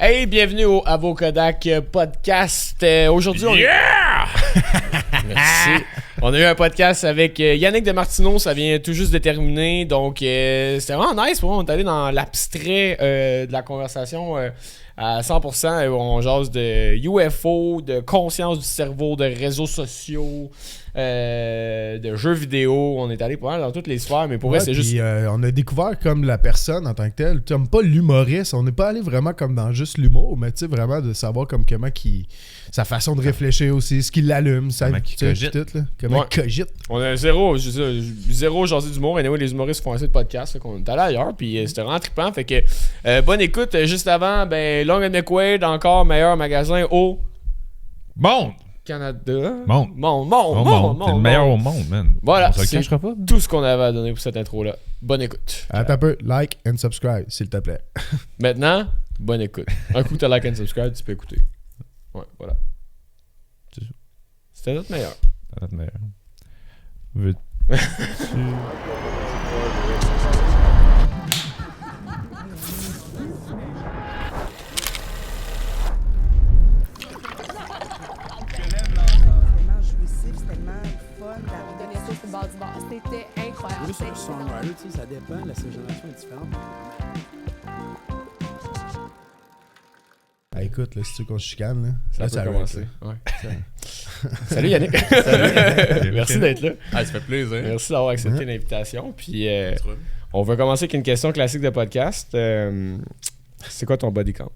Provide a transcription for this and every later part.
Hey, bienvenue au Avocodac Podcast. Aujourd'hui, on Merci. On a eu un podcast avec Yannick de Martineau, ça vient tout juste de terminer, donc c'était vraiment nice pour moi. On est allé dans l'abstrait de la conversation à 100%. On jase de UFO, de conscience du cerveau, de réseaux sociaux, de jeux vidéo. On est allé pas mal dans toutes les sphères, mais pour vrai, c'est juste... on a découvert comme la personne en tant que telle. Tu sais, pas l'humoriste. On n'est pas allé vraiment comme dans juste l'humour, mais tu sais, vraiment de savoir comme comment sa façon de réfléchir aussi, ce qui l'allume, comment il cogite. Tout, là. Comment il cogite. On a zéro jasé d'humour. Anyway, les humoristes font assez de podcasts, fait qu'on est allé ailleurs, puis c'était vraiment trippant. Fait que bonne écoute. Juste avant, Long & McQuaid, encore meilleur magasin au monde. Canada. Monde. C'est le meilleur au monde, man. Voilà, On se le c'est cachera pas. tout ce qu'on avait à donner pour cette intro-là. Bonne écoute. Attends un peu, like and subscribe, s'il te plaît. Maintenant, bonne écoute. Un coup, t'as like and subscribe, tu peux écouter. Ouais, voilà. C'est ça. C'était notre meilleur. C'est notre meilleur. Veux-tu... C'était incroyable. Oui, sur le songwriter, tu sais, ça dépend, la génération est différente. Ah, écoute, là, si tu veux qu'on se chicane, là, Ça peut commencer. Ouais. Salut Yannick. Salut. Merci d'être là. Ah, ça fait plaisir. Merci d'avoir accepté l'invitation. Puis on va commencer avec une question classique de podcast. C'est quoi ton body count?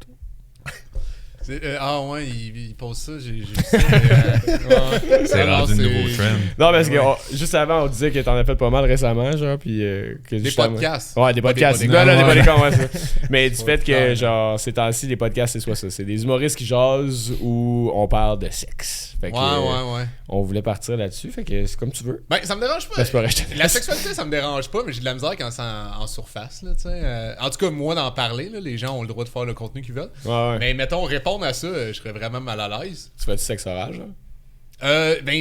Ouais, il pose ça, j'ai vu ça. Mais, C'est rendu un nouveau trend. Non, parce que juste avant, on disait que t'en as fait pas mal récemment, genre, puis que des justement... podcasts. Ouais, des podcasts. Des Non, des ouais. podcasts, ouais, ça. Mais du fait que, genre, ces temps-ci, les podcasts, c'est soit ça. C'est des humoristes qui jasent ou on parle de sexe. Fait que, Ouais. on voulait partir là-dessus, fait que c'est comme tu veux. Ben, ça me dérange pas. Ben, c'est pas vrai, je te La sexualité, ça me dérange pas, mais j'ai de la misère quand c'est en surface, là, tu sais. En tout cas, moi, d'en parler, là, les gens ont le droit de faire le contenu qu'ils veulent. Ouais. Mais mettons, répondre à ça, je serais vraiment mal à l'aise. Tu fais du sexe oral, genre?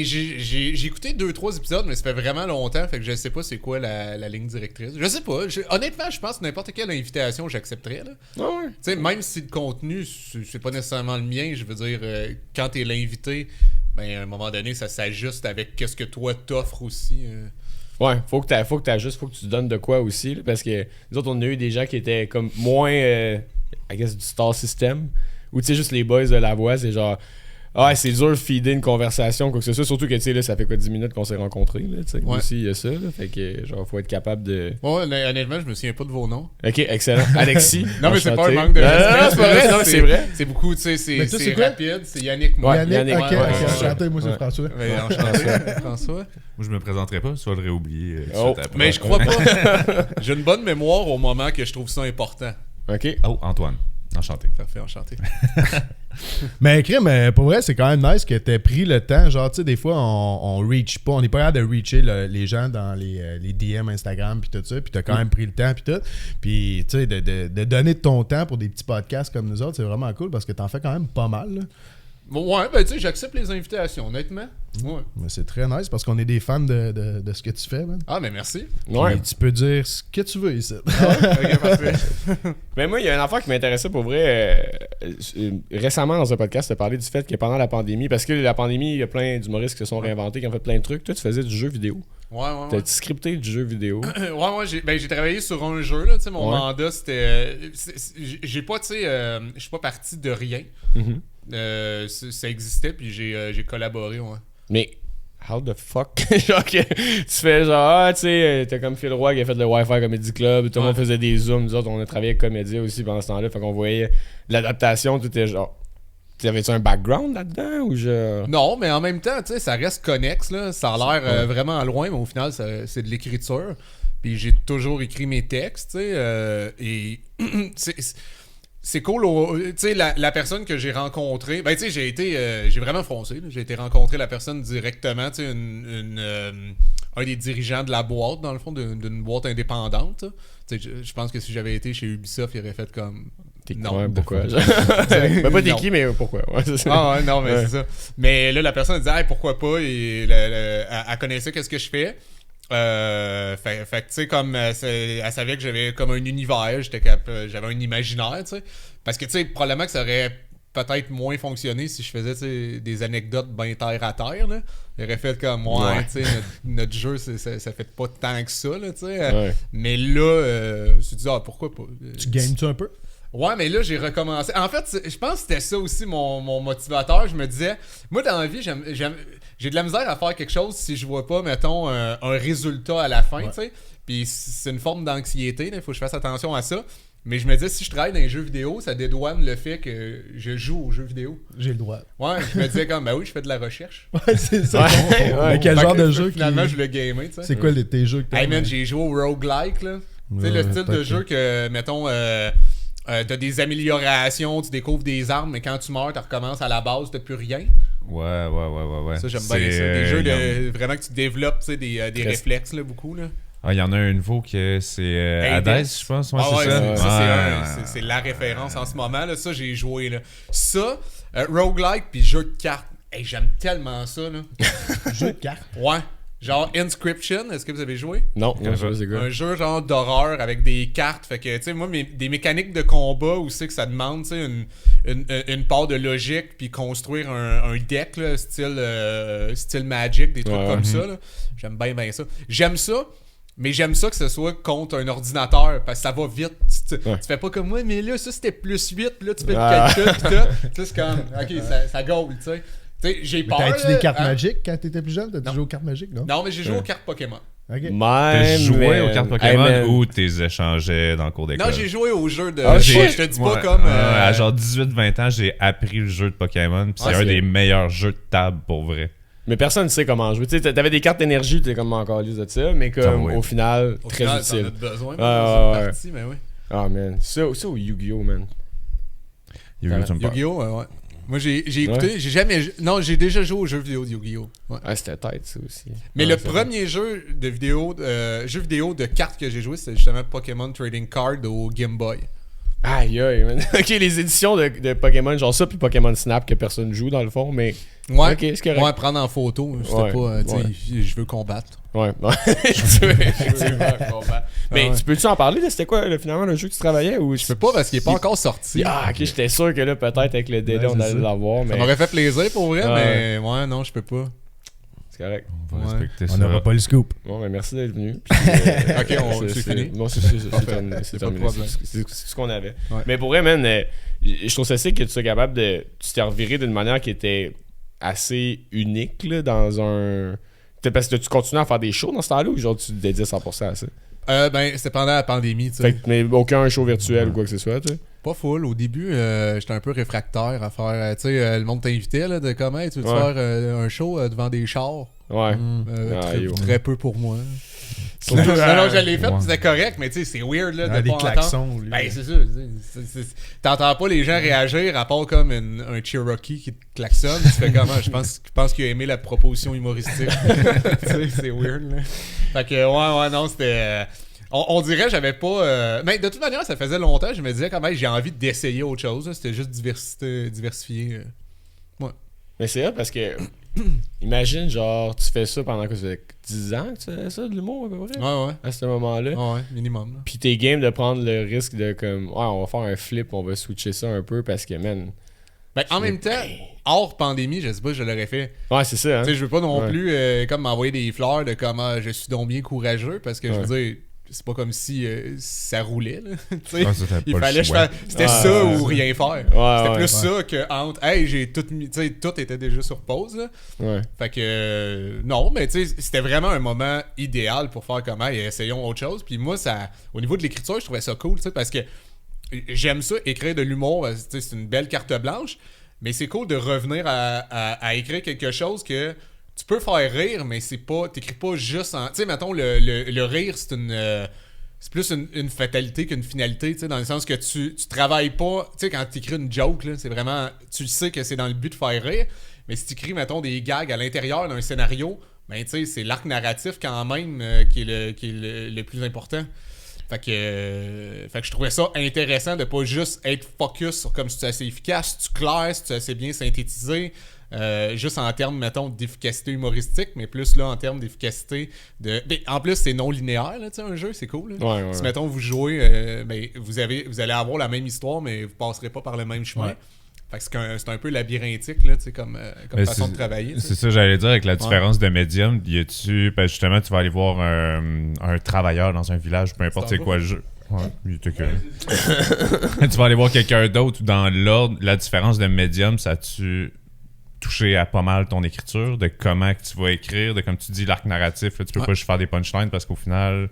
J'ai écouté 2-3 épisodes, mais ça fait vraiment longtemps, fait que je sais pas c'est quoi la ligne directrice. Je sais pas. Honnêtement, je pense que n'importe quelle invitation, j'accepterais, là. Ouais. Tu sais, même si le contenu, c'est pas nécessairement le mien, je veux dire, quand t'es l'invité, à un moment donné, ça s'ajuste avec qu'est-ce que toi t'offres aussi. Ouais, faut que t'ajustes, faut que tu donnes de quoi aussi, là, parce que nous autres, on a eu des gens qui étaient comme moins, I guess, du star system, ou tu sais, juste les boys de la voix, c'est genre... Ah, c'est dur de feeder une conversation, quoi que ce soit. Surtout que, tu sais, là, ça fait quoi 10 minutes qu'on s'est rencontrés, là, tu sais. Ouais. Aussi, il y a ça, là. Fait que, genre, faut être capable de... Ouais, honnêtement, je me souviens pas de vos noms. Ok, excellent. Alexis. Non, mais c'est pas un enchanté. manque de respect. Non, c'est pas vrai, non, c'est vrai. C'est beaucoup, tu sais, Mais toi, c'est c'est quoi? rapide. C'est Yannick, moi. Ouais, Yannick, ok, enchanté, moi, c'est Ouais. François. Enchanté, François. Moi, je me présenterai pas, soit je l'aurais oublié. Oh, Mais je crois pas. J'ai une bonne mémoire au moment que je trouve ça important. Ok. Oh, Antoine. Enchanté. Parfait, enchanté. Mais crime, pour vrai, c'est quand même nice que t'aies pris le temps. Genre, tu sais, des fois, on reach pas. On n'est pas capable de reacher les gens dans les DM Instagram puis tout ça. Puis t'as quand même pris le temps puis tout. Puis, tu sais, de donner de ton temps pour des petits podcasts comme nous autres, c'est vraiment cool parce que t'en fais quand même pas mal, là. Ouais, ben tu sais, j'accepte les invitations, honnêtement. Ouais. Mais c'est très nice parce qu'on est des fans de ce que tu fais, man. Ah, mais merci. Ouais. Puis tu peux dire ce que tu veux ici. Ok, parfait. Mais moi, il y a une affaire qui m'intéressait pour vrai. Récemment, dans un podcast, tu as parlé du fait que pendant la pandémie, parce que la pandémie, il y a plein d'humoristes qui se sont réinventés, qui ont fait plein de trucs. Toi, tu faisais du jeu vidéo. Ouais. T'as scripté du jeu vidéo. Ouais, j'ai travaillé sur un jeu, là, tu sais, mon Ouais. mandat, c'était... j'ai pas, tu sais, je suis pas parti de rien. Ça existait, puis j'ai collaboré, ouais. Mais, how the fuck? Genre que tu fais genre, tu sais, t'as comme Phil Roy qui a fait le Wi-Fi Comedy Club, tout le monde faisait des zooms, nous autres, on a travaillé avec Comédia aussi pendant ce temps-là, fait qu'on voyait l'adaptation, tout était genre... T'avais-tu un background là-dedans ou genre... Non, mais en même temps, tu sais, ça reste connexe, là. Ça a l'air vraiment loin, mais au final, c'est de l'écriture. Puis j'ai toujours écrit mes textes, tu sais, et c'est cool. Tu sais, la personne que j'ai rencontrée, ben tu sais, j'ai vraiment foncé, là. J'ai été rencontrer la personne directement, tu sais, un des dirigeants de la boîte, dans le fond, d'une boîte indépendante. Tu sais, je pense que si j'avais été chez Ubisoft, il aurait fait comme... Non, pourquoi? Ben pas t'es qui, mais pourquoi? Ouais, c'est ça. Ah ouais, non, mais Ouais. c'est ça. Mais là, la personne elle disait, hey, pourquoi pas? Et elle connaissait qu'est-ce que je fais. Fait que, tu sais, comme elle savait que j'avais comme un univers, j'avais un imaginaire, tu sais. Parce que, tu sais, probablement que ça aurait peut-être moins fonctionné si je faisais, tu sais, des anecdotes ben terre à terre, là. J'aurais fait comme, tu sais, notre jeu, ça fait pas tant que ça, là, tu sais. Ouais. Mais là, je me suis dit, pourquoi pas? Tu games-tu un peu? Ouais, mais là, j'ai recommencé. En fait, je pense que c'était ça aussi mon motivateur. Je me disais, moi, dans la vie, j'ai de la misère à faire quelque chose si je vois pas, mettons, un résultat à la fin, tu sais. Puis c'est une forme d'anxiété, il faut que je fasse attention à ça. Mais je me disais, si je travaille dans les jeux vidéo, ça dédouane le fait que je joue aux jeux vidéo. J'ai le droit. Ouais, je me disais comme, ben oui, je fais de la recherche. Ouais, c'est ça. Ouais, ouais. Mais quel Fait genre que de jeu finalement, qui... je l'ai gamé, tu sais. C'est quoi tes jeux que t'as? Hey man, j'ai joué au roguelike, là. Tu sais, le style de jeu que, mettons, t'as des améliorations, tu découvres des armes, mais quand tu meurs, tu recommences à la base, t'as plus rien. Ouais. Ça, j'aime bien ça. Des jeux vraiment que tu développes, tu sais, des réflexes, là, beaucoup, là. Il y en a un nouveau que c'est Hades, je pense. Ouais, Ah ouais, c'est ça. c'est la référence en ce moment, là. Ça, j'ai joué, là. Ça, roguelike puis jeu de cartes. Hey, j'aime tellement ça, là. Jeu de cartes. Ouais. Genre Inscription, est-ce que vous avez joué? Non, je sais pas c'est quoi. Un jeu genre d'horreur avec des cartes. Fait que, tu sais, moi, des mécaniques de combat où c'est que ça demande, tu sais, une part de logique, puis construire un deck, là, style Magic, des trucs comme ça, là. J'aime bien ça. J'aime ça, mais j'aime ça que ce soit contre un ordinateur, parce que ça va vite. Tu fais pas comme moi, mais là, ça c'était plus 8, puis là, tu fais le calcul, pis tout. Tu sais, c'est comme, ok, ça goal, tu sais. T'sais, j'ai peur. T'as-tu des cartes hein? Magic quand t'étais plus jeune? T'as-tu joué aux cartes Magic, non? Non, mais j'ai joué aux cartes Pokémon. Ok. T'as joué aux cartes Pokémon man. ou t'es échangeais dans le cours d'école? Non, j'ai joué au jeu de. Ah, je te dis pas comme. À genre 18-20 ans, j'ai appris le jeu de Pokémon. Pis c'est un des meilleurs jeux de table pour vrai. Mais personne ne sait comment jouer. Tu sais, t'avais des cartes d'énergie, t'es comme encore liste de ça, mais comme au final, Au très final, utile. t'en as besoin Ah, dans une ouais. partie, mais oui. Ah man, ça au Yu-Gi-Oh man. Yu-Gi-Oh! Tu me parles. Yu-Gi-Oh! Ouais. Moi, j'ai écouté, j'ai jamais. Non, j'ai déjà joué aux jeux vidéo de Yu-Gi-Oh! Ouais. Ah, c'était tête ça aussi. Mais Ah, le c'est premier jeu vidéo de cartes que j'ai joué, c'était justement Pokémon Trading Card au Game Boy. Aïe aïe, man. Ok, les éditions de Pokémon, genre ça, puis Pokémon Snap que personne joue dans le fond, mais. Ouais, Ok, c'est correct. ouais, prendre en photo. Je sais Ouais, pas, tu sais, ouais. je veux combattre. Ouais, tu veux effectivement combattre. Mais ouais. tu peux-tu en parler? C'était quoi finalement le jeu que tu travaillais? Ou Je peux pas parce qu'il est pas encore sorti. Ah, ok, j'étais sûr que là, peut-être avec le délai, Ouais, on c'est allait ça. l'avoir, Ça mais m'aurait fait plaisir pour vrai, Ouais. mais ouais, non, je peux pas. c'est correct. On va Ouais. respecter On ça. n'aura pas le scoop. Bon, ben merci d'être venu. Puis, Ok, c'est fini. Bon, c'est terminé. C'est pas de terminé. problème. C'est ce qu'on avait. Ouais. Mais pour vrai, man, je trouve ça sick que tu sois capable de. Tu t'es reviré d'une manière qui était assez unique, là, dans un. Peut-être parce que tu continues à faire des shows dans ce temps-là ou genre tu te dédies 100% à ça? Ben, c'était pendant la pandémie, tu sais. Fait que, mais aucun show virtuel ou quoi que ce soit, tu sais? Pas full. Au début, j'étais un peu réfractaire à faire. Tu sais, le monde t'invitait, là, de comment tu veux Ouais. faire un show devant des chars. Ouais. Très, yo. très peu pour moi. Surtout, non, je l'ai fait, Ouais. puis c'était correct, mais tu sais, c'est weird, là, de Des pas entendre. klaxons. lui. Ben, c'est ça. T'entends pas les gens réagir à part comme un Cherokee qui te klaxonne. Tu fais comment? Je pense qu'il a aimé la proposition humoristique. Tu sais, c'est weird, là. Fait que, ouais, non, c'était. On dirait que j'avais pas. Mais de toute manière, ça faisait longtemps. Je me disais, quand même, j'ai envie d'essayer autre chose. Là. C'était juste diversifier. Mais c'est vrai parce que. Imagine, genre, tu fais ça pendant que ça fait 10 ans que tu fais ça, de l'humour, à peu près? Ouais. À ce moment-là. Ouais, minimum. Là. Puis t'es game de prendre le risque de comme ouais, on va faire un flip, on va switcher ça un peu parce que man. Ben, en même temps, hors pandémie, je sais pas, je l'aurais fait. Ouais, c'est ça, hein. Tu sais, je veux pas non Ouais. plus comme m'envoyer des fleurs de comment je suis donc bien courageux parce que je veux dire, c'est pas comme si ça roulait. Là. Tu sais, Ah, ça, t'as il pas le fallait choix. c'était Ah, ça ouais, ou rien faire. Ouais, C'était ouais, plus ça que entre hey, j'ai tout mis, tu sais, tout était déjà sur pause. Là. Ouais. Fait que non, mais tu sais, c'était vraiment un moment idéal pour faire comme hey, essayons autre chose. Puis moi, ça, au niveau de l'écriture, je trouvais ça cool, tu sais, parce que j'aime ça, écrire de l'humour, tu sais, c'est une belle carte blanche. Mais c'est cool de revenir à écrire quelque chose que tu peux faire rire, mais c'est pas. T'écris pas juste en. Tu sais, mettons, le rire, c'est une. C'est plus une fatalité qu'une finalité, tu sais, dans le sens que tu travailles pas. Tu sais, quand tu écris une joke, là, c'est vraiment. Tu sais que c'est dans le but de faire rire, mais si tu écris, mettons, des gags à l'intérieur d'un scénario, ben, tu sais, c'est l'arc narratif quand même qui est le plus important. Fait que je trouvais ça intéressant de pas juste être focus sur comme si tu es assez efficace, si tu clair, si tu es assez bien synthétisé, juste en termes, mettons, d'efficacité humoristique, mais plus là en termes d'efficacité de. Ben, en plus, c'est non linéaire, là, tu sais, un jeu, c'est cool. Là. Ouais. Si, mettons, vous jouez, ben, vous allez avoir la même histoire, mais vous passerez pas par le même chemin. Ouais. Fait que c'est un peu labyrinthique là, comme façon de travailler. C'est ça, j'allais dire, avec la différence de médium, y a-tu. Ben justement, tu vas aller voir un travailleur dans un village, peu importe c'est quoi le jeu. Ouais, il était que. Tu vas aller voir quelqu'un d'autre, dans l'ordre, la différence de médium, ça a-tu touché à pas mal ton écriture, de comment que tu vas écrire, de comme tu dis, l'arc narratif, là, tu peux pas juste faire des punchlines parce qu'au final.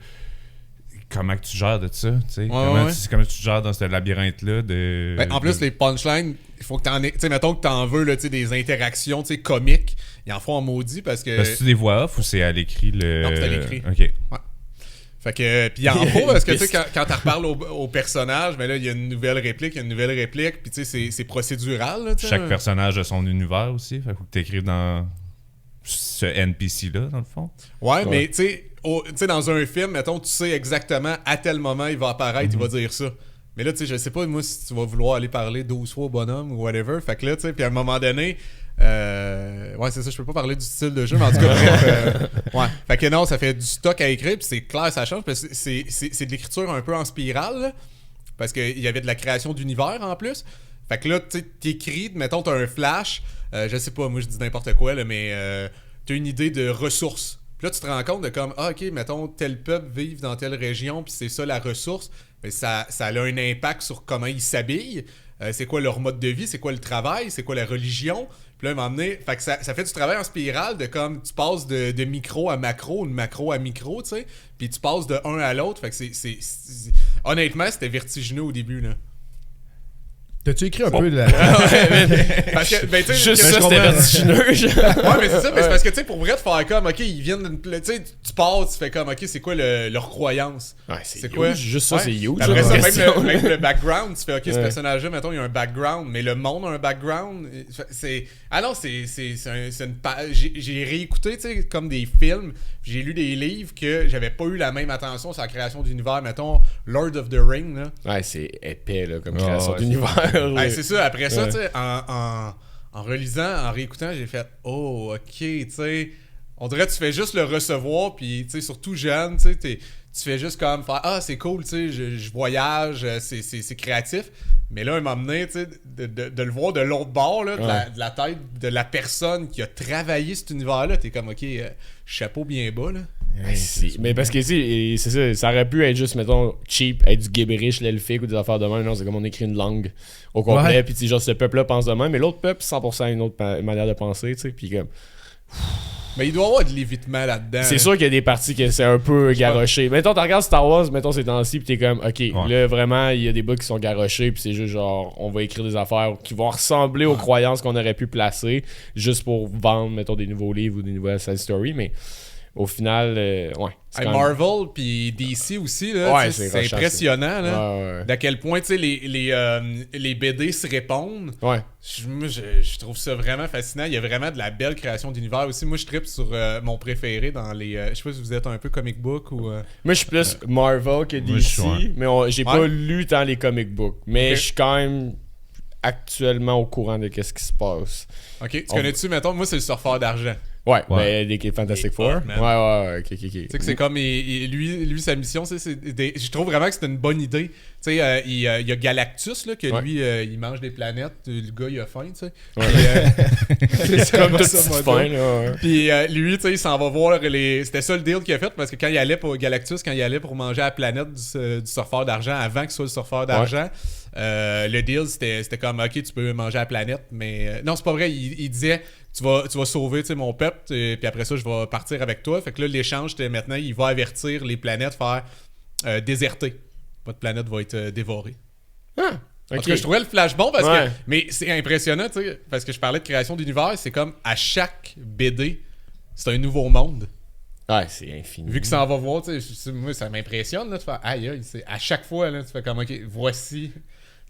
Comment que tu gères de ça, tu sais? Comment tu gères dans ce labyrinthe-là de... Ben, en plus, les punchlines, il faut que t'en aies... Tu sais, mettons que t'en veux, là, tu sais, des interactions, tu sais, comiques. Ils en font en maudit parce que... Parce que tu des voix off ou c'est à l'écrit le... Non, c'est à l'écrit. OK. Ouais. Fait que... Puis il en faut parce que, tu sais, quand tu reparles au personnage, ben là, il y a une nouvelle réplique, puis tu sais, c'est procédural, là, tu sais. Chaque personnage a son univers aussi. Fait que faut que t'écrives dans ce NPC-là, dans le fond. Ouais, mais tu sais, dans un film, mettons, tu sais exactement à tel moment il va apparaître, il va dire ça. Mais là, tu sais, je sais pas, moi, si tu vas vouloir aller parler 12 fois au bonhomme ou whatever. Fait que là, tu sais, puis à un moment donné, ouais, c'est ça, je peux pas parler du style de jeu, mais en tout cas, bref, ouais. Fait que non, ça fait du stock à écrire, puis c'est clair, ça change, parce que c'est de l'écriture un peu en spirale, là, parce qu'il y avait de la création d'univers en plus. Fait que là, tu sais, t'écris, mettons, t'as un flash, je sais pas, moi, je dis n'importe quoi, là, mais t'as une idée de ressources. Puis là, tu te rends compte de comme, ok, mettons, tel peuple vive dans telle région, puis c'est ça la ressource. Mais ça a un impact sur comment ils s'habillent. C'est quoi leur mode de vie, c'est quoi le travail, c'est quoi la religion. Puis là, à un moment donné, fait que ça fait du travail en spirale de comme, tu passes de micro à macro, de macro à micro, tu sais. Puis tu passes de un à l'autre. Fait que honnêtement, c'était vertigineux au début, là. T'as-tu écrit un peu de la... Parce que, ben, Juste ça, c'était vertigineux. Ouais, mais c'est ça, mais c'est parce que, tu sais, pour vrai, de faire comme, ok, ils viennent tu sais, tu pars, tu fais comme, ok, c'est quoi leur croyance? Ouais, c'est huge. quoi? Juste ça, Ouais. c'est huge. Après ça, question. même le background, tu fais, ok, ce personnage-là, mettons, il y a un background, mais le monde a un background. Ah non, c'est une j'ai réécouté, tu sais, comme des films, j'ai lu des livres que j'avais pas eu la même attention sur la création d'univers, mettons, Lord of the Ring, là. Ouais, c'est épais, là, comme création d'univers. Ouais, c'est ça, après ça, tu sais, en relisant, en réécoutant, j'ai fait « Oh, ok, tu sais, on dirait que tu fais juste le recevoir, puis, tu sais, surtout jeune, tu sais, tu fais juste comme faire « Ah, c'est cool, tu sais, je voyage, c'est créatif. » Mais là, un moment donné, tu sais, de le voir de l'autre bord, là, de la tête de la personne qui a travaillé cet univers-là, t'es comme « Ok, chapeau bien bas, là. » Mais parce que c'est ça, ça aurait pu être juste, mettons, cheap, être du gibberish, l'elfique ou des affaires de même. Non, c'est comme on écrit une langue au complet, puis genre ce peuple-là pense de même, mais l'autre peuple, 100% a une autre manière de penser, tu sais, puis comme... Mais il doit y avoir de l'évitement là-dedans. C'est sûr qu'il y a des parties que c'est un peu garoché. Mettons, tu regardes Star Wars, mettons ces temps-ci, pis t'es comme, ok, là vraiment, il y a des bouts qui sont garochés, pis c'est juste genre, on va écrire des affaires qui vont ressembler aux croyances qu'on aurait pu placer, juste pour vendre, mettons, des nouveaux livres ou des nouvelles side stories, mais au final, ouais. Marvel puis DC aussi, là, c'est impressionnant là, d'à quel point les BD se répondent. Ouais. Je trouve ça vraiment fascinant. Il y a vraiment de la belle création d'univers aussi. Moi, je trippe sur mon préféré dans les... je sais pas si vous êtes un peu comic book ou... Moi, je suis plus Marvel que DC, mais j'ai pas lu tant les comic books. Mais je suis quand même actuellement au courant de ce qui se passe. Ok, tu connais-tu, mettons, moi, c'est le surfeur d'argent. Ouais, ben, des Fantastic Four. Ouais, ok. Tu sais que c'est comme, lui, sa mission, je trouve vraiment que c'est une bonne idée. Tu sais, il y a Galactus, là, que lui, il mange des planètes. Le gars, il a faim, tu sais. C'est comme tout faim, là. Puis lui, tu sais, il s'en va voir C'était ça le deal qu'il a fait, parce que quand il allait pour Galactus, quand il allait pour manger la planète du surfeur d'argent, avant qu'il soit le surfeur d'argent, le deal, c'était comme, ok, tu peux manger la planète, mais... non, c'est pas vrai, il disait... Tu vas sauver mon peuple, puis après ça, je vais partir avec toi. Fait que là, l'échange, c'était maintenant, il va avertir les planètes, faire déserter. Votre planète va être dévorée. Ah, en tout cas, je trouvais le flash bon parce que. Mais c'est impressionnant, tu sais, parce que je parlais de création d'univers, c'est comme à chaque BD, c'est un nouveau monde. Ouais, c'est infini. Vu que ça en va voir, tu sais, moi, ça m'impressionne, là, de faire aïe, à chaque fois, là, tu fais comme, ok, voici.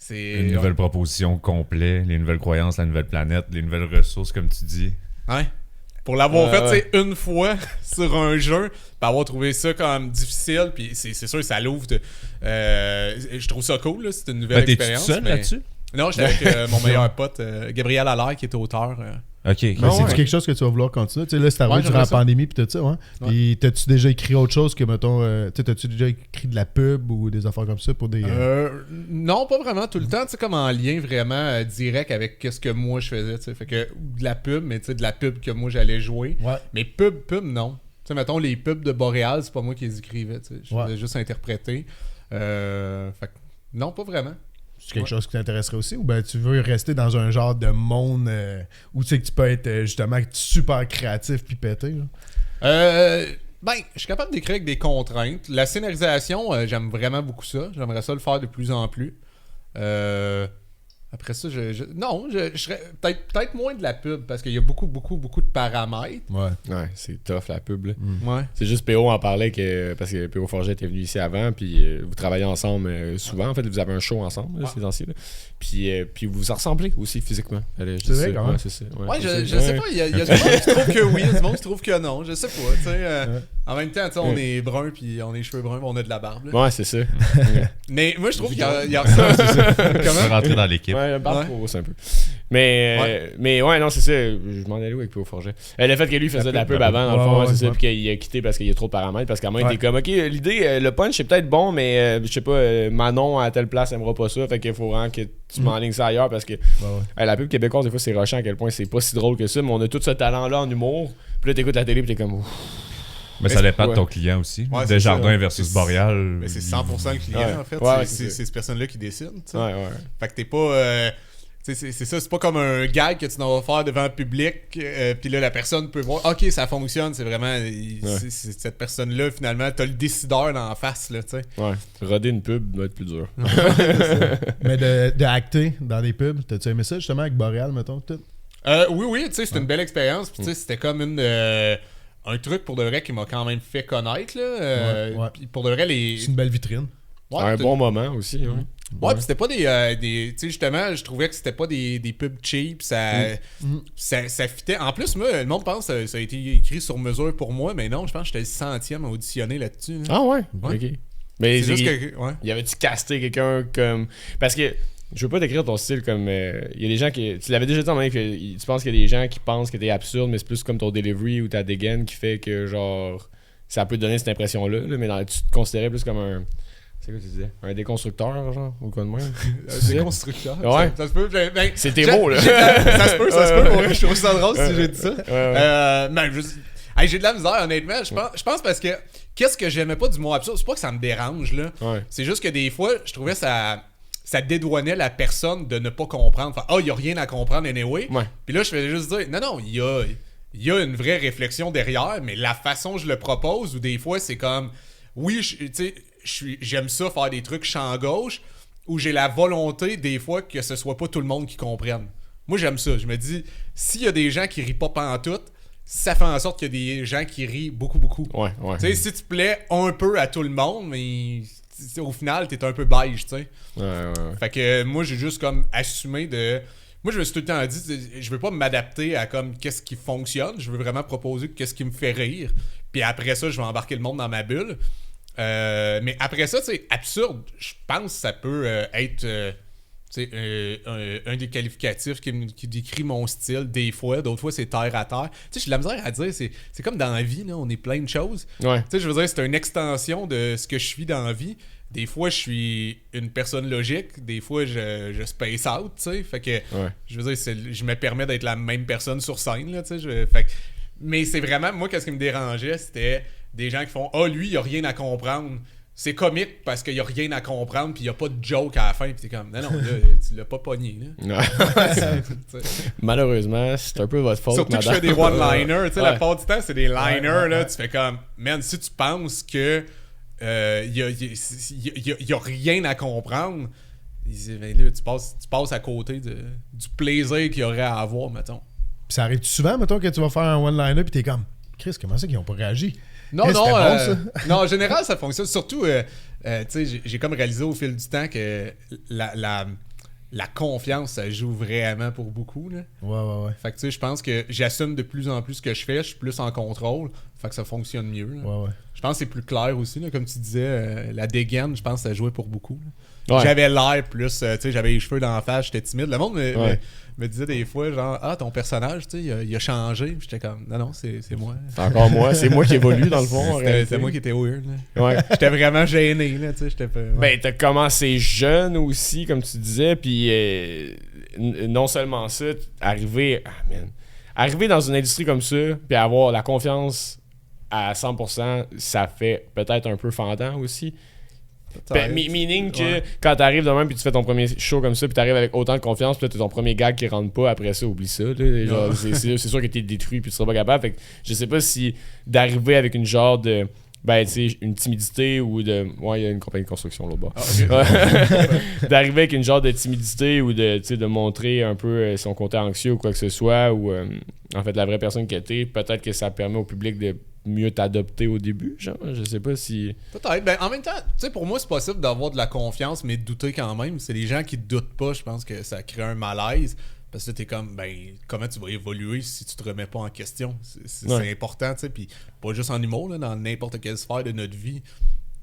C'est une nouvelle proposition complète, les nouvelles croyances, la nouvelle planète, les nouvelles ressources, comme tu dis. Ouais. pour l'avoir fait, ouais. tu sais, une fois sur un jeu, puis avoir trouvé ça comme difficile, puis c'est sûr que ça l'ouvre. Je trouve ça cool, là, c'est une nouvelle T'es-tu expérience. seul mais- là-dessus? Non, j'étais avec mon meilleur pote, Gabriel Allaire, qui est auteur. Ok. Mais Ah c'est ouais. quelque chose que tu vas vouloir continuer. Tu sais, là, c'est arrivé Ouais, durant j'aimerais la ça. pandémie puis tout ça, ouais. Puis t'as-tu déjà écrit autre chose que, mettons, tu sais, t'as-tu déjà écrit de la pub ou des affaires comme ça pour des... Non, pas vraiment tout le temps, tu sais, comme en lien vraiment direct avec ce que moi je faisais, tu sais. Fait que de la pub, mais tu sais, de la pub que moi j'allais jouer. Ouais. Mais pub, non. Tu sais, mettons, les pubs de Boréal, c'est pas moi qui les écrivais, tu sais. Je faisais juste interpréter. Fait que non, pas vraiment. C'est quelque chose qui t'intéresserait aussi ou ben tu veux rester dans un genre de monde où tu sais que tu peux être justement super créatif puis pété, là? Ben, je suis capable d'écrire avec des contraintes. La scénarisation, j'aime vraiment beaucoup ça. J'aimerais ça le faire de plus en plus. Après ça, je serais peut-être moins de la pub parce qu'il y a beaucoup de paramètres. Ouais. Ouais, c'est tough la pub. Là. Ouais. C'est juste PO en parlait parce que PO Forget était venu ici avant, puis vous travaillez ensemble souvent. En fait, vous avez un show ensemble ces temps-ci. Là. Puis vous vous ressemblez aussi physiquement. Allez, C'est vrai, quand même. Ouais, c'est ça. Ouais, je sais pas, il y a du monde qui trouve que oui, il y a du monde qui trouve que non, je sais pas, tu sais. En même temps, tu sais, on est brun puis on est cheveux bruns, on a de la barbe. Là. Ouais, c'est ça. Mais moi, je trouve qu'il y a ça. Tu peux rentrer dans l'équipe. Ouais, la barbe Ouais. trop grosse un peu. Mais ouais, non, c'est ça. Je m'en allais où avec PO Forget. Le fait que lui faisait de la pub avant, dans le fond, Ouais, c'est ça, ouais. puis qu'il a quitté parce qu'il y a trop de paramètres. Parce qu'à un moment, il Ouais. était comme, ok, l'idée, le punch, c'est peut-être bon, mais je sais pas, Manon à telle place aimera pas ça. Fait qu'il faut vraiment que tu m'enlignes ça ailleurs parce que la pub québécoise, des fois, c'est rushant à quel point c'est pas si drôle que ça, mais on a tout ce talent-là en humour. Puis là, t'écoutes la télé, puis t'es comme, ouf. Mais ça dépend de Ouais. ton client aussi. Ouais, c'est Desjardins ça. versus C'est- Boréal. Mais c'est 100% le client, Ouais. en fait. Ouais, c'est c'est cette personne-là qui décide. tu sais. Ouais. Fait que t'es pas. Tu sais, c'est ça, c'est pas comme un gag que tu vas faire devant un public, puis là, la personne peut voir, ok, ça fonctionne, c'est vraiment. C'est cette personne-là, finalement, t'as le décideur dans la face, là, tu sais. Ouais. Roder une pub doit être plus dur. Mais de acter dans des pubs, t'as-tu aimé ça justement avec Boréal, mettons, tout? Oui, tu sais, c'était une belle expérience, puis tu sais, c'était comme un truc pour de vrai qui m'a quand même fait connaître, là. Ouais. Puis pour de vrai, C'est une belle vitrine. Ouais, un t'as- bon moment aussi. Ouais. Ouais, pis c'était pas des tu sais, justement, je trouvais que c'était pas des pubs cheap, ça fitait. En plus, moi, le monde pense que ça a été écrit sur mesure pour moi, mais non, je pense que j'étais le 100e à auditionner là-dessus. là. Ah ouais? Ouais. Ok. Mais C'est juste que. Ouais. y avait-tu casté quelqu'un comme. Parce que je veux pas décrire ton style comme. Il y a des gens qui. Tu l'avais déjà dit en même que tu penses qu'il y a des gens qui pensent que t'es absurde, mais c'est plus comme ton delivery ou ta dégaine qui fait que genre. Ça peut te donner cette impression-là, là, mais tu te considérais plus comme un. C'est quoi tu disais? Un déconstructeur, genre? Ou quoi de même? C'est constructeur. Ouais. Ça se peut. Ben, C'est tes mots, là. ça se peut, pour vrai, je trouve ça drôle si j'ai dit ça. Ouais. Ben, j'ai de la misère, honnêtement. Je pense parce que. Qu'est-ce que j'aimais pas du mot absurde? C'est pas que ça me dérange, là. Ouais. C'est juste que des fois, je trouvais ça dédouanait la personne de ne pas comprendre. Enfin, il y a rien à comprendre anyway. Ouais. Puis là, je faisais juste dire, non, il y a une vraie réflexion derrière, mais la façon dont je le propose, ou des fois, c'est comme, oui, tu sais, j'aime ça faire des trucs champ gauche, où j'ai la volonté, des fois, que ce soit pas tout le monde qui comprenne. Moi, j'aime ça. Je me dis, s'il y a des gens qui rient pas pantoute, ça fait en sorte qu'il y a des gens qui rient beaucoup. Ouais. Tu sais, si tu plais un peu à tout le monde, mais au final, t'es un peu beige, tu sais. Ouais. Fait que moi, j'ai juste comme assumé de... Moi, je me suis tout le temps dit, je veux pas m'adapter à comme qu'est-ce qui fonctionne, je veux vraiment proposer qu'est-ce qui me fait rire. Puis après ça, je vais embarquer le monde dans ma bulle. Mais après ça, tu sais, absurde, je pense que ça peut être... tu sais, un des qualificatifs qui décrit mon style des fois, d'autres fois c'est terre à terre. Tu sais, j'ai de la misère à dire, c'est comme dans la vie, là, on est plein de choses. Ouais. Tu sais, je veux dire, c'est une extension de ce que je suis dans la vie. Des fois, je suis une personne logique, des fois, je space out, tu sais. Fait que, je veux dire, je me permets d'être la même personne sur scène, là, tu sais. Fait que, mais c'est vraiment, moi, qu'est-ce qui me dérangeait, c'était des gens qui font « Ah, lui, il a rien à comprendre ». C'est comique parce qu'il y a rien à comprendre puis il y a pas de joke à la fin puis t'es comme non là tu l'as pas pogné là. Malheureusement, c'est un peu votre faute. Surtout madame. que je fais des one-liners, tu sais, la Ouais. plupart du temps c'est des liners là, tu fais comme man si tu penses que y a rien à comprendre, ben là, tu passes à côté du plaisir qu'il y aurait à avoir mettons. Puis ça arrive souvent, mettons, que tu vas faire un one-liner puis t'es comme Chris, comment ça qu'ils ont pas réagi? Non, Hey, non, c'était bon, ça. non, en général, ça fonctionne. Surtout, tu sais, j'ai comme réalisé au fil du temps que la confiance, ça joue vraiment pour beaucoup. Là. Ouais. Fait que tu sais, je pense que j'assume de plus en plus ce que je fais, je suis plus en contrôle, fait que ça fonctionne mieux. Là. Ouais. Je pense que c'est plus clair aussi, là, comme tu disais, la dégaine, je pense que ça jouait pour beaucoup. Là. Ouais. J'avais l'air plus, tu sais, j'avais les cheveux dans la face, j'étais timide. Le monde me disait des fois, genre, ton personnage, tu sais, il a changé. Puis j'étais comme, non, c'est moi. C'est encore moi. C'est moi qui évolue, dans le fond. en réalité. C'était moi qui étais weird. Là. Ouais. J'étais vraiment gêné, là, tu sais, j'étais pas... ouais. Ben, t'as commencé jeune aussi, comme tu disais, puis non seulement ça, arriver dans une industrie comme ça, puis avoir la confiance à 100%, ça fait peut-être un peu fendant aussi. Meaning que quand t'arrives de même puis tu fais ton premier show comme ça puis t'arrives avec autant de confiance puis là t'as ton premier gag qui rentre pas, après ça oublie ça là. Genre, c'est sûr que t'es détruit puis tu seras pas capable. Fait que je sais pas si d'arriver avec une genre de tu sais, une timidité ou de... Ouais, il y a une compagnie de construction là-bas. D'arriver avec une genre de timidité ou de, tu sais, de montrer un peu son côté anxieux ou quoi que ce soit, ou en fait la vraie personne que t'es, peut-être que ça permet au public de mieux t'adopter au début, genre, je sais pas si... Peut-être. Ben, en même temps, tu sais, pour moi, c'est possible d'avoir de la confiance, mais de douter quand même. C'est les gens qui doutent pas, je pense que ça crée un malaise. Parce que t'es comme, ben, comment tu vas évoluer si tu te remets pas en question? C'est important, tu sais, puis pas juste en humour, là, dans n'importe quelle sphère de notre vie.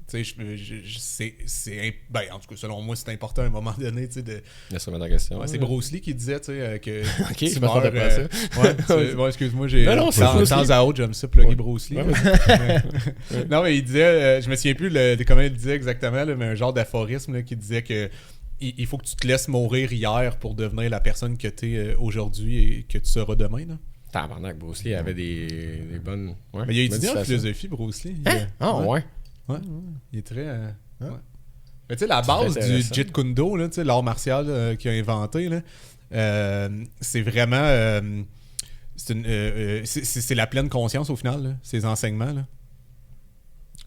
Tu sais, ben, en tout cas, selon moi, c'est important à un moment donné, tu sais, de... De se remettre en question. Ouais, c'est Bruce Lee qui disait, tu sais, que... Ok, tu je meurs, m'attendais pas à ça. Ouais, excuse-moi, j'ai... Non, c'est de Bruce temps Lee. à autre, j'aime ça, plugger Bruce Lee. Ouais, Non, mais il disait, je me souviens plus de comment il disait exactement, là, mais un genre d'aphorisme là, qui disait que il faut que tu te laisses mourir hier pour devenir la personne que tu es aujourd'hui et que tu seras demain. Là. Tabarnak, Bruce Lee avait des bonnes... Ouais, Mais il a bonnes étudié en citations. philosophie, Bruce Lee. Ouais. Il est très... ouais. Mais tu sais, la base du intéressant. Jeet Kune Do, là, tu sais, l'art martial qu'il a inventé, là, c'est vraiment... c'est la pleine conscience au final, là, ces enseignements. Là.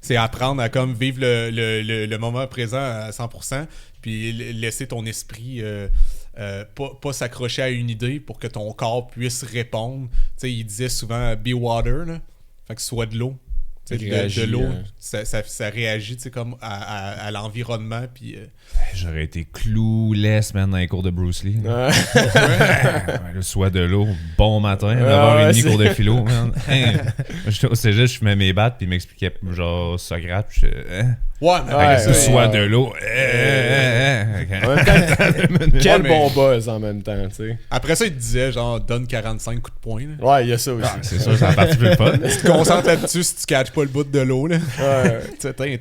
C'est apprendre à comme vivre le moment présent à 100%, puis laisser ton esprit pas s'accrocher à une idée pour que ton corps puisse répondre. Tu sais, il disait souvent « be water », là. Fait que soit de l'eau. Tu sais, de l'eau, ça réagit, tu sais, comme à l'environnement, puis... J'aurais été clueless, man, dans les cours de Bruce Lee. Le soir de l'eau, bon matin, 9h30 cours de philo, man. J'étais au cégep, je fumais mes battes, puis il m'expliquait genre Socrate, puis Ouais, mais le soir de l'eau. En même temps, quel bon buzz en même temps, tu sais. Après ça, il te disait, genre, donne 45 coups de poing, là. Ouais, il y a ça aussi. C'est sûr, c'est la partie plus fun. Tu te concentres là-dessus si tu catches pas le bout de l'eau, là. Ouais. Tu sais, teint.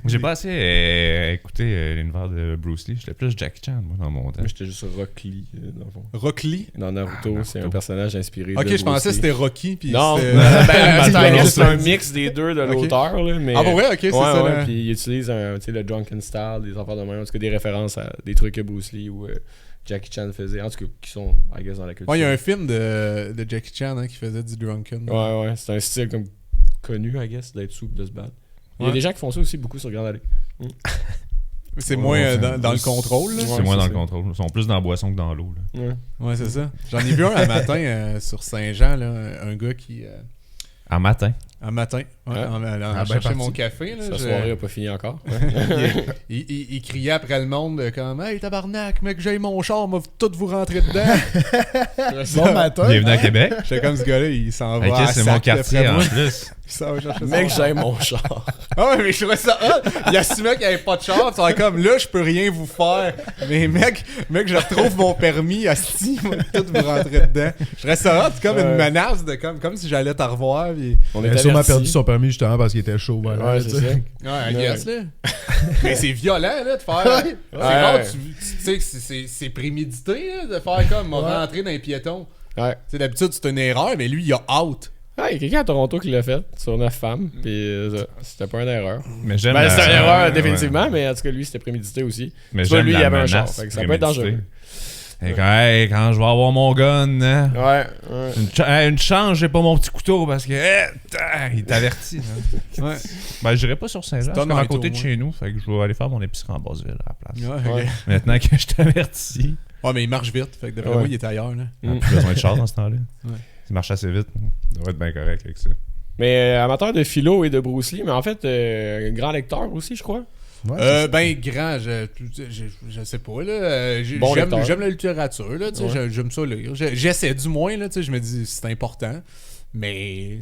J'ai pas assez écouté l'univers de Bruce Lee. J'étais plus Jackie Chan, moi, dans mon temps. Moi, j'étais juste Rock Lee, dans le fond. Rock Lee? Dans Naruto, c'est un personnage inspiré de Ok, Bruce je pensais que Lee. c'était Rocky, puis Non, c'était... c'est un mix des deux de l'auteur, là, mais... Ah bah ouais, ok, c'est ça, là. Puis il utilise le drunken style, des affaires de même, en tout cas des références à des trucs que Bruce Lee ou Jackie Chan faisait, en tout cas qui sont, I guess, dans la culture. Ouais, il y a un film de Jackie Chan qui faisait du drunken. Ouais, c'est un style comme connu, I guess, d'être souple, de se battre. Il y a des gens qui font ça aussi beaucoup sur Grande Allée. C'est moins dans le contrôle, là. C'est moins dans le contrôle. Ils sont plus dans la boisson que dans l'eau. Ouais, c'est ça. J'en ai vu un matin sur Saint-Jean, là, un gars qui... En matin. Un matin, en cherchant mon café. Là, Sa soirée n'a pas fini encore. il criait après le monde comme « Hey tabarnak, mec, j'ai mon char, m'a tout vous rentrer dedans. » Bon matin. Bienvenue à Québec. J'étais comme ce gars-là, il s'en va Ok, à c'est sac mon quartier d'après en moi. plus. Il s'en va chercher Mec, son char. j'aime mon char. Ah ouais, mais je trouvais ça hot. Il assumait qu'il n'y avait pas de char. Tu comme là, je peux rien vous faire. Mais mec, je retrouve mon permis. Asti, moi, tout vous rentrer dedans. Je trouvais ça hot, comme une menace, de comme si j'allais te revoir. Puis... On Il a sûrement perdu son permis justement parce qu'il était chaud. Voilà, Ouais, c'est ça. Ouais, I guess, là. Mais c'est violent, là, de faire. C'est rare, tu sais que c'est prémédité, là, de faire comme rentrer dans les piétons. Ouais. Tu sais, d'habitude, c'est une erreur, mais lui, il a out. Ouais, il y a quelqu'un à Toronto qui l'a fait sur 9 femmes, puis c'était pas une erreur. Mais j'aime Ben, c'était une erreur ouais. définitivement, mais en tout cas, lui, c'était prémédité aussi. Mais Tu vois, j'aime lui, il la avait un char, menace fait que ça peut être dangereux. Et quand je vais avoir mon gun, hein, Ouais. une chance, j'ai pas mon petit couteau parce que il t'avertit. Ouais. Ben, je pas sur Saint-Jean, c'est Donne comme à un côté de tour, chez nous. Fait que je vais aller faire mon épicerie en Basseville à la place. Ouais, Ouais. ok. Maintenant que je t'avertis, Ouais, mais il marche vite. Fait que d'après Ouais. moi, il est ailleurs, là. on n'a plus besoin de char dans ce temps-là. Ouais. Il marche assez vite. Il devrait être bien correct avec ça. Mais amateur de philo et de Bruce Lee, mais en fait, grand lecteur aussi, je crois. Ouais, Ben, grand, je sais pas, là. Bon lecteur. J'aime la littérature, là, tu sais, j'aime ça lire. J'essaie du moins, là, tu sais, je me dis, c'est important. Mais,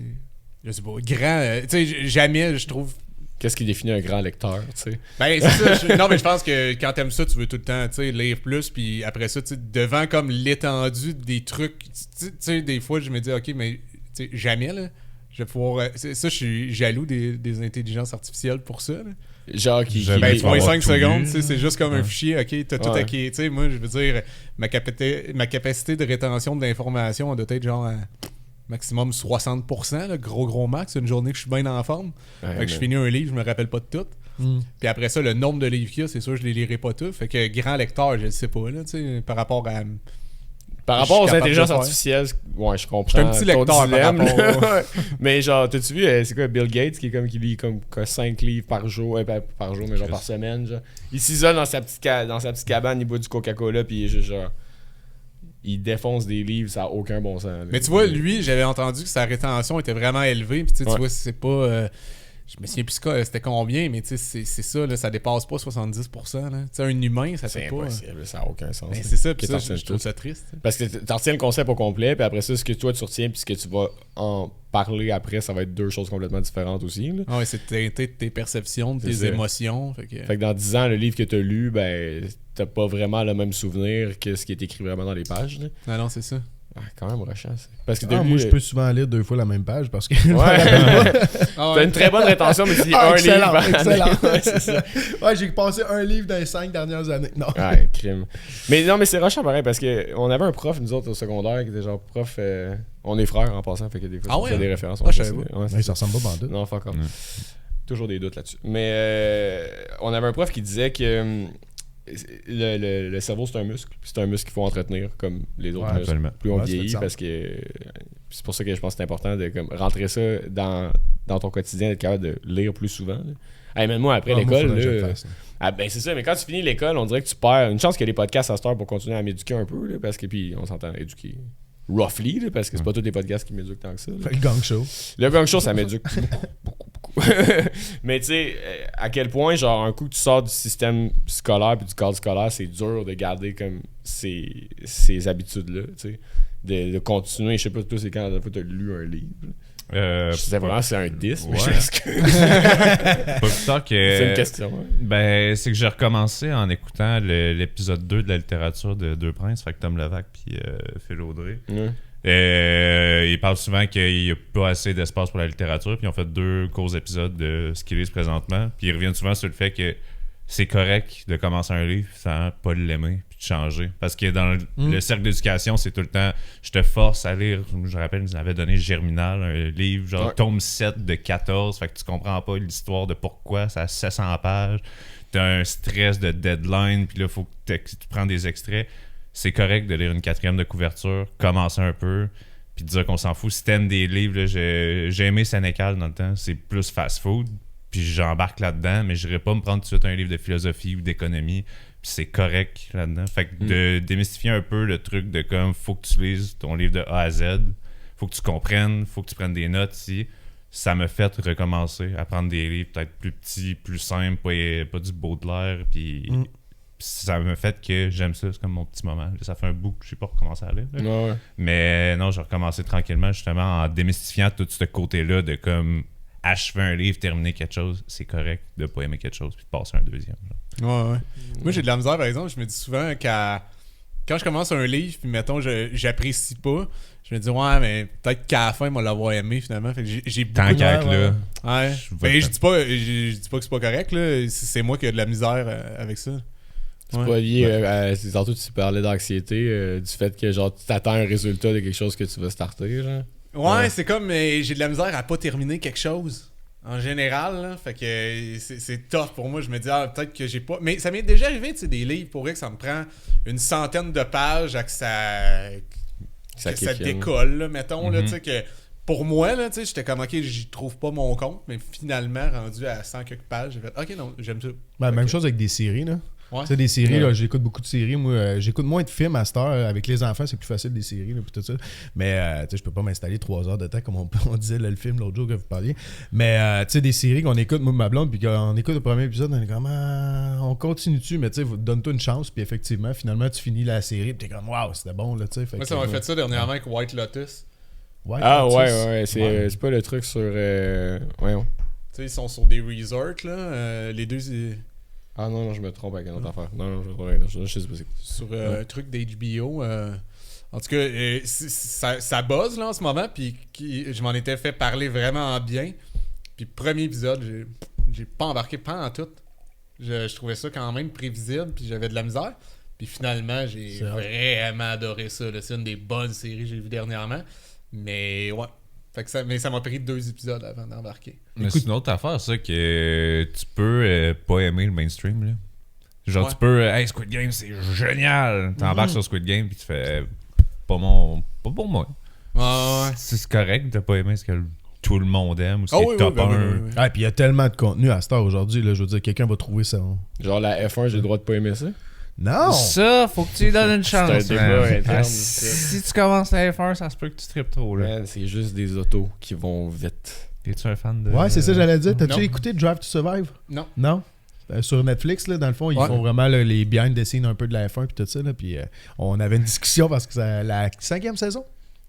je sais pas, grand, tu sais, jamais, je trouve. Qu'est-ce qui définit un grand lecteur, tu sais? Ben, c'est ça. Non, mais je pense que quand t'aimes ça, tu veux tout le temps, tu sais, lire plus, puis après ça, tu sais, devant comme l'étendue des trucs, tu sais, des fois, je me dis, OK, mais, tu sais, jamais, là. Je vais pouvoir. Ça, je suis jaloux des intelligences artificielles pour ça, là. Genre qui. Jamais Ben, tu vas avoir 5 tout secondes, lu. tu sais, c'est juste comme un fichier, ok, t'as tout Ouais. acquis. Tu sais, moi, je veux dire, ma capacité de rétention de l'information, elle doit être genre à maximum 60%, là, gros max, une journée que je suis bien en forme. Ouais, Fait que je finis un livre, je me rappelle pas de tout. Puis après ça, le nombre de livres qu'il y a, c'est sûr, je les lirai pas tous. Fait que grand lecteur, je le sais pas, là, tu sais, par rapport à. Par rapport aux Je suis capable intelligences de faire. artificielles, ouais, je comprends. Je suis un petit ton lecteur par dilemme, rapport là. Mais genre, t'as-tu vu, c'est quoi Bill Gates qui est comme qui lit comme 5 livres par jour, pas par jour, mais genre par semaine, genre. Il s'isole dans sa petite cabane, il boit du Coca-Cola, puis il est juste genre. Il défonce des livres, ça a aucun bon sens. Là. Mais tu vois, lui, j'avais entendu que sa rétention était vraiment élevée. Puis tu sais, Ouais. tu vois, c'est pas. Je me souviens plus c'était combien, mais tu sais, c'est ça, là, ça dépasse pas 70%. Là. Tu sais, un humain, ça c'est fait pas. impossible, ça a aucun sens. Ben, là. c'est ça, puis Que ça, t'en je trouve tout. ça triste. Parce que t'en retiens le concept au complet, puis après ça, ce que toi tu retiens, puis ce que tu vas en parler après, ça va être deux choses complètement différentes aussi. Là. Ah ouais, c'est teinté de tes perceptions, de tes C'est ça. émotions. Fait que... Fait que dans 10 ans, le livre que t'as lu, ben, t'as pas vraiment le même souvenir que ce qui est écrit vraiment dans les pages. Là. Non, c'est ça. Ah, quand même rushant, ça. Parce que t'as lu, Moi, je peux souvent lire 2 fois la même page parce que. Ouais. Ah T'as une très bonne rétention, mais tu lis un excellent, livre. par excellent. année. Ouais, c'est ça. Ouais, j'ai passé un livre dans les 5 dernières années. Non. Ouais, crime. Mais non, mais c'est rushant pareil parce que on avait un prof, nous autres, au secondaire, qui était genre prof. On est frères en passant, fait que des fois, Ah on ouais, fait hein? des références. Ah, je savais Ouais, c'est Mais ça. ça ressemble pas bandeau. Non, fuck off. Toujours des doutes là-dessus. Mais on avait un prof qui disait que le cerveau, c'est un muscle. Puis c'est un muscle qu'il faut entretenir comme les autres Ouais, muscles. absolument. Plus on Ouais, ça fait vieillit, du sens. parce que c'est pour ça que je pense que c'est important de comme, rentrer ça dans ton quotidien, d'être capable de lire plus souvent. Là. Hey, même moi, après Ah, moi, l'école, faudrait que je le là, fasse, là. ah ben c'est ça, mais quand tu finis l'école, on dirait que tu perds. Une chance qu'il y a des podcasts à cette heure pour continuer à m'éduquer un peu, là, parce que puis on s'entend éduquer roughly, là, parce que c'est pas tous les podcasts qui m'éduquent tant que ça. là. Fait le gang show. Le gang show, ça m'éduque beaucoup. Mais tu sais, à quel point, genre, un coup que tu sors du système scolaire puis du cadre scolaire, c'est dur de garder comme ces habitudes-là, tu sais. De continuer, je sais pas, toi, c'est quand la dernière fois que tu as lu un livre. Je sais vraiment c'est un 10, mais ouais. je m'excuse. Pas plus tard que. C'est une question. Ouais. Ben, c'est que j'ai recommencé en écoutant l'épisode 2 de la littérature de Deux Princes, fait que Tom Levac puis Phil Audrey. Ouais. Ils parlent souvent qu'il n'y a pas assez d'espace pour la littérature, puis ils ont fait 2 courts épisodes de ce qu'ils lisent présentement, puis ils reviennent souvent sur le fait que c'est correct de commencer un livre sans pas l'aimer puis de changer. Parce que dans le cercle d'éducation, c'est tout le temps je te force à lire. Je me rappelle, ils nous avaient donné Germinal, un livre, genre Ouais. tome 7 de 14. Fait que tu comprends pas l'histoire de pourquoi ça a 700 pages. T'as un stress de deadline, puis là, faut que tu prends des extraits. C'est correct de lire une 4e de couverture, commencer un peu, puis dire qu'on s'en fout. Si t'aimes des livres, là, j'ai aimé Sénécal dans le temps, c'est plus fast-food. Puis j'embarque là-dedans, mais je n'irai pas me prendre tout de suite un livre de philosophie ou d'économie. Puis c'est correct là-dedans. Fait que de démystifier un peu le truc de comme faut que tu lises ton livre de A à Z, faut que tu comprennes, faut que tu prennes des notes ici. Ça m'a fait recommencer à prendre des livres peut-être plus petits, plus simples, pas du Baudelaire. Puis ça m'a fait que j'aime ça, c'est comme mon petit moment. Ça fait un bout que je n'ai pas recommencé à lire. Là. Ouais. Mais non, j'ai recommencé tranquillement justement en démystifiant tout ce côté-là de comme achever un livre, terminer quelque chose, c'est correct de pas aimer quelque chose puis de passer un deuxième. Genre. Ouais. Moi, j'ai de la misère, par exemple. Je me dis souvent quand je commence un livre, puis mettons, j'apprécie pas, je me dis, ouais, mais peut-être qu'à la fin, moi, l'avoir aimé finalement. Fait que j'ai beaucoup Tant de... qu'à être ouais, là. Ouais. Je Ben, vais je dis pas que c'est pas correct, là. C'est moi qui ai de la misère avec ça. C'est Ouais. pas lié c'est tantôt tu parlais d'anxiété, du fait que genre tu t'attends un résultat de quelque chose que tu vas starter, genre. Ouais, c'est comme j'ai de la misère à pas terminer quelque chose. En général, là, fait que c'est tough pour moi. Je me dis, peut-être que j'ai pas. Mais ça m'est déjà arrivé, tu sais, des livres, pour vrai, que ça me prend une centaine de pages à que ça kick in. décolle, là, mettons, là, tu sais, que pour moi, là, tu sais, j'étais comme, ok, j'y trouve pas mon compte, mais finalement, rendu à 100 quelques pages, j'ai fait, ok, non, j'aime ça. Ben, Ok. même chose avec des séries, là. Ouais. Tu sais, des séries, là, j'écoute beaucoup de séries. Moi, j'écoute moins de films à cette heure. Avec les enfants, c'est plus facile des séries, là, puis tout ça. Mais, tu sais, je peux pas m'installer 3 heures de temps, comme on disait, là, le film, l'autre jour que vous parliez. Mais, tu sais, des séries qu'on écoute, moi, ma blonde, puis qu'on écoute le premier épisode, on est comme, on continue dessus, mais tu sais, donne-toi une chance, puis effectivement, finalement, tu finis la série, puis t'es comme, waouh, c'était bon, là, tu sais. Moi, ça m'a fait ça dernièrement avec White Lotus. Ouais, c'est pas le truc sur. Voyons. Tu sais, ils sont sur des resorts, là. Les deux. Ah non, je me trompe avec une autre affaire. Non, je me trompe avec une autre. Je sais pas c'est sur un truc d'HBO. En tout cas, ça buzz là en ce moment. Puis je m'en étais fait parler vraiment bien. Puis premier épisode, j'ai pas embarqué pas en tout. Je trouvais ça quand même prévisible. Puis j'avais de la misère. Puis finalement, j'ai vraiment adoré ça. Là. C'est une des bonnes séries que j'ai vues dernièrement. Mais ouais. Fait que ça m'a pris 2 épisodes avant d'embarquer. Mais c'est une autre affaire, ça, que tu peux pas aimer le mainstream, là. Genre, tu peux... Hey, Squid Game, c'est génial! T'embarques sur Squid Game, puis tu fais... Pas pour moi. Ouais. C'est correct de pas aimer ce que tout le monde aime, ou ce qui est top 1. Oui. Ah, puis il y a tellement de contenu à cette heure aujourd'hui, là, je veux dire, quelqu'un va trouver ça. Genre la F1, j'ai le droit de pas aimer ça. Non! Ça, faut que tu lui donnes une chance. C'est un débat interne. Si tu commences à F1, ça se peut que tu tripes trop, là. Man, c'est juste des autos qui vont vite. T'es-tu un fan de... Ouais, c'est ça que j'allais dire. T'as-tu Non. écouté Drive to Survive? Non. Non? Sur Netflix, là, dans le fond, ils font vraiment là, les behind the scenes un peu de la F1 puis tout ça. Là, puis on avait une discussion parce que c'est la 5e saison.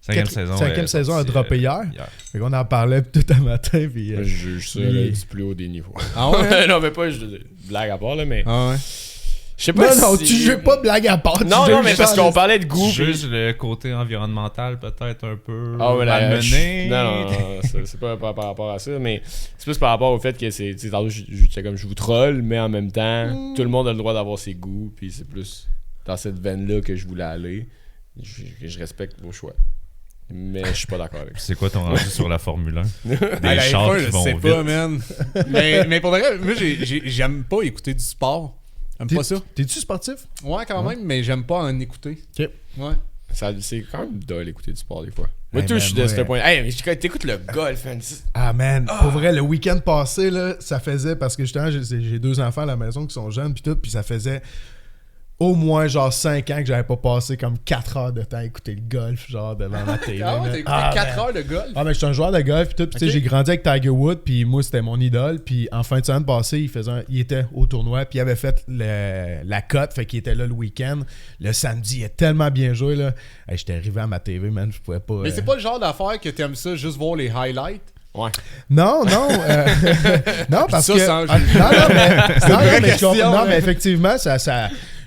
5e saison a droppé hier. Fait qu'on en parlait tout un matin. Puis, Je juge ça là, du plus haut des niveaux. Ah ouais? Non, mais pas blague à part, là, mais. Ah ouais. Je sais pas non, si... tu joues pas blague à part. Non, mais parce qu'on parlait de goût. Juste le côté environnemental, peut-être un peu malmené. malmené. Non, c'est pas par rapport à ça, mais c'est plus par rapport au fait que c'est. Tantôt, je vous troll, mais en même temps, tout le monde a le droit d'avoir ses goûts, puis c'est plus dans cette veine-là que je voulais aller. Je respecte vos choix. Mais je suis pas d'accord avec ça. C'est quoi ton rendu sur la Formule 1? Des La chars F1, qui je vont sais vite. pas, man. mais pour de vrai, moi, j'aime pas écouter du sport. J'aime pas ça. T'es-tu sportif? Ouais, quand même, mais j'aime pas en écouter. Ok. Ouais. C'est quand même dole écouter du sport des fois. Moi, Hey, tout, man, je suis de ce ouais. point. Hey, mais t'écoutes le golf, man. Ah man, pour vrai, le week-end passé, là, ça faisait, parce que justement, j'ai 2 enfants à la maison qui sont jeunes, puis tout, puis ça faisait au moins genre 5 ans que j'avais pas passé comme 4 heures de temps à écouter le golf, genre devant ma télé. Ah ouais, man. t'as écouté 4 heures de golf? Ah, mais je suis un joueur de golf, puis tout. Puis, tu sais, j'ai grandi avec Tiger Woods, puis moi, c'était mon idole. Puis, en fin de semaine passée, il était au tournoi, puis il avait fait la cote, fait qu'il était là le week-end. Le samedi, il a tellement bien joué, là. Hey, j'étais arrivé à ma TV, man, je pouvais pas. Mais c'est pas le genre d'affaire que t'aimes ça, juste voir les highlights? Ouais. Non, non, parce Ça, que. sans Ah, non, mais question, mais effectivement, ça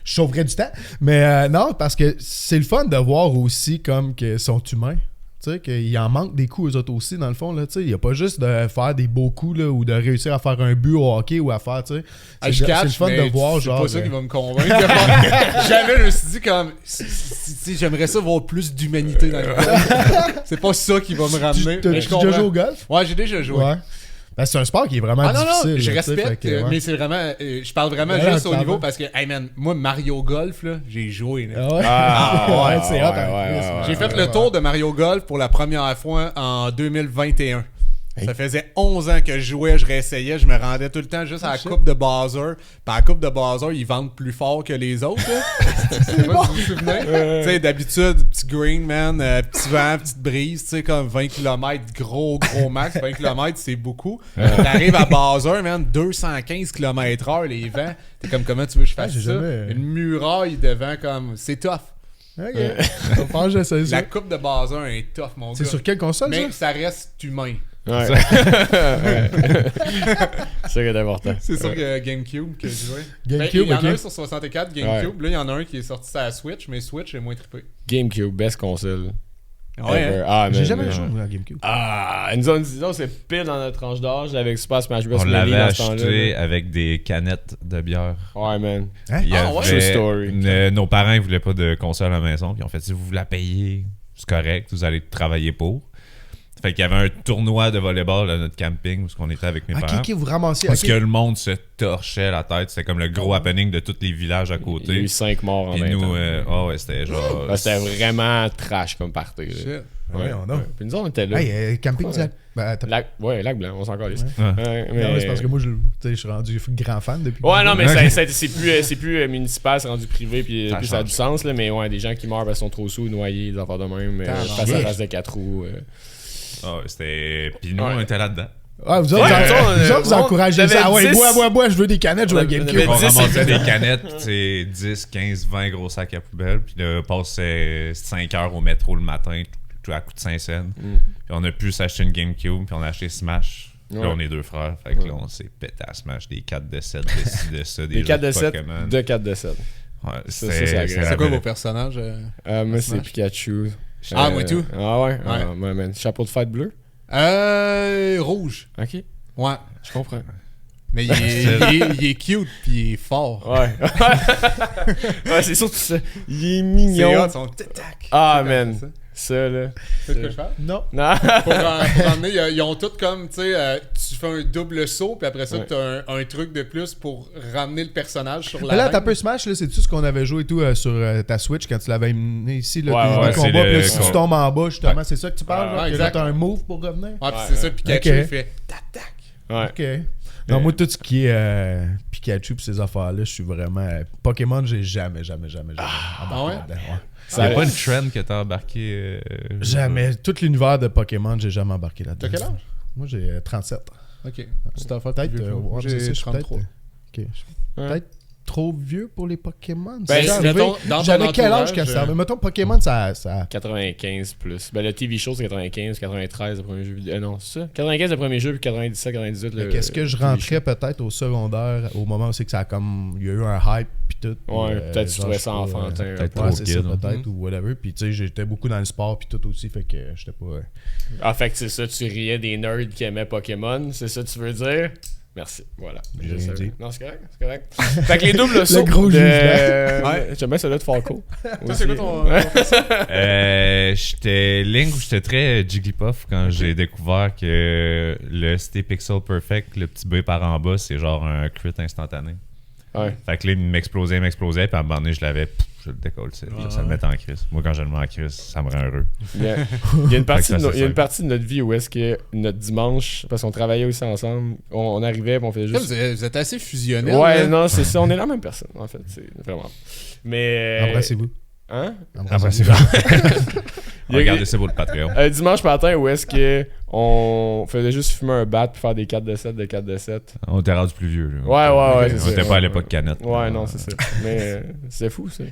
je sauverais du temps. Mais non, parce que c'est le fun de voir aussi comme qu'ils sont humains. Tu sais, qu'il en manque des coups eux autres aussi, dans le fond. Tu sais, il n'y a pas juste de faire des beaux coups là, ou de réussir à faire un but au hockey ou à faire, tu sais. Ah, C'est le fun de voir, genre. C'est pas ça qui va me convaincre. Jamais je me suis dit comme. J'aimerais ça voir plus d'humanité dans le golf. C'est pas ça qui va me ramener. T'as Mais je déjà joué comprends. au golf? Ouais, j'ai déjà joué. Ouais. Ben, c'est un sport qui est vraiment Ah non, difficile. non, je là, tu sais, respecte, fait que, ouais. mais c'est vraiment. Je parle vraiment Ouais, juste au clairement. niveau parce que, hey man, moi, Mario Golf, là, j'ai joué. Là. Ah ouais? Ah, c'est hot, hein. ouais. J'ai fait le tour de Mario Golf pour la première fois en 2021. Ça faisait 11 ans que je jouais, je réessayais, je me rendais tout le temps juste à la coupe de Bowser. Puis à la coupe de Bowser, ils vendent plus fort que les autres. Je sais pas si vous vous souvenez. Tu sais, d'habitude, petit green, man, petit vent, petite brise, tu sais, comme 20 km, gros max. 20 km, c'est beaucoup. T'arrives à Bowser, man, 215 km/h, les vents. T'es comme, comment tu veux que je fasse j'ai ça? jamais- Une muraille devant, comme, c'est tough. Ok. Je pense que j'essaie ça. La coupe de Bowser est tough, mon gars. C'est sur quelle console, Mais ça? ça reste humain. Ouais. C'est ça qui est important. C'est sur GameCube que je jouais. GameCube, il y en a ok. un sur 64 GameCube. Là, il y en a un qui est sorti sur la Switch, mais Switch est moins trippé. GameCube, best console. Ouais, ever. hein? Ah, J'ai man, jamais man. joué à GameCube. Ah, disons, c'est pile dans notre tranche d'âge avec Super Smash Bros. On Melee l'avait dans ce temps-là, acheté là. avec des canettes de bière. Ouais, man. Hein? Il y Ah ouais? avait- True story. Nos parents ils voulaient pas de console à la maison. Puis ils ont fait si vous la payez, c'est correct, vous allez travailler pour. Fait qu'il y avait un tournoi de volleyball à notre camping où on était avec mes parents. Ok, vous ramassiez. Parce ok. que le monde se torchait la tête. C'était comme le gros happening de tous les villages à Il y a côté. eu 5 morts en Puis même nous, temps. ouais, c'était genre. C'était vraiment trash comme party. là. Shit. Ouais, on a. Puis nous autres, on était là. Hey, camping Ouais. du lac. Ben, attends. Lac Blanc, on s'en calisse. Ouais. Mais... Non, mais c'est parce que moi, je suis rendu grand fan depuis. Ouais, non, mais Ok. c'est plus municipal, c'est rendu privé, puis Ça ça a change. du sens, là, mais ouais, des gens qui meurent parce qu'ils sont trop sous, noyés, des affaires de même, face à face de 4 roues. Ah, c'était. Puis nous, Ouais. on était là-dedans. Ah, vous autres, vous encouragez ça. Ah ouais, bois, je veux des canettes, je veux un GameCube. On 10, ramassait des canettes, puis c'est 10, 15, 20 gros sacs à poubelle. Puis là, passait 5 heures au métro le matin, tout à coup de 5 cents. Puis on a pu s'acheter une GameCube, puis on a acheté Smash. Puis là, Ouais. on est 2 frères. Fait que là, on s'est pété à Smash des 4 de 7, de 6 de ça, des Des jeux 4 de de 7, Pokémon. de 4 de 7. Ouais, c'est agréable. C'est la quoi belle- vos personnages? Moi, c'est Smash? Pikachu. Ah, moi tout. Ah ouais? Ah, ouais, man. Chapeau de fête bleu? Rouge. Ok, Ouais. je comprends. Mais il est cute puis il est fort. Ouais. Ouais, c'est surtout ça. Il est C'est mignon. hot, son tic-tac. Ah, C'est man. ça. Ça, là. C'est ce que je fais? Non. Non. Pour ramener, ils ont tout comme, tu sais, tu fais un double saut, puis après ça, Ouais. tu as un truc de plus pour ramener le personnage sur la Mais là, main. t'as peu Smash, là, c'est-tu ce qu'on avait joué et tout sur ta Switch quand tu l'avais amené ici, là, Ouais, puis ouais, le c'est combat, le- puis là, si tu tombes en bas, justement, c'est ça que tu parles, Ouais, genre, que là, exact. t'as un move pour revenir? Ouais, puis Ouais, c'est ça, ouais. Pikachu, Ok. il fait tac-tac. Ouais. Ok. Non, moi, tout ce qui est Pikachu pis ces affaires-là, je suis vraiment. Pokémon, j'ai jamais embarqué ouais? là-dedans. Ouais. Il n'y a pas une trend que t'as embarqué. Jamais. Tout l'univers de Pokémon, j'ai jamais embarqué là-dedans. T'as quel âge? Moi, j'ai 37. Ok. Tu t'en fais Peut-être. plus vieux que moi. Ouais, c'est ça, J'ai je suis 33. peut-être. Ok. Je suis peut-être trop vieux pour les Pokémon. Ben, C'est arrivé. mettons, dans ton J'avais quel âge entourage, quand ça arrivait? Mettons, Pokémon, ça. 95 plus. Ben, le TV show, c'est 95, 93, le premier jeu vidéo. Non, c'est ça. 95, le premier jeu, puis 97, 98, le. Qu'est-ce que je TV rentrais show. peut-être au secondaire, au moment où c'est que ça a comme. Il y a eu un hype pis tout. Ouais, puis, peut-être tu genre, trouvais je sais ça pas, enfantin. peut-être un peu. trop Ouais, c'est ça, kid, hein. peut-être, ou whatever. Puis, tu sais, j'étais beaucoup dans le sport, puis tout aussi, fait que j'étais pas. Ah, fait que c'est ça, tu riais des nerds qui aimaient Pokémon, c'est ça que tu veux dire? Merci, voilà. J'ai Je rien savais. dit. Non, c'est correct, c'est correct. Fait que les doubles sauts gros de... jugement. Ouais, j'aime bien celui de Falco. Ça, c'est quoi ton. J'étais Link ou j'étais très Jigglypuff quand j'ai découvert que le Stay Pixel Perfect, le petit B par en bas, c'est genre un crit instantané. Ouais. Fait que là, il m'explosait, puis à un moment donné, je l'avais, je le décolle, ça le met en crise. Moi, quand je le mets en crise, ça me rend heureux. Il y a une partie, Fait que ça, il y a une c'est partie de notre vie où est-ce que notre dimanche, parce qu'on travaillait aussi ensemble, on arrivait et on faisait juste... Vous êtes assez fusionnels. Ouais, là. non, c'est ça, on est la même personne, en fait, c'est vraiment. Mais... Embrassez-vous. Hein? Après, c'est Il y a- Regardez ça pour le Patreon. Dimanche matin, où est-ce que on faisait juste fumer un bat puis faire des 4 de 7 de 4 de 7. On était rendu plus vieux. Là. Ouais, c'est On ça. était pas à l'époque canette. Ouais, non, c'est ça. Mais c'est fou, ça.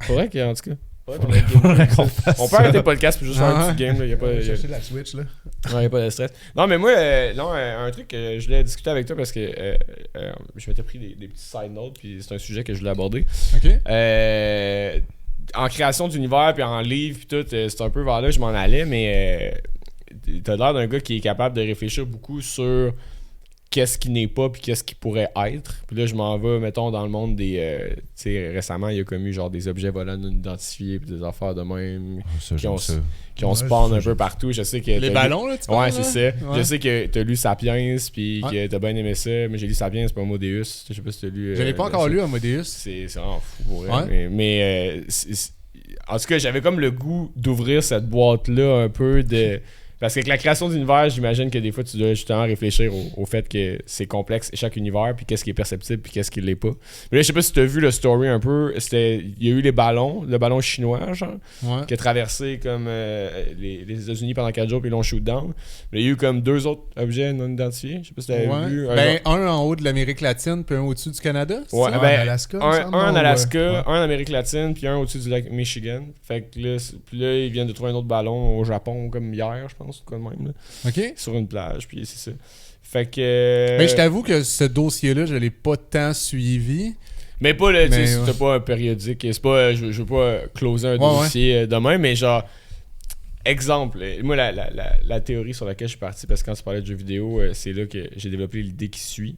Faudrait qu'en tout cas. On peut arrêter le podcast puis juste faire un petit game. Il n'y a pas Chercher la Switch, là. ouais, y a pas de stress. Non, mais moi, un truc que je voulais discuter avec toi parce que je m'étais pris des petits side notes puis c'est un sujet que je voulais aborder. Ok. En création d'univers puis en livre puis tout, c'est un peu vers là je m'en allais, mais t'as l'air d'un gars qui est capable de réfléchir beaucoup sur qu'est-ce qui n'est pas puis qu'est-ce qui pourrait être. Puis là, je m'en vais, mettons, dans le monde des... tu sais, récemment, il y a comme eu genre des objets volants non identifiés puis des affaires de même Ça, qui j'aime ont, ça. qui ont Ouais, spawn ça, un peu partout. Je sais que Les t'as ballons, là, tu Ouais, parles, c'est là? ça. Ouais. Je sais que t'as lu Sapiens puis Ouais. que t'as bien aimé ça, mais j'ai lu Sapiens, c'est pas Modéus. Je sais pas si t'as lu... Je l'ai pas encore lu, Amadeus. C'est vraiment fou pour Ouais. vrai. En tout cas, j'avais comme le goût d'ouvrir cette boîte-là un peu de... Parce qu'avec la création d'univers, j'imagine que des fois, tu dois justement réfléchir au fait que c'est complexe chaque univers, puis qu'est-ce qui est perceptible, puis qu'est-ce qui l'est pas. Mais là, je sais pas si tu as vu le story un peu. Il y a eu les ballons, le ballon chinois, genre, Ouais. qui a traversé comme les États-Unis pendant 4 jours, puis ils l'ont shoot down. Mais il y a eu comme 2 autres objets non identifiés. Je sais pas si tu avais Ouais. vu. Ben, un en haut de l'Amérique latine, puis un au-dessus du Canada. c'est Ouais, ça? ben, en Alaska, il me un semble, en ou, Alaska, ouais. un en Amérique latine, puis un au-dessus du lac Michigan. Fait que là, puis là, ils viennent de trouver un autre ballon au Japon, comme hier, je pense, ou quoi de même, là, OK. sur une plage, puis c'est ça. Fait que... Mais je t'avoue que ce dossier-là, je l'ai pas tant suivi. Mais pas, le, tu sais, Mais, c'était ouais. pas un périodique, c'est pas, je veux pas closer un Ouais, dossier demain, mais genre, exemple, moi, la théorie sur laquelle je suis parti, parce que quand tu parlais de jeux vidéo, c'est là que j'ai développé l'idée qui suit.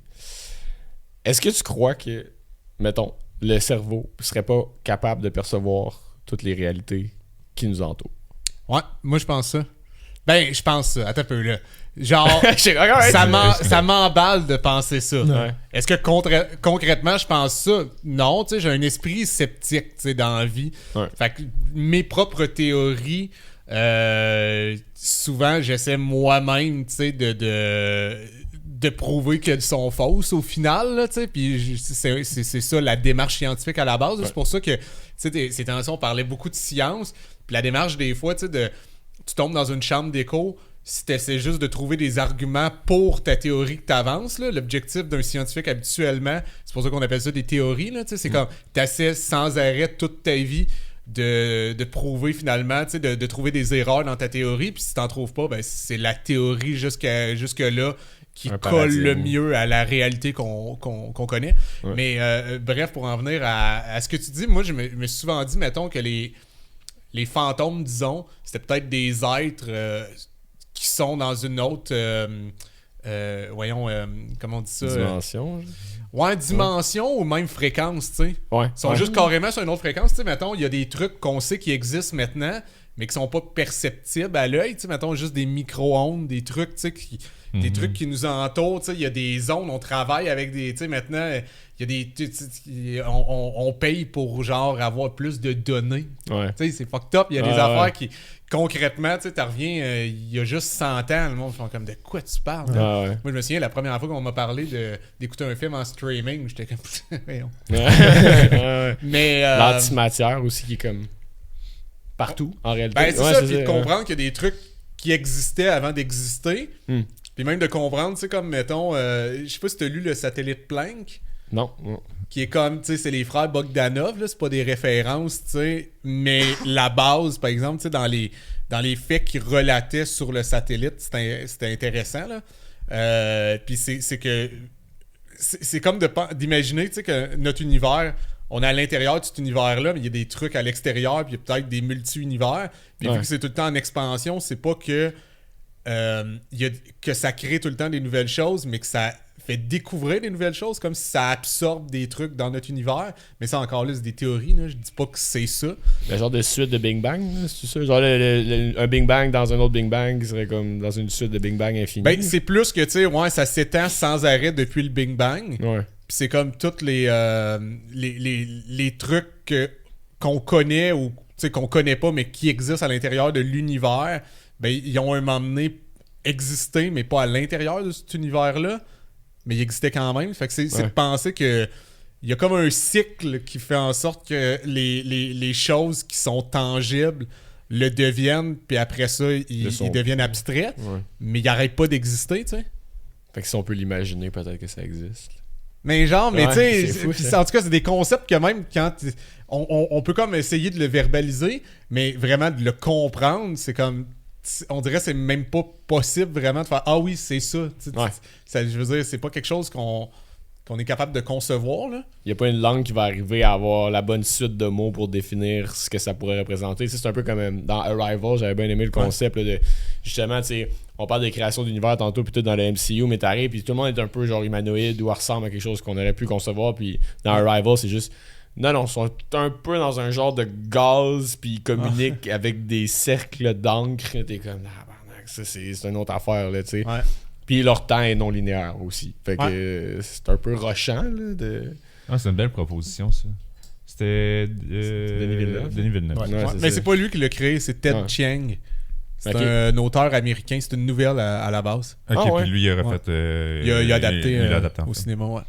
Est-ce que tu crois que, mettons, le cerveau serait pas capable de percevoir toutes les réalités qui nous entourent? Ouais, moi, je pense ça. Ben, je pense ça. Attends un peu, là. Genre, Ouais. ça m'emballe de penser ça. Ouais. Est-ce que concrètement, je pense ça? Non, tu sais, j'ai un esprit sceptique, tu sais, dans la vie. Ouais. Fait que mes propres théories souvent, j'essaie moi-même, tu sais, de prouver qu'elles sont fausses au final, là, tu sais, puis c'est ça la démarche scientifique à la base. C'est pour ça que, tu sais, ces temps-ci, on parlait beaucoup de science, puis la démarche, des fois, tu sais, tu tombes dans une chambre d'écho, si tu essaies juste de trouver des arguments pour ta théorie que tu avances, l'objectif d'un scientifique habituellement, c'est pour ça qu'on appelle ça des théories, là, c'est comme tu essaies sans arrêt toute ta vie de prouver finalement, de trouver des erreurs dans ta théorie, puis si tu n'en trouves pas, ben, c'est la théorie jusque-là qui colle le mieux à la réalité qu'on connaît. Ouais. Mais bref, pour en venir à ce que tu dis, moi je me suis souvent dit, mettons, que les fantômes, disons, c'était peut-être des êtres... qui sont dans une autre comment on dit ça? Dimension. Dimension ou même fréquence, tu sais. Ouais. Ils sont juste carrément sur une autre fréquence, tu sais. Mettons, il y a des trucs qu'on sait qui existent maintenant, mais qui sont pas perceptibles à l'œil, tu sais. Mettons, juste des micro-ondes, des trucs, tu sais, des trucs qui nous entourent, tu sais. Il y a des ondes, on travaille avec des... Tu sais, maintenant, il y a des... On paye pour, genre, avoir plus de données. Ouais. Tu sais, c'est fucked up. Il y a des affaires qui... Concrètement, tu sais, tu reviens il y a juste 100 ans, le monde fait comme, de quoi tu parles? Moi, je me souviens, la première fois qu'on m'a parlé d'écouter un film en streaming, j'étais comme... Mais... L'antimatière aussi qui est comme... partout, en réalité. Ben, c'est ça, puis de comprendre qu'il y a des trucs qui existaient avant d'exister, puis même de comprendre, tu sais, comme, mettons, je sais pas si t'as lu le satellite Planck. Non. Qui est comme, tu sais, c'est les frères Bogdanov, là, c'est pas des références, tu sais, mais la base, par exemple, tu sais, dans les faits qu'ils relataient sur le satellite, c'était intéressant, là. Puis c'est que, c'est comme d'imaginer, tu sais, que notre univers, on est à l'intérieur de cet univers-là, mais il y a des trucs à l'extérieur, puis il y a peut-être des multi-univers, puis vu que c'est tout le temps en expansion, c'est pas que ça crée tout le temps des nouvelles choses, mais que ça fait découvrir des nouvelles choses, comme si ça absorbe des trucs dans notre univers. Mais ça, encore là, c'est des théories, là. Je dis pas que c'est ça. Le genre de suite de Big Bang, c'est ça? Genre un Big Bang dans un autre Big Bang qui serait comme dans une suite de Big Bang infini. Ben, c'est plus que, tu sais, ça s'étend sans arrêt depuis le Big Bang. Ouais. Puis c'est comme tous les trucs qu'on connaît ou qu'on connaît pas, mais qui existent à l'intérieur de l'univers, ben, ils ont un moment donné existé, mais pas à l'intérieur de cet univers-là. Mais il existait quand même. Fait que c'est de penser que il y a comme un cycle qui fait en sorte que les choses qui sont tangibles le deviennent, puis après ça, ils deviennent abstraits, mais ils n'arrêtent pas d'exister, tu sais. Fait que si on peut l'imaginer, peut-être que ça existe. Mais genre, tu sais, en tout cas, c'est des concepts que même quand on peut comme essayer de le verbaliser, mais vraiment de le comprendre, c'est comme... On dirait que c'est même pas possible vraiment de faire « Ah oui, c'est ça. » Je veux dire, c'est pas quelque chose qu'on est capable de concevoir, là. Il n'y a pas une langue qui va arriver à avoir la bonne suite de mots pour définir ce que ça pourrait représenter. C'est un peu comme dans Arrival, j'avais bien aimé le concept là, de justement, tu sais, on parle de création d'univers tantôt, puis tout dans le MCU, mais t'arrives, puis tout le monde est un peu genre humanoïde ou ressemble à quelque chose qu'on aurait pu concevoir, puis dans Arrival, c'est juste... Non, ils sont un peu dans un genre de gaz, puis ils communiquent avec des cercles d'encre. T'es comme, ça, c'est une autre affaire, là, tu sais. Ouais. Puis leur temps est non linéaire aussi. Fait que c'est un peu rushant, là, de... c'est une belle proposition, ça. C'était Denis Villeneuve. Denis Villeneuve. Mais c'est pas lui qui l'a créé, c'est Ted Chiang. C'est un auteur américain, c'est une nouvelle à la base. Ok, puis lui, il a refait... il a adapté au cinéma, ouais.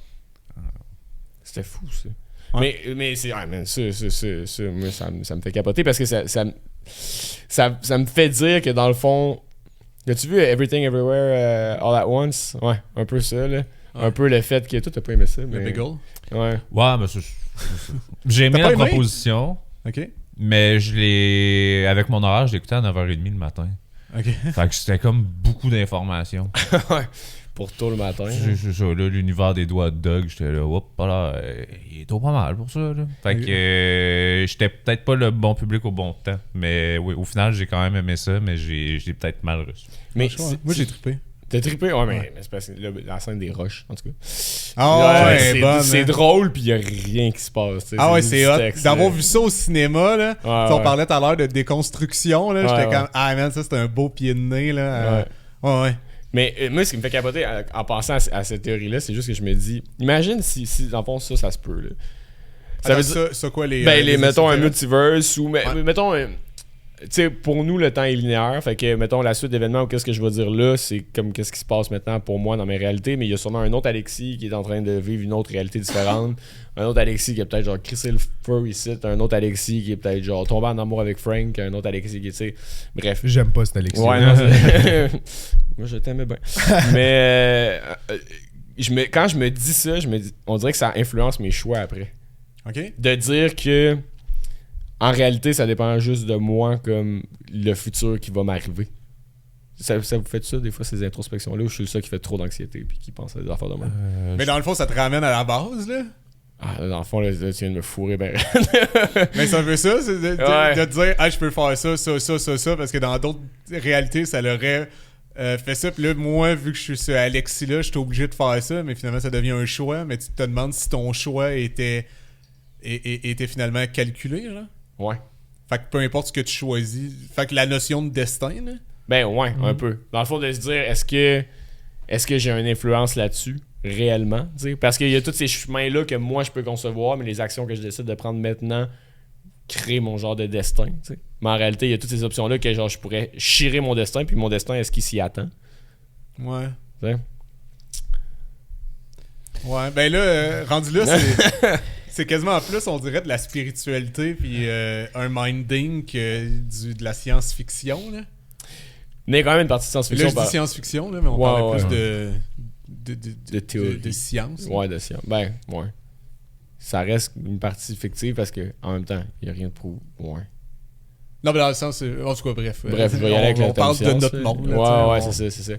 C'était fou, ça. Ouais. Mais c'est moi, ça me fait capoter parce que ça me fait dire que dans le fond, as-tu vu Everything Everywhere All at Once? Ouais, un peu ça, là. Un peu le fait que toi t'as pas aimé ça. Le Beagle? Ouais, mais j'ai aimé la proposition. Ok. Mais avec mon horaire, je l'écoutais à 9h30 le matin. Ok. Fait que c'était comme beaucoup d'informations. Ouais. Pour tôt le matin. C'est ça, là, l'univers des doigts de dog, j'étais là, hop, là, il est trop pas mal pour ça, là. Fait que j'étais peut-être pas le bon public au bon temps, mais oui, au final, j'ai quand même aimé ça, mais j'ai peut-être mal reçu. Mais moi, j'ai trippé. T'as trippé? Ouais, mais c'est parce que la scène des roches, en tout cas. C'est drôle, puis il y a rien qui se passe. Ah ouais, c'est hot. D'avoir vu ça au cinéma, là, on parlait tout à l'heure de déconstruction, là, j'étais comme, ah man, ça, c'est un beau pied de nez, là. Ouais. Mais moi, ce qui me fait capoter en pensant à cette théorie-là, c'est juste que je me dis, imagine si dans le fond, ça se peut. Là. Ça veut dire ça quoi, mettons un multiverse ou mettons sais, pour nous, le temps est linéaire. Fait que, mettons, la suite d'événements ou qu'est-ce que je vais dire là, c'est comme qu'est-ce qui se passe maintenant pour moi dans mes réalités. Mais il y a sûrement un autre Alexis qui est en train de vivre une autre réalité différente. Un autre Alexis qui est peut-être genre crissé le feu ici. Un autre Alexis qui est peut-être genre tombé en amour avec Frank. Un autre Alexis qui est, tu sais. Bref. J'aime pas cet Alexis. Ouais, non, moi, je t'aimais bien. Mais quand je me dis ça, on dirait que ça influence mes choix après. OK? De dire que en réalité, ça dépend juste de moi comme le futur qui va m'arriver. Ça vous fait ça, des fois, ces introspections-là, où je suis le seul qui fait trop d'anxiété puis qui pense à des affaires de moi? Mais dans le fond, ça te ramène à la base, là? Ah, dans le fond, là, tu viens de me fourrer ben. Mais c'est un peu ça, c'est de Ouais. te dire « Ah, je peux faire ça, parce que dans d'autres réalités, ça l'aurait fait ça. Puis là, moi, vu que je suis ce Alexis-là, je suis obligé de faire ça, mais finalement, ça devient un choix. Mais tu te demandes si ton choix était finalement calculé, genre. Ouais. Fait que peu importe ce que tu choisis. Fait que la notion de destin, là. Ben ouais, un peu. Dans le fond, de se dire, est-ce que j'ai une influence là-dessus, réellement? T'sais? Parce qu'il y a tous ces chemins-là que moi, je peux concevoir, mais les actions que je décide de prendre maintenant créent mon genre de destin. T'sais. Mais en réalité, il y a toutes ces options-là que genre je pourrais chirer mon destin, puis mon destin, est-ce qu'il s'y attend? Ouais. T'sais? Ouais, ben là, rendu là, c'est... C'est quasiment en plus, on dirait, de la spiritualité puis un minding que de la science-fiction, là. Mais il y a quand même une partie de Là, science-fiction. je dis science-fiction, là, mais on parlait plus de théorie. de science. Ouais, de science. Ben, ouais. Ça reste une partie fictive parce que en même temps, il n'y a rien de prouvé. Ouais. Non, mais dans le sens... En tout cas, bref. Bref, je vais y aller avec on parle de science, notre là. monde. Là, Ouais, tu sais, c'est ça.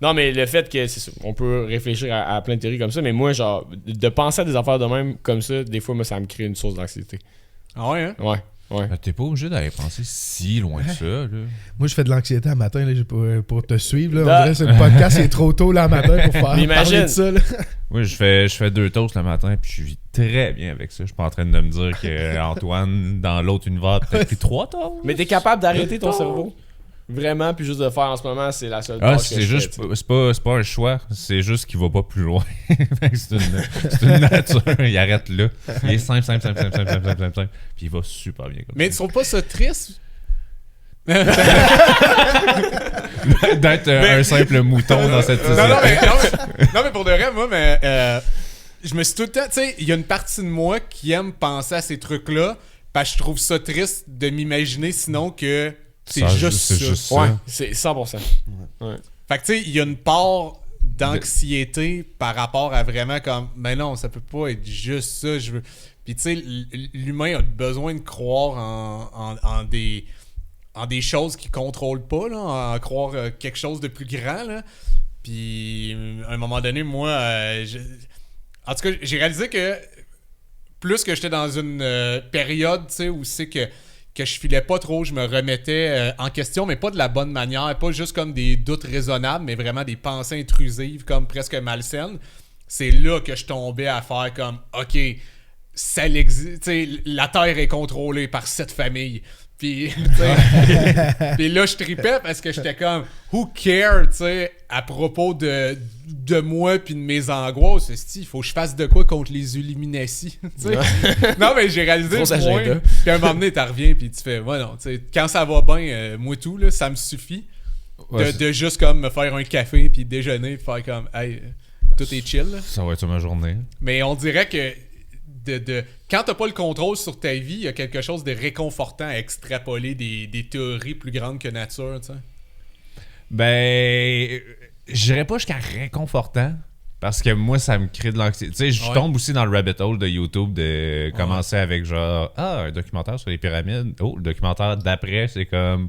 Non, mais le fait que, c'est ça, on peut réfléchir à plein de théories comme ça, mais moi, genre, de penser à des affaires de même comme ça, des fois, moi, ça me crée une source d'anxiété. Ah ouais, hein? Ouais. Ben, t'es pas obligé d'aller penser si loin que ça, là. Moi, je fais de l'anxiété à matin là, pour te suivre. Là. On Ah. dirait que c'est le podcast, c'est trop tôt là à matin pour faire Mais parler imagine. de ça. Là. Moi, je fais 2 toasts le matin, puis je vis très bien avec ça. Je suis pas en train de me dire que Antoine, dans l'autre univers, a peut-être pris 3 toasts. Mais t'es capable d'arrêter ton cerveau? Vraiment, puis juste de faire en ce moment, c'est la seule Ah, tâche que c'est je juste, fais, c'est pas un choix, c'est juste qu'il va pas plus loin. c'est une nature, il arrête là. Il est simple, puis il va super bien comme Mais tu ça. trouves pas ça triste? D'être un simple mouton dans cette société. Non, mais pour de vrai, moi, je me suis tout le temps... Tu sais, il y a une partie de moi qui aime penser à ces trucs-là, parce que je trouve ça triste de m'imaginer sinon que c'est Ça, juste c'est ça. juste ça. Ouais, c'est 100%. Ouais. Fait que tu sais, il y a une part d'anxiété par rapport à vraiment comme mais non, ça peut pas être juste ça, je veux. Puis tu sais, l'humain a besoin de croire en des choses qu'il contrôle pas là, en croire quelque chose de plus grand là. Puis à un moment donné, moi en tout cas, j'ai réalisé que plus que j'étais dans une période, tu sais, où c'est que je filais pas trop, je me remettais en question, mais pas de la bonne manière, pas juste comme des doutes raisonnables, mais vraiment des pensées intrusives, comme presque malsaines. C'est là que je tombais à faire comme, OK, ça l'existe, tu sais, la Terre est contrôlée par cette famille. Puis, puis là, je tripais parce que j'étais comme, who care, tu sais, à propos de moi puis de mes angoisses. Il faut que je fasse de quoi contre les Illuminati, tu sais. Non, mais j'ai réalisé Grosse le point. agenda. Puis à un moment donné, t'en reviens puis tu fais, ouais, non, tu sais, quand ça va bien, moi tout, là, ça me suffit Ouais, de juste comme me faire un café puis déjeuner puis faire comme, hey, tout est chill, là. Ça va être sur ma journée. Mais on dirait que quand t'as pas le contrôle sur ta vie, il y a quelque chose de réconfortant à extrapoler des théories plus grandes que nature, tu sais. Ben, j'irais pas jusqu'à réconfortant. Parce que moi, ça me crée de l'anxiété. Tu sais, je tombe aussi dans le rabbit hole de YouTube de commencer avec genre, un documentaire sur les pyramides. Oh, le documentaire d'après, c'est comme,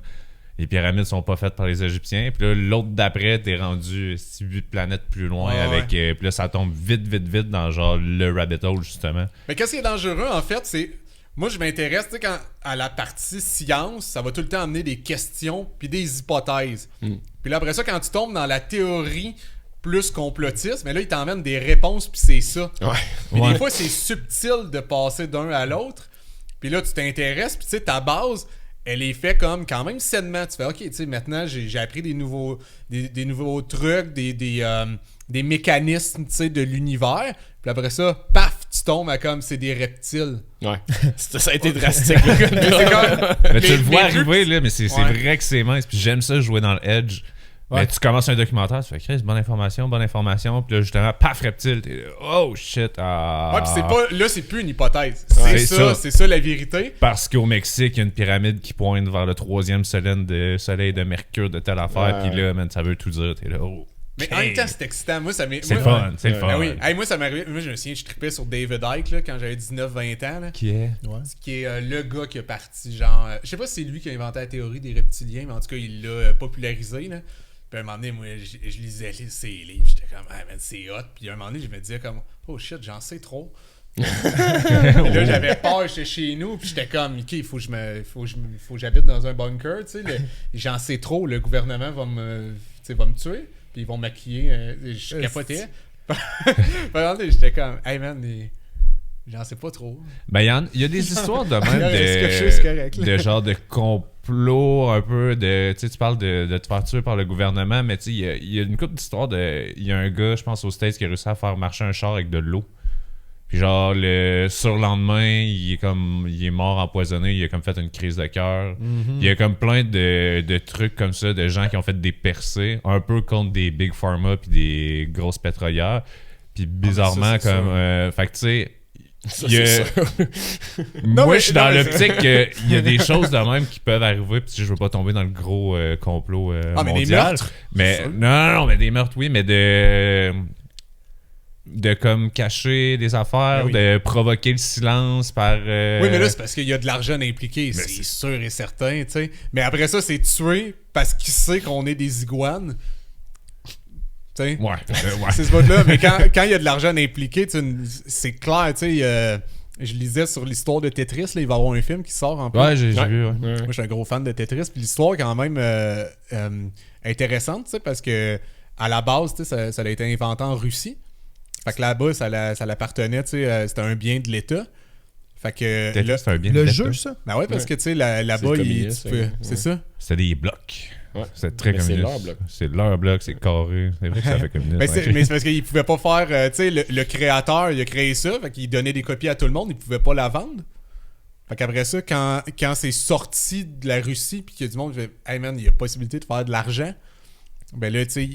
les pyramides sont pas faites par les Égyptiens. Puis là, l'autre d'après, t'es rendu 8 planètes plus loin avec. Puis là, ça tombe vite dans genre le rabbit hole, justement. Mais qu'est-ce qui est dangereux, en fait, c'est... Moi, je m'intéresse, tu sais, quand à la partie science, ça va tout le temps amener des questions puis des hypothèses. Puis là, après ça, quand tu tombes dans la théorie plus complotiste, mais là, il t'emmène des réponses puis c'est ça. Ouais. Puis des fois, c'est subtil de passer d'un à l'autre. Puis là, tu t'intéresses, puis tu sais, ta base, elle est faite comme quand même sainement. Tu fais, OK, tu sais, maintenant, j'ai appris des nouveaux trucs, des mécanismes, tu sais, de l'univers. Puis après ça, paf, tu tombes à comme c'est des reptiles. Ouais. Ça a été drastique, là, comme C'est comme... Mais tu le vois mais vu arriver, là, mais c'est Ouais. vrai que c'est mince. Puis j'aime ça jouer dans le edge. Ouais. Mais tu commences un documentaire, tu fais Chris, bonne information. Puis là, justement, paf, reptile. T'es là, oh shit. Ah. Ouais, pis c'est pas... Là, c'est plus une hypothèse. Ouais, C'est ça la vérité. Parce qu'au Mexique, il y a une pyramide qui pointe vers le 3e soleil de Mercure de telle affaire. Ouais. Puis là, man, ça veut tout dire. T'es là, oh. Mais en même temps, c'est excitant. Moi, ça m'est... C'est le moi- fun, c'est le fun. Ah oui. Hey, moi, ça m'arrivait... Moi, je me souviens, je trippais sur David Icke, là, quand j'avais 19-20 ans, là. Qui est Qui est le gars qui a parti, genre... je sais pas si c'est lui qui a inventé la théorie des reptiliens, mais en tout cas, il l'a popularisé, là. Puis à un moment donné, moi, je lisais ses livres, j'étais comme, ah, man, c'est hot. Puis à un moment donné, je me disais comme, oh shit, j'en sais trop. Puis là, j'avais peur, j'étais chez nous, puis j'étais comme, ok, il faut que j'habite dans un bunker, tu sais. J'en sais trop, le gouvernement va me tuer, puis ils vont me maquiller. Je capotais. Puis à un moment donné, j'étais comme, hey man, j'en sais pas trop. Ben, il y a des histoires de même C'est correct, là. de genre de complot un peu de. Tu sais, tu parles de te faire tuer par le gouvernement, mais tu sais, il y a une couple d'histoires de. Il y a un gars, je pense, aux States qui a réussi à faire marcher un char avec de l'eau. Puis genre, le surlendemain, il est mort empoisonné, il a comme fait une crise de cœur. Il y a comme plein de trucs comme ça, de gens qui ont fait des percées, un peu contre des big pharma puis des grosses pétrolières. Puis bizarrement, ça, c'est comme. Fait que tu sais. Ça, il y a- c'est sûr. Moi, mais- je suis dans non, mais l'optique qu'il y a des choses de même qui peuvent arriver, puis je veux pas tomber dans le gros complot Ah, mais des mondial. meurtres? Mais C'est sûr. non, mais des meurtres, oui, mais de comme cacher des affaires, Ben oui. de provoquer le silence par. Oui, mais là, c'est parce qu'il y a de l'argent impliqué, c'est sûr et certain, tu sais. Mais après ça, c'est tuer parce qu'il sait qu'on est des iguanes. Tu sais. Ouais. C'est ce bout-là. Mais quand il y a de l'argent impliqué, tu sais, c'est clair, tu sais. Je lisais sur l'histoire de Tetris, là, il va y avoir un film qui sort en plus. Ouais, j'ai vu, ouais. Moi, je suis un gros fan de Tetris. Puis l'histoire est quand même intéressante, tu sais, parce que à la base, tu sais, ça a été inventé en Russie. Fait que là-bas, ça l'appartenait, tu sais, c'était un bien de l'État. Fait que Tetris, là, c'est un bien Le de jeu, l'État. ça? ben ouais, parce que tu sais, C'est là-bas, le tu communisme, peux. ouais. C'est ça. C'était des blocs. Ouais. C'est très Mais c'est communiste. leur bloc. C'est leur bloc, c'est carré. C'est vrai que ça fait communiste. Mais ouais. c'est parce qu'il pouvait pas faire. Tu sais, le créateur, il a créé ça. Fait qu'il donnait des copies à tout le monde. Il pouvait pas la vendre. Fait qu'après ça, quand c'est sorti de la Russie, puis qu'il y a du monde qui fait, hey man, il y a possibilité de faire de l'argent. Ben là, tu sais,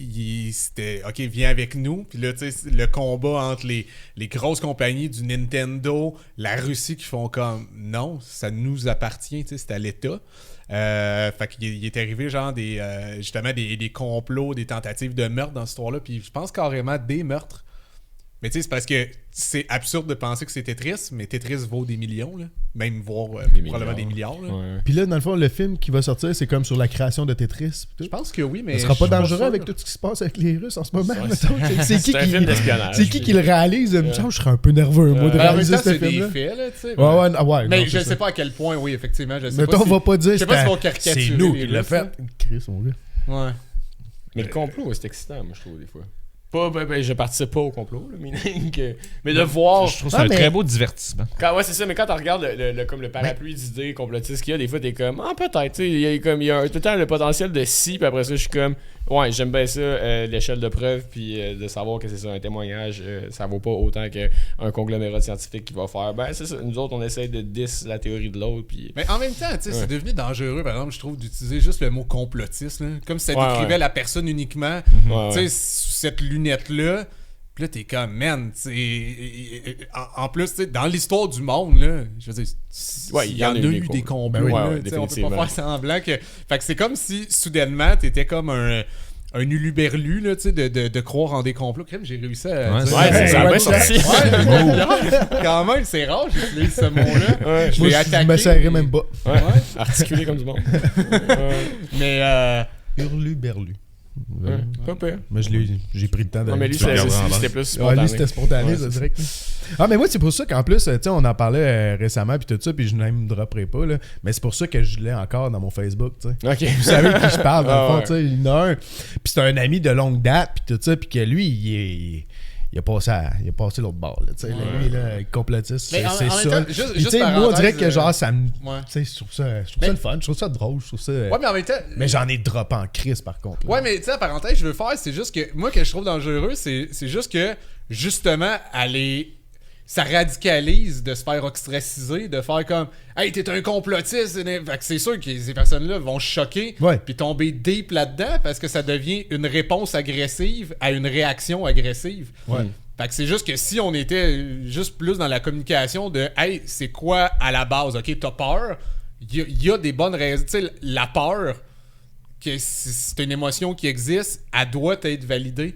c'était OK, viens avec nous. Puis là, tu sais, le combat entre les grosses compagnies du Nintendo, la Russie qui font comme non, ça nous appartient, tu sais, c'est à l'État. Fait qu'il est arrivé genre justement des complots, des tentatives de meurtre dans cette histoire-là. Puis je pense carrément des meurtres. Mais tu sais, c'est parce que c'est absurde de penser que c'est Tetris, mais Tetris vaut des millions, là. Même voire probablement des milliards. Là. Ouais. Puis là, dans le fond, le film qui va sortir, c'est comme sur la création de Tetris. Je pense que oui, mais. Ça sera pas je suis dangereux sûr. avec tout ce qui se passe avec les Russes en ce moment. Ouais, mettons. C'est qui C'est un film d'espionnage. c'est qui le réalise? Il me semble que je serais un peu nerveux, moi, de Ben, en même réaliser temps, ce c'est des film-là. faits, là, tu sais. Ouais, ouais, ah ouais. Mais non, je c'est ne ça. sais pas à quel point, oui, effectivement. Je sais Mettons, pas on va pas dire je sais pas s'ils vont c'est caricaturer nous les qui l'a Russes, fait. Chris, mon gars. là. Ouais. Mais le complot, c'est excitant, moi, je trouve, des fois. Je participe pas au complot, là, mais de voir. Je trouve ça un mais- très beau divertissement. Ouais, c'est ça, mais quand tu regardes comme le parapluie d'idées complotistes qu'il y a, des fois, t'es comme, ah, peut-être, tu sais, il y a tout le temps le potentiel de si, puis après ça, je suis comme, ouais, j'aime bien ça, l'échelle de preuve, puis de savoir que c'est ça, un témoignage, ça vaut pas autant qu'un conglomérat scientifique qui va faire, ben, c'est ça, nous autres, on essaie de la théorie de l'autre, puis. Mais en même temps, tu sais, c'est devenu dangereux, par exemple, je trouve, d'utiliser juste le mot complotiste, là. Comme si ça Ouais, décrivait ouais. la personne uniquement, Ouais, tu sais, ouais. sous cette lunette-là. Puis là, t'es comme, man, tu sais. En plus, tu sais, dans l'histoire du monde, là, je veux dire, Ouais, il y en a eu des combats, Ben oui, là, ouais, tu sais, on peut pas définitivement. faire semblant que. Fait que c'est comme si, soudainement, t'étais comme un uluberlu, là, tu sais, de croire en des complots. Crème, j'ai réussi à. Ouais, dire- Ouais, c'est ça a Ouais, bien sorti. Ouais, quand même, c'est rare, j'utilise ce mot-là. Ouais. Je Moi, l'ai je attaqué. me serrais même pas. Ouais. Articulé comme du monde. Mais Hurlu-berlu. Ouais. Pas pire. Mais j'ai pris le temps de. Non, mais lui, Tu regarderas en c'était bas. plus Ouais, spontané. lui, c'était spontané, Ouais, ça c'est direct. Ah, mais moi, c'est pour ça qu'en plus, tu sais, on en parlait récemment, puis tout ça, puis je n'aime dropperai pas, là. Mais c'est pour ça que je l'ai encore dans mon Facebook, tu sais. Ok. Vous savez de qui je parle, dans Ah, le fond, ouais. tu sais. Il y en a un. Puis c'est un ami de longue date, puis tout ça, puis que lui, il a passé l'autre bord, là, tu sais. Là, lui, là, complotiste, Mais c'est en ça. même temps, Puis, juste tu sais, moi, on parenthèse, dirait que genre, ça me. ouais. Tu sais, je trouve ça le fun, je trouve ça drôle, je trouve ça. Ouais, mais en même temps. Mais j'en ai drop en crise, par contre. là. Ouais, mais tu sais, la parenthèse, je veux faire, c'est juste que moi, que je trouve dangereux, c'est juste que, justement, aller. ça radicalise de se faire ostraciser, de faire comme « Hey, t'es un complotiste! » Fait que c'est sûr que ces personnes-là vont choquer puis tomber deep là-dedans parce que ça devient une réponse agressive à une réaction agressive. Ouais. Fait que c'est juste que si on était juste plus dans la communication de « Hey, c'est quoi à la base? OK, t'as peur? » Il y a des bonnes raisons. Tu sais, la peur, que c'est une émotion qui existe, elle doit être validée.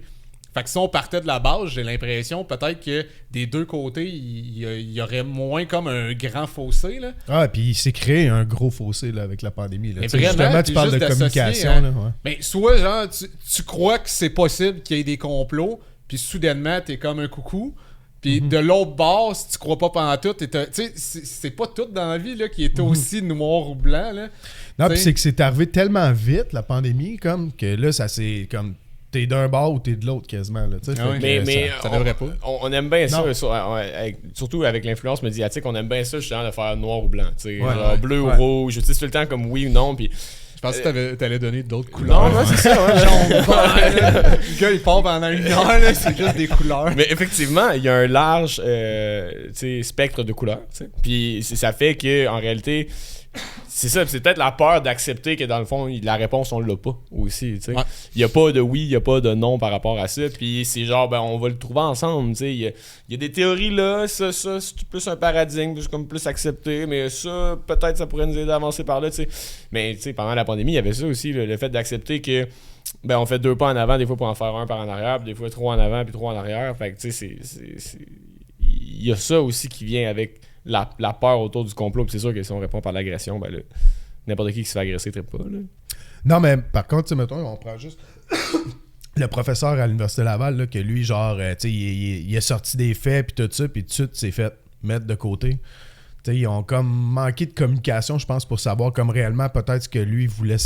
Fait que si on partait de la base, j'ai l'impression peut-être que des deux côtés, il y aurait moins comme un grand fossé. Là. Ah, puis il s'est créé un gros fossé là, avec la pandémie. Là. Mais Tu sais, vraiment, justement, tu parles de communication. Là, ouais. Mais soit, genre, tu crois que c'est possible qu'il y ait des complots, puis soudainement, t'es comme un coucou. Puis de l'autre bord, si tu crois pas pantoute, tu sais, c'est pas tout dans la vie là, qui est aussi noir ou blanc. Là. Non, puis c'est que c'est arrivé tellement vite, la pandémie, comme que là, ça c'est comme. T'es d'un bord ou t'es de l'autre quasiment. Là, mais ça devrait pas. On aime bien ça, surtout avec l'influence médiatique, on aime bien ça justement de faire noir ou blanc. Genre bleu ou rouge, tu sais, tout le temps comme oui ou non. Puis je pensais que t'allais donner d'autres couleurs. Non, c'est ça. Le gars, il part pendant une heure, là, c'est juste des couleurs. Mais effectivement, il y a un large spectre de couleurs. Puis ça fait que en réalité, c'est ça. C'est peut-être la peur d'accepter que dans le fond, la réponse, on l'a pas aussi. Il n'y a pas de oui, il n'y a pas de non par rapport à ça. Puis c'est genre, ben, on va le trouver ensemble. Il y a des théories là, ça c'est plus un paradigme, comme plus accepté. Mais ça, peut-être, ça pourrait nous aider à avancer par là. T'sais. Mais pendant la pandémie, il y avait ça aussi, le fait d'accepter que ben, on fait 2 pas en avant, des fois pour en faire 1 par en arrière, puis des fois 3 en avant, puis 3 en arrière. Fait que tu sais, il y a ça aussi qui vient avec la peur autour du complot. Puis c'est sûr que si on répond par l'agression, ben là, n'importe qui se fait agresser très pas. Là. Non, mais par contre, mettons, on prend juste le professeur à l'Université Laval, là, que lui, genre, il a sorti des faits, puis tout ça, puis tout de suite, s'est fait mettre de côté. T'sais, ils ont comme manqué de communication, je pense, pour savoir comme réellement peut-être ce que lui voulait.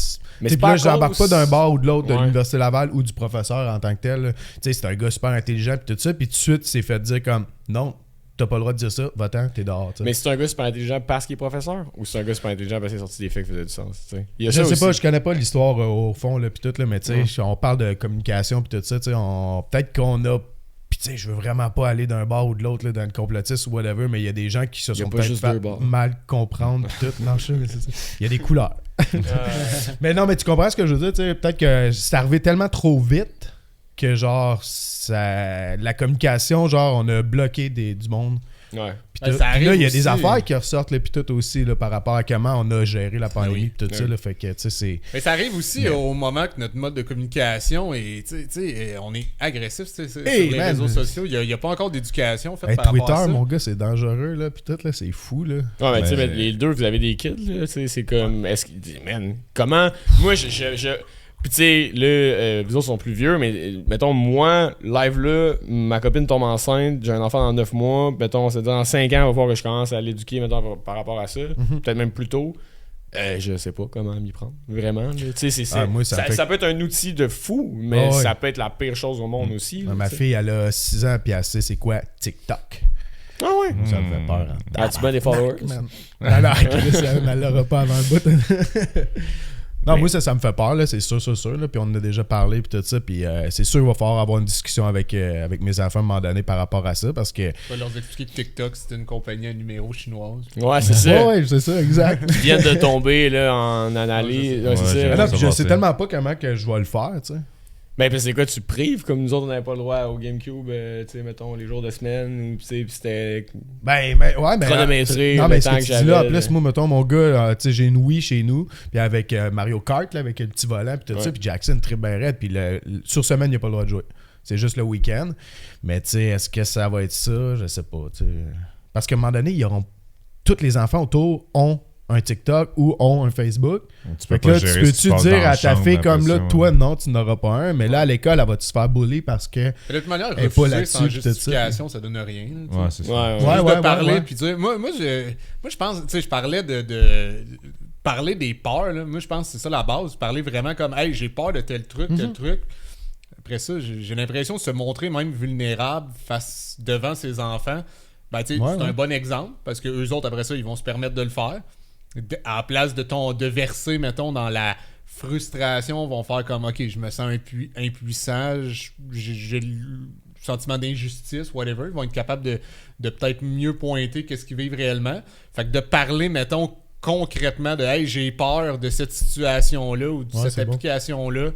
Mais là, je n'embarque pas d'un bord ou de l'autre de l'Université Laval ou du professeur en tant que tel. C'est un gars super intelligent, puis tout ça, puis tout de suite, il s'est fait dire comme non. T'as pas le droit de dire ça, va-t'en, t'es dehors. T'sais. Mais c'est un gars super intelligent parce qu'il est professeur ou c'est un gars super intelligent parce qu'il a sorti des faits qui faisaient du sens? Je sais pas, je connais pas l'histoire au fond, là, pis tout, là, mais tu sais, on parle de communication pis tout ça, peut-être qu'on a. Pis tu sais, je veux vraiment pas aller d'un bord ou de l'autre, là, dans le complotiste ou whatever, mais il y a des gens qui se sont peut-être fait mal comprendre pis tout. Non, je sais, mais c'est ça. Il y a des couleurs. Mais non, mais tu comprends ce que je veux dire, tu sais, peut-être que c'est arrivé tellement trop vite que genre la communication, genre on a bloqué du monde. Ouais. Puis là, il y a des affaires qui ressortent, puis tout aussi, là, par rapport à comment on a géré la pandémie, puis tout ça, là, fait que, tu sais, c'est... Mais ça arrive aussi au moment que notre mode de communication est, tu sais, on est agressif, sur les réseaux sociaux, il n'y a pas encore d'éducation faite par Twitter, rapport à ça. mon gars, c'est dangereux, là, puis tout, là, c'est fou, là. Ouais, mais tu sais, les deux, vous avez des kids, là, c'est comme... Est-ce que... Man, comment... Moi, Puis tu sais, là, vous autres sont plus vieux, mais mettons, moi, live là, ma copine tombe enceinte, j'ai un enfant dans 9 mois, mettons, c'est dans 5 ans, il va falloir que je commence à l'éduquer, mettons, par rapport à ça. Peut-être même plus tôt. Je sais pas comment m'y prendre. Vraiment. Tu sais, ça peut être un outil de fou, mais ça peut être la pire chose au monde aussi. Là, ma fille, elle a 6 ans, puis elle sait c'est quoi TikTok. Ah ouais? Ça me fait peur. As-tu bien des followers? Non, elle l'aura pas avant le bout. Non, moi, ça me fait peur, là, c'est sûr, là, puis on en a déjà parlé, puis tout ça, puis c'est sûr qu'il va falloir avoir une discussion avec mes enfants à un moment donné par rapport à ça, parce que... On va leur expliquer que TikTok, c'est une compagnie à numéro chinoise. Ouais, c'est ça. Ouais, c'est ça, exact. Ils viennent de tomber, là, en analyse. Ouais, c'est ça. Non, puis je sais tellement pas comment que je vais le faire, tu sais. Ben, pis c'est quoi, tu prives, comme nous autres, on n'avait pas le droit au GameCube, tu sais, mettons, les jours de semaine, ou tu sais, pis c'était. Ouais, mais. Chronométré, non, mais ce temps que tu dis là, en plus, moi, mettons, mon gars, tu sais, j'ai une Wii chez nous, puis avec Mario Kart, là, avec le petit volant, pis tout ça, puis Jackson très bien raide, puis sur semaine, il a pas le droit de jouer. C'est juste le week-end. Mais, tu sais, est-ce que ça va être ça? Je sais pas, tu sais. Parce qu'à un moment donné, tous les enfants autour ont un TikTok ou ont un Facebook. Tu peux-tu dire à ta fille comme là, toi non, tu n'auras pas un, mais là à l'école, elle va-tu se faire bully parce que de toute manière, elle est pas là-dessus, sans là-dessus, justification, ça donne rien. Ouais, c'est ça. Juste de parler puis dire moi je pense, tu sais, je parlais de parler des peurs là. Moi je pense que c'est ça la base, parler vraiment comme hey, j'ai peur de tel truc, tel truc. Après ça, j'ai l'impression de se montrer même vulnérable devant ses enfants. Ben tu sais, c'est un bon exemple parce que eux autres après ça, ils vont se permettre de le faire. À la place de verser, mettons, dans la frustration, vont faire comme ok, je me sens impuissant, sentiment d'injustice, whatever. Ils vont être capables de peut-être mieux pointer qu'est-ce qu'ils vivent réellement. Fait que de parler, mettons, concrètement de « Hey, j'ai peur de cette situation-là ou de cette application-là »,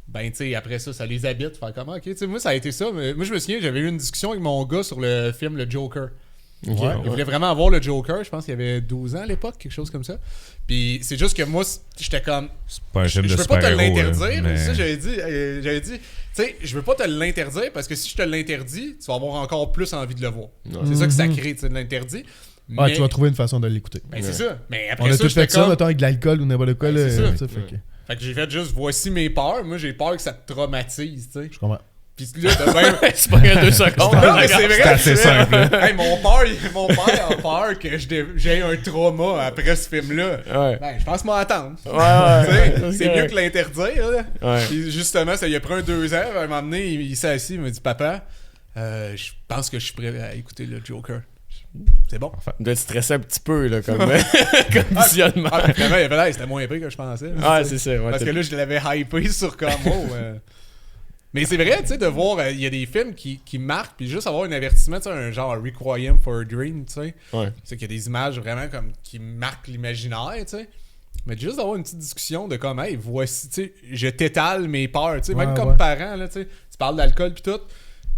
ben, tu sais, après ça les habite. Faire comment, ok, tu sais, moi, ça a été ça. Mais moi, je me souviens, j'avais eu une discussion avec mon gars sur le film Le Joker. Il voulait vraiment avoir le Joker. Je pense qu'il avait 12 ans à l'époque, quelque chose comme ça. Puis c'est juste que moi, j'étais comme... C'est pas un film de je veux pas te super-héros, l'interdire. mais- Ça, j'avais dit, tu sais, je veux pas te l'interdire parce que si je te l'interdis, tu vas avoir encore plus envie de le voir. C'est ça que ça crée, tu sais, de l'interdit. Ah, Mais- tu vas trouver une façon de l'écouter. Ben, c'est ça. Mais On après a ça, tous j'étais fait ça, comme... mettons, avec de l'alcool ou n'importe quoi. Ben, là, c'est ça. tu sais, fait que Fait que j'ai fait juste, voici mes peurs. Moi, j'ai peur que ça te traumatise, tu sais. je comprends. Puis là, t'as bien... C'est pas un 2 secondes. Non, mais c'est vrai. C'est assez simple. Hey, mon père a peur que j'ai un trauma après ce film-là. Ouais. Ben, je pense m'en attendre. Ouais. C'est mieux que l'interdire. Là. Ouais. Puis justement, ça lui a pris 2 ans. À un moment donné, il s'est assis, il m'a dit « Papa, je pense que je suis prêt à écouter le Joker. » C'est bon. Il doit être stressé un petit peu, là, comme visionnement. Ah, puis finalement, il avait l'air, c'était moins pire que je pensais. Ah, c'est ça. Ouais, Parce que là, je l'avais hypé sur comme Mais c'est vrai, tu sais, de voir, il y a des films qui marquent, puis juste avoir un avertissement, tu sais, un genre Requiem for a Dream, tu sais. Ouais. C'est qu'il y a des images vraiment comme qui marquent l'imaginaire, tu sais. Mais juste d'avoir une petite discussion de comme, hey, voici, tu sais, je t'étale mes peurs, tu sais, même Ouais, comme ouais. parent, là, tu sais, tu parles d'alcool puis tout.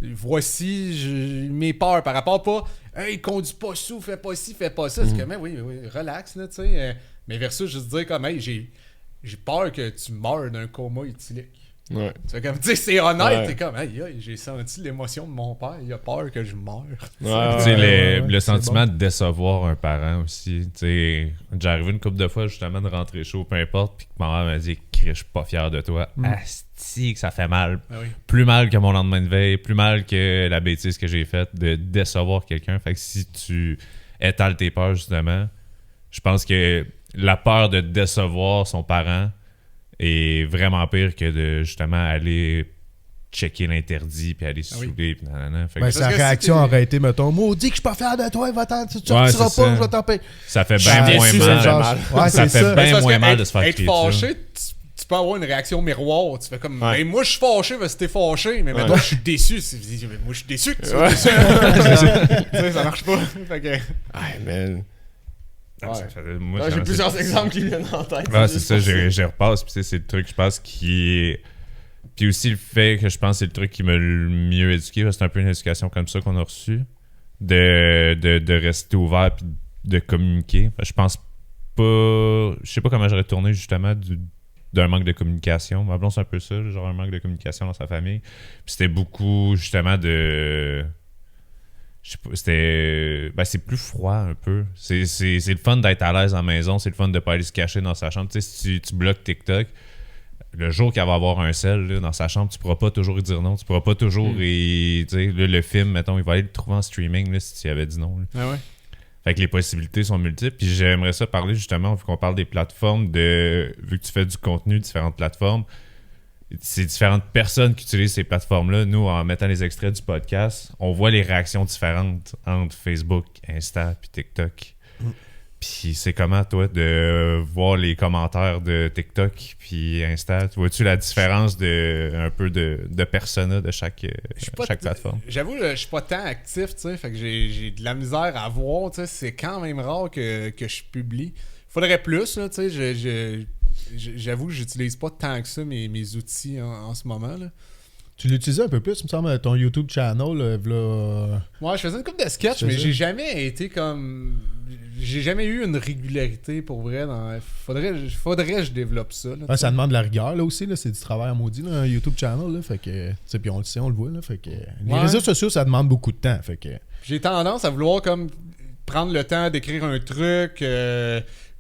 Voici mes peurs par rapport pas, hey, conduis pas sous, fais pas ci, fais pas ça. C'est comme, oui, relax, là, tu sais. Mais versus juste dire comme, hey, j'ai peur que tu meurs d'un coma éthylique. Ouais. Tu fais comme, tu sais, c'est honnête, Ouais. t'es comme, hey, j'ai senti l'émotion de mon père, il a peur que je meure. Ouais, Tu sais, ouais, le c'est sentiment de décevoir un parent aussi. Tu sais, j'ai arrivé une couple de fois justement de rentrer chaud, peu importe, puis que ma mère m'a dit « Chris, je suis pas fier de toi. Asti que ça fait mal. Ah oui. Plus mal que mon lendemain de veille, plus mal que la bêtise que j'ai faite de décevoir quelqu'un. Fait que si tu étales tes peurs, justement, je pense que la peur de décevoir son parent est vraiment pire que de justement aller checker l'interdit puis aller se oui. saouler puis nanana. Fait que Ben, Parce sa que réaction si t'es- aurait été, mettons, maudit que je suis pas fier de toi, va-t'en, tu Ouais, sortiras c'est pas, ça. je vais t'empêcher. ça fait Je bien suis moins déçu, mal. ça fait mal. Ouais, Ça c'est fait ça. bien Mais c'est parce moins que mal de se faire être crier dessus. fâché, tu peux avoir une réaction miroir. Tu fais comme, Ouais. ben, moi je suis fâché parce que t'es fâché, mais maintenant Ouais. je suis déçu. Moi je suis déçu que tu sois Ouais. déçu. Tu sais, ça marche pas. Fait que... Ah, man. Ah, Ouais. ça fait- moi, Ouais, ça- j'ai c'est- plusieurs exemples qui viennent en tête. Ouais, c'est ça, j'y repasse. Puis tu sais, c'est le truc, je pense, qui est. Puis aussi le fait que je pense que c'est le truc qui m'a le mieux éduqué. C'est un peu une éducation comme ça qu'on a reçue. De rester ouvert puis de communiquer. Je pense pas. Je sais pas comment j'aurais tourné justement d'un manque de communication. Ma blonde, c'est un peu ça, genre un manque de communication dans sa famille. Puis c'était beaucoup justement de. Je sais pas, c'était. Ben, c'est plus froid un peu. C'est le fun d'être à l'aise en maison, c'est le fun de pas aller se cacher dans sa chambre. Tu sais, si tu bloques TikTok, le jour qu'elle va avoir un sel là, dans sa chambre, tu pourras pas toujours lui dire non. Tu pourras pas toujours. Tu sais, là, le film, mettons, il va aller le trouver en streaming là, si tu avais dit non. Là. Ah ouais. Fait que les possibilités sont multiples. Puis j'aimerais ça parler justement, vu qu'on parle des plateformes, vu que tu fais du contenu, différentes plateformes. C'est différentes personnes qui utilisent ces plateformes-là. Nous, en mettant les extraits du podcast, on voit les réactions différentes entre Facebook, Insta puis TikTok. Puis c'est comment, toi, de voir les commentaires de TikTok puis Insta? Vois-tu la différence un peu de persona de chaque plateforme? J'avoue, je suis pas tant actif, tu sais. Fait que j'ai de la misère à voir, tu sais. C'est quand même rare que je publie. Faudrait plus, là, tu sais. J'avoue que j'utilise pas tant que ça mes outils en ce moment, là. Tu l'utilisais un peu plus, il me semble, ton YouTube channel, là. Ouais, je faisais une couple de sketchs, C'est mais ça. j'ai jamais été comme... J'ai jamais eu une régularité pour vrai. Faudrait que je développe ça. Là, Ouais, ça demande de la rigueur, là aussi, là. C'est du travail à maudit, là, un YouTube channel, là. Fait que, tu sais, puis on le sait, on le voit, là. Fait que, les Ouais. réseaux sociaux, ça demande beaucoup de temps. Fait que, J'ai tendance à vouloir comme prendre le temps d'écrire un truc,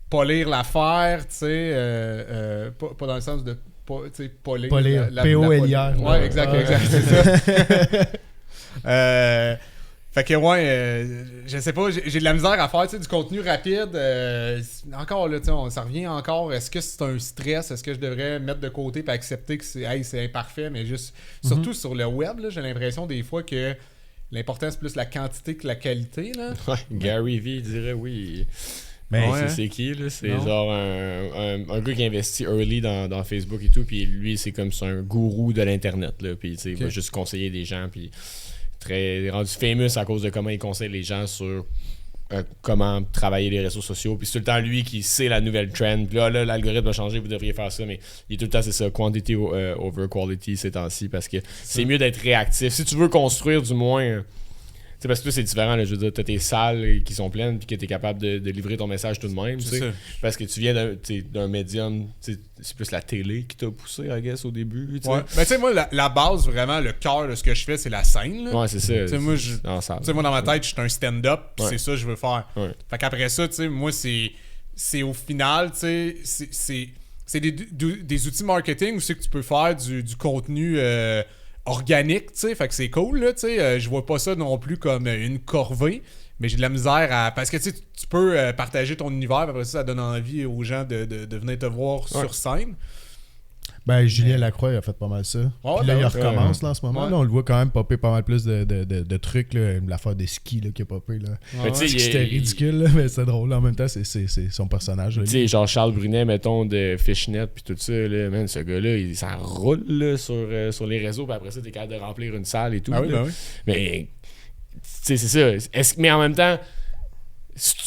polir l'affaire, tu sais, pas dans le sens de polir. Polir, P-O-L-I-R. Ouais, exact, c'est ça. Fait que je sais pas, j'ai de la misère à faire, tu sais, du contenu rapide. Encore là, tu sais, ça revient encore. Est-ce que c'est un stress? Est-ce que je devrais mettre de côté et accepter que c'est imparfait, mais juste surtout sur le web, là, j'ai l'impression des fois que l'important c'est plus la quantité que la qualité, là. Ouais, Gary Vee dirait oui. mais Ouais. C'est qui, là? C'est Non. genre un gars qui investit early dans Facebook et tout, puis lui, c'est comme c'est un gourou de l'Internet, là, puis tu sais, il va Ok. juste conseiller des gens, puis très rendu famous à cause de comment il conseille les gens sur comment travailler les réseaux sociaux. Puis c'est tout le temps lui qui sait la nouvelle trend. Puis là, l'algorithme a changé, vous devriez faire ça. Mais il est tout le temps, c'est ça, quantity over quality ces temps-ci. Parce que c'est mieux d'être réactif. Si tu veux construire, du moins. Parce que là, c'est différent. Là, je veux dire, t'as tes salles qui sont pleines puis que t'es capable de livrer ton message tout de même. Parce que tu viens d'un médium, c'est plus la télé qui t'a poussé, I guess, au début. Ouais. Mais tu sais, moi, la base, vraiment, le cœur de ce que je fais, c'est la scène. Là. Ouais, c'est ça. Moi, dans ma tête, je suis un stand-up puis c'est ça que je veux faire. Ouais. Fait qu'après ça, tu sais, moi, c'est au final, tu sais, c'est des outils marketing où c'est que tu peux faire du contenu... organique, tu sais, fait que c'est cool, là, tu sais, je vois pas ça non plus comme une corvée, mais j'ai de la misère à... Parce que, tu sais, tu peux partager ton univers, après ça donne envie aux gens de venir te voir sur scène. Ben, Julien Lacroix, il a fait pas mal ça. Puis là, il recommence là, en ce moment. Là, on le voit quand même popper pas mal plus de trucs. Là, l'affaire des skis là, qui a popé. Là. C'était ridicule, là, mais c'est drôle. En même temps, c'est son personnage. Tu sais, genre Charles Brunet, mettons, de Fishnet, puis tout ça. Là, man, ce gars-là, il s'en roule là, sur les réseaux. Puis après ça, t'es capable de remplir une salle et tout. Ah oui, ben oui. Mais, tu sais, c'est ça. Mais en même temps...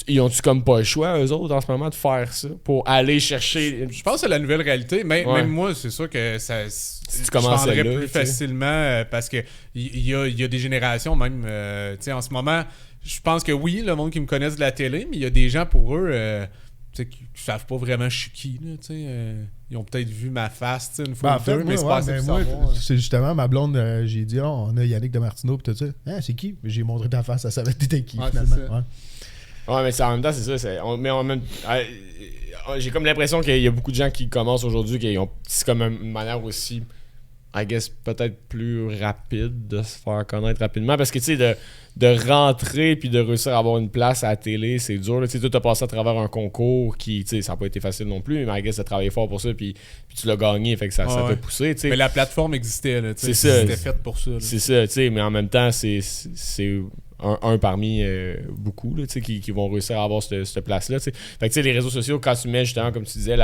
Ils ont-tu comme pas le choix, eux autres, en ce moment, de faire ça pour aller chercher... Je pense que c'est la nouvelle réalité. Même moi, c'est sûr que ça... Si tu je commençais vendrais là, plus facilement parce que il y a des générations même... tu sais, en ce moment, je pense que oui, le monde qui me connaisse de la télé, mais il y a des gens pour eux tu sais, qui savent pas vraiment je suis qui, là, tu sais... ils ont peut-être vu ma face, tu sais, une fois ou deux, mais c'est pas assez pour savoir. C'est justement ma blonde, j'ai dit, on a Yannick de Martineau, pis tout ça. Ah, c'est qui? J'ai montré ta face, elle savait t'étais qui, finalement. Ouais, mais en même temps, c'est ça. J'ai comme l'impression qu'il y a beaucoup de gens qui commencent aujourd'hui, c'est comme une manière aussi, I guess, peut-être plus rapide de se faire connaître rapidement. Parce que, tu sais, de rentrer puis de réussir à avoir une place à la télé, c'est dur. Tu sais, toi, t'as passé à travers un concours qui, tu sais, ça n'a pas été facile non plus, mais I guess, t'as travaillé fort pour ça puis tu l'as gagné, fait que ça t'a poussé, tu sais. Mais la plateforme existait, là, tu sais. C'était fait pour ça. Là. C'est ça, tu sais, mais en même temps, c'est un parmi beaucoup là, qui vont réussir à avoir cette place-là. T'sais. Fait que les réseaux sociaux, quand tu mets justement, comme tu disais,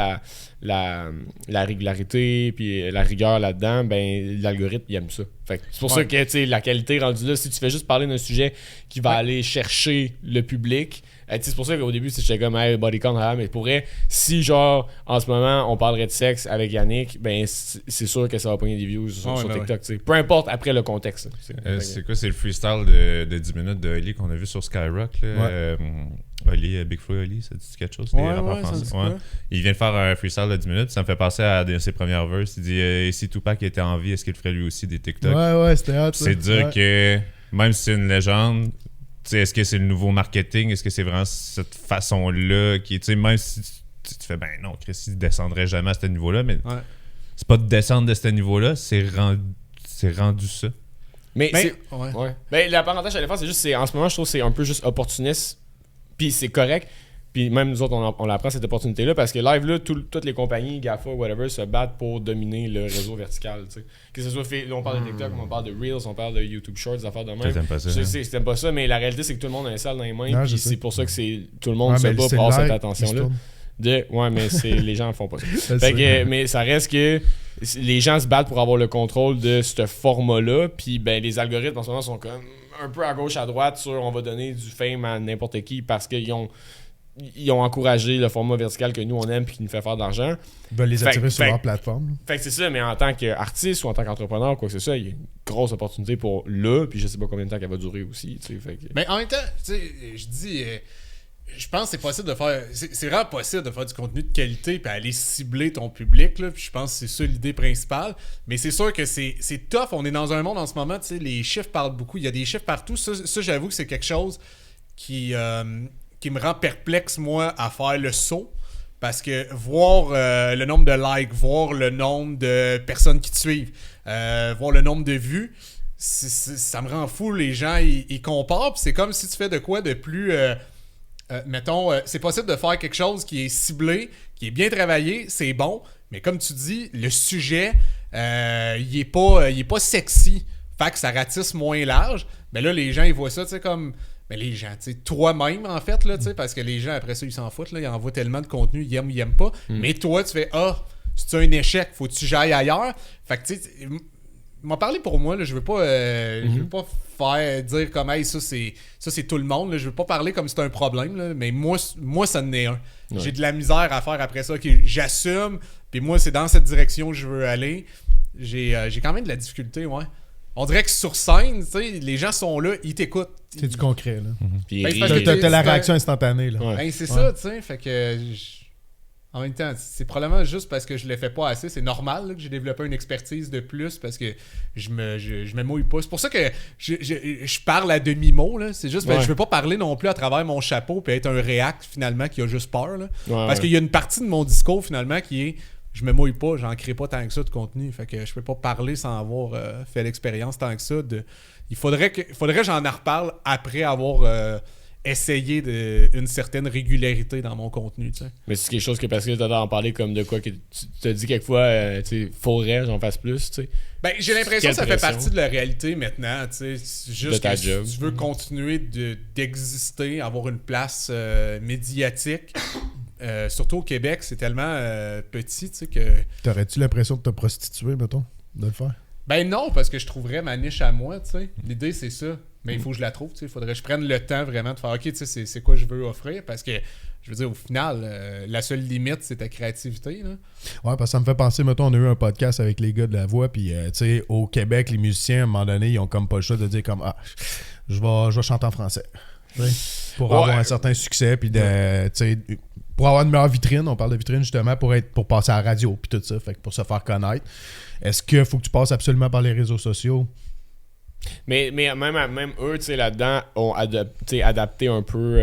la régularité puis la rigueur là-dedans, ben l'algorithme il aime ça. Fait que c'est pour ça que la qualité rendue là, si tu fais juste parler d'un sujet qui va aller chercher le public, c'est pour ça qu'au début j'étais comme hey, body count, mais pourrait, si genre en ce moment on parlerait de sexe avec Yannick, ben c'est sûr que ça va pogner des views sur TikTok. Peu importe après le contexte. C'est quoi, c'est le freestyle de 10 minutes de Oli qu'on a vu sur Skyrock là, Oli, Big Flo Oli, ça dit quelque chose? Il vient de faire un freestyle de 10 minutes, ça me fait penser à ses premières verses. Il dit si Tupac était en vie, est-ce qu'il ferait lui aussi des TikTok? Ouais, c'était hot. C'est dire que même si c'est une légende, est-ce que c'est le nouveau marketing? Est-ce que c'est vraiment cette façon-là qui est, même si tu fais ben non, Chris, il descendrait jamais à ce niveau-là, mais c'est pas de descendre de ce niveau-là, c'est rendu ça. Mais l'avantage à la faire, c'est juste, en ce moment, je trouve que c'est un peu juste opportuniste, puis c'est correct. Puis même nous autres, on la prend cette opportunité-là parce que live, là, toutes les compagnies, GAFA, whatever, se battent pour dominer le réseau vertical. T'sais. Que ce soit fait, là, on parle de TikTok, on parle de Reels, on parle de YouTube Shorts, des affaires de même. T'aimes pas ça, t'aimes pas ça, mais la réalité, c'est que tout le monde a un sale dans les mains. Puis c'est pour ça que tout le monde se bat pour avoir cette attention-là. Ouais, mais les gens ne font pas ça. Fait que, mais ça reste que les gens se battent pour avoir le contrôle de ce format-là. Puis ben, les algorithmes en ce moment sont comme un peu à gauche, à droite sur on va donner du fame à n'importe qui parce qu'ils ont encouragé le format vertical que nous on aime et qui nous fait faire de l'argent. Ils veulent les attirer sur leur plateforme. Fait que c'est ça, mais en tant qu'artiste ou en tant qu'entrepreneur, quoi que ce soit, il y a une grosse opportunité pour là, puis je sais pas combien de temps qu'elle va durer aussi. Fait que... Mais en même temps, tu sais, je dis, je pense que c'est possible de faire. C'est vraiment possible de faire du contenu de qualité puis aller cibler ton public, là, puis je pense que c'est ça l'idée principale. Mais c'est sûr que c'est tough. On est dans un monde en ce moment, tu sais, les chiffres parlent beaucoup. Il y a des chiffres partout. Ça j'avoue que c'est quelque chose qui me rend perplexe, moi, à faire le saut. Parce que voir le nombre de likes, voir le nombre de personnes qui te suivent, voir le nombre de vues, ça me rend fou. Les gens, ils comparent. Puis c'est comme si tu fais de quoi de plus... mettons, c'est possible de faire quelque chose qui est ciblé, qui est bien travaillé, c'est bon. Mais comme tu dis, le sujet, il est pas sexy. Fait que ça ratisse moins large. Mais là, les gens, ils voient ça, tu sais, comme... Mais les gens, tu sais, toi-même, en fait, là, tu sais, parce que les gens, après ça, ils s'en foutent, là, ils envoient tellement de contenu, ils aiment ou ils aiment pas. Mais toi, tu fais, c'est un échec, faut que tu j'ailles ailleurs. Fait que, tu sais, m'en parler pour moi, là, je veux pas dire comme hey, ça c'est tout le monde, là. Je veux pas parler comme si c'était un problème, là, mais moi ça en est un. Ouais. J'ai de la misère à faire après ça, j'assume, puis moi c'est dans cette direction que je veux aller. J'ai quand même de la difficulté, ouais. On dirait que sur scène, tu sais, les gens sont là, ils t'écoutent. C'est du concret, là. Puis Ben, il c'est parce rit. que T'as la réaction instantanée, là. Ouais. Ben, c'est ça, tu sais, fait que... En même temps, c'est probablement juste parce que je le fais pas assez. C'est normal là, que j'ai développé une expertise de plus parce que je me mouille pas. C'est pour ça que je parle à demi-mot. Là. C'est juste parce que je veux pas parler non plus à travers mon chapeau et être un réact finalement qui a juste peur. Là. Parce qu'il y a une partie de mon discours finalement qui est je me mouille pas, j'en crée pas tant que ça de contenu. Fait que je peux pas parler sans avoir fait l'expérience tant que ça. Il faudrait que j'en reparle après avoir... essayer une certaine régularité dans mon contenu, tu sais. Mais c'est quelque chose que Pascal t'as en parler comme de quoi que tu te dis quelquefois, tu sais, faudrait j'en fasse plus, tu sais. Ben, j'ai l'impression que ça fait Quelle pression. partie de la réalité maintenant, tu sais. C'est juste De ta que job. si tu veux continuer d'exister, avoir une place médiatique, surtout au Québec, c'est tellement petit, tu sais, que... T'aurais-tu l'impression de te prostituer, mettons, de le faire? Ben non, parce que je trouverais ma niche à moi, tu sais. L'idée, c'est ça. Mais il faut que je la trouve, tu sais. Il faudrait que je prenne le temps vraiment de faire, OK, tu sais, c'est quoi je veux offrir, parce que, je veux dire, au final, la seule limite, c'est ta créativité, là. Ouais, parce que ça me fait penser, mettons, on a eu un podcast avec les gars de la voix, puis, tu sais, au Québec, les musiciens, à un moment donné, ils ont comme pas le choix de dire comme, je vais chanter en français. Tu sais, pour avoir un certain succès, puis tu sais, pour avoir une meilleure vitrine, on parle de vitrine justement, pour passer à la radio, puis tout ça, fait que pour se faire connaître. Est-ce qu'il faut que tu passes absolument par les réseaux sociaux? Mais même eux, tu sais, là-dedans, ont adapté un peu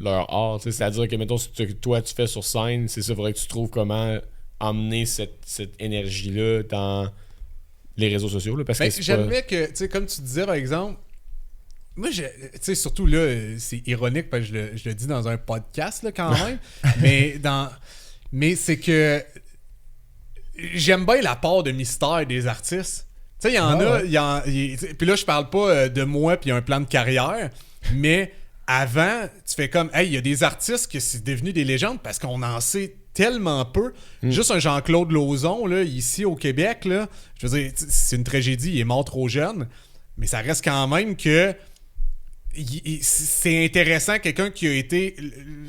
leur art. C'est-à-dire que, mettons, ce que toi, tu fais sur scène, c'est ça, il faudrait que tu trouves comment emmener cette énergie-là dans les réseaux sociaux. Là, parce que j'admets que, tu sais, comme tu disais, par exemple, moi, tu sais, surtout là, c'est ironique parce que je le dis dans un podcast, là, quand même, mais c'est que j'aime bien la part de mystère des artistes. Tu sais, il y en a... Puis là, je parle pas de moi puis un plan de carrière, mais avant, tu fais comme... Hey, il y a des artistes que c'est devenu des légendes parce qu'on en sait tellement peu. Juste un Jean-Claude Lauzon, là, ici au Québec, là, je veux dire, c'est une tragédie, il est mort trop jeune, mais ça reste quand même que... c'est intéressant, quelqu'un qui a été...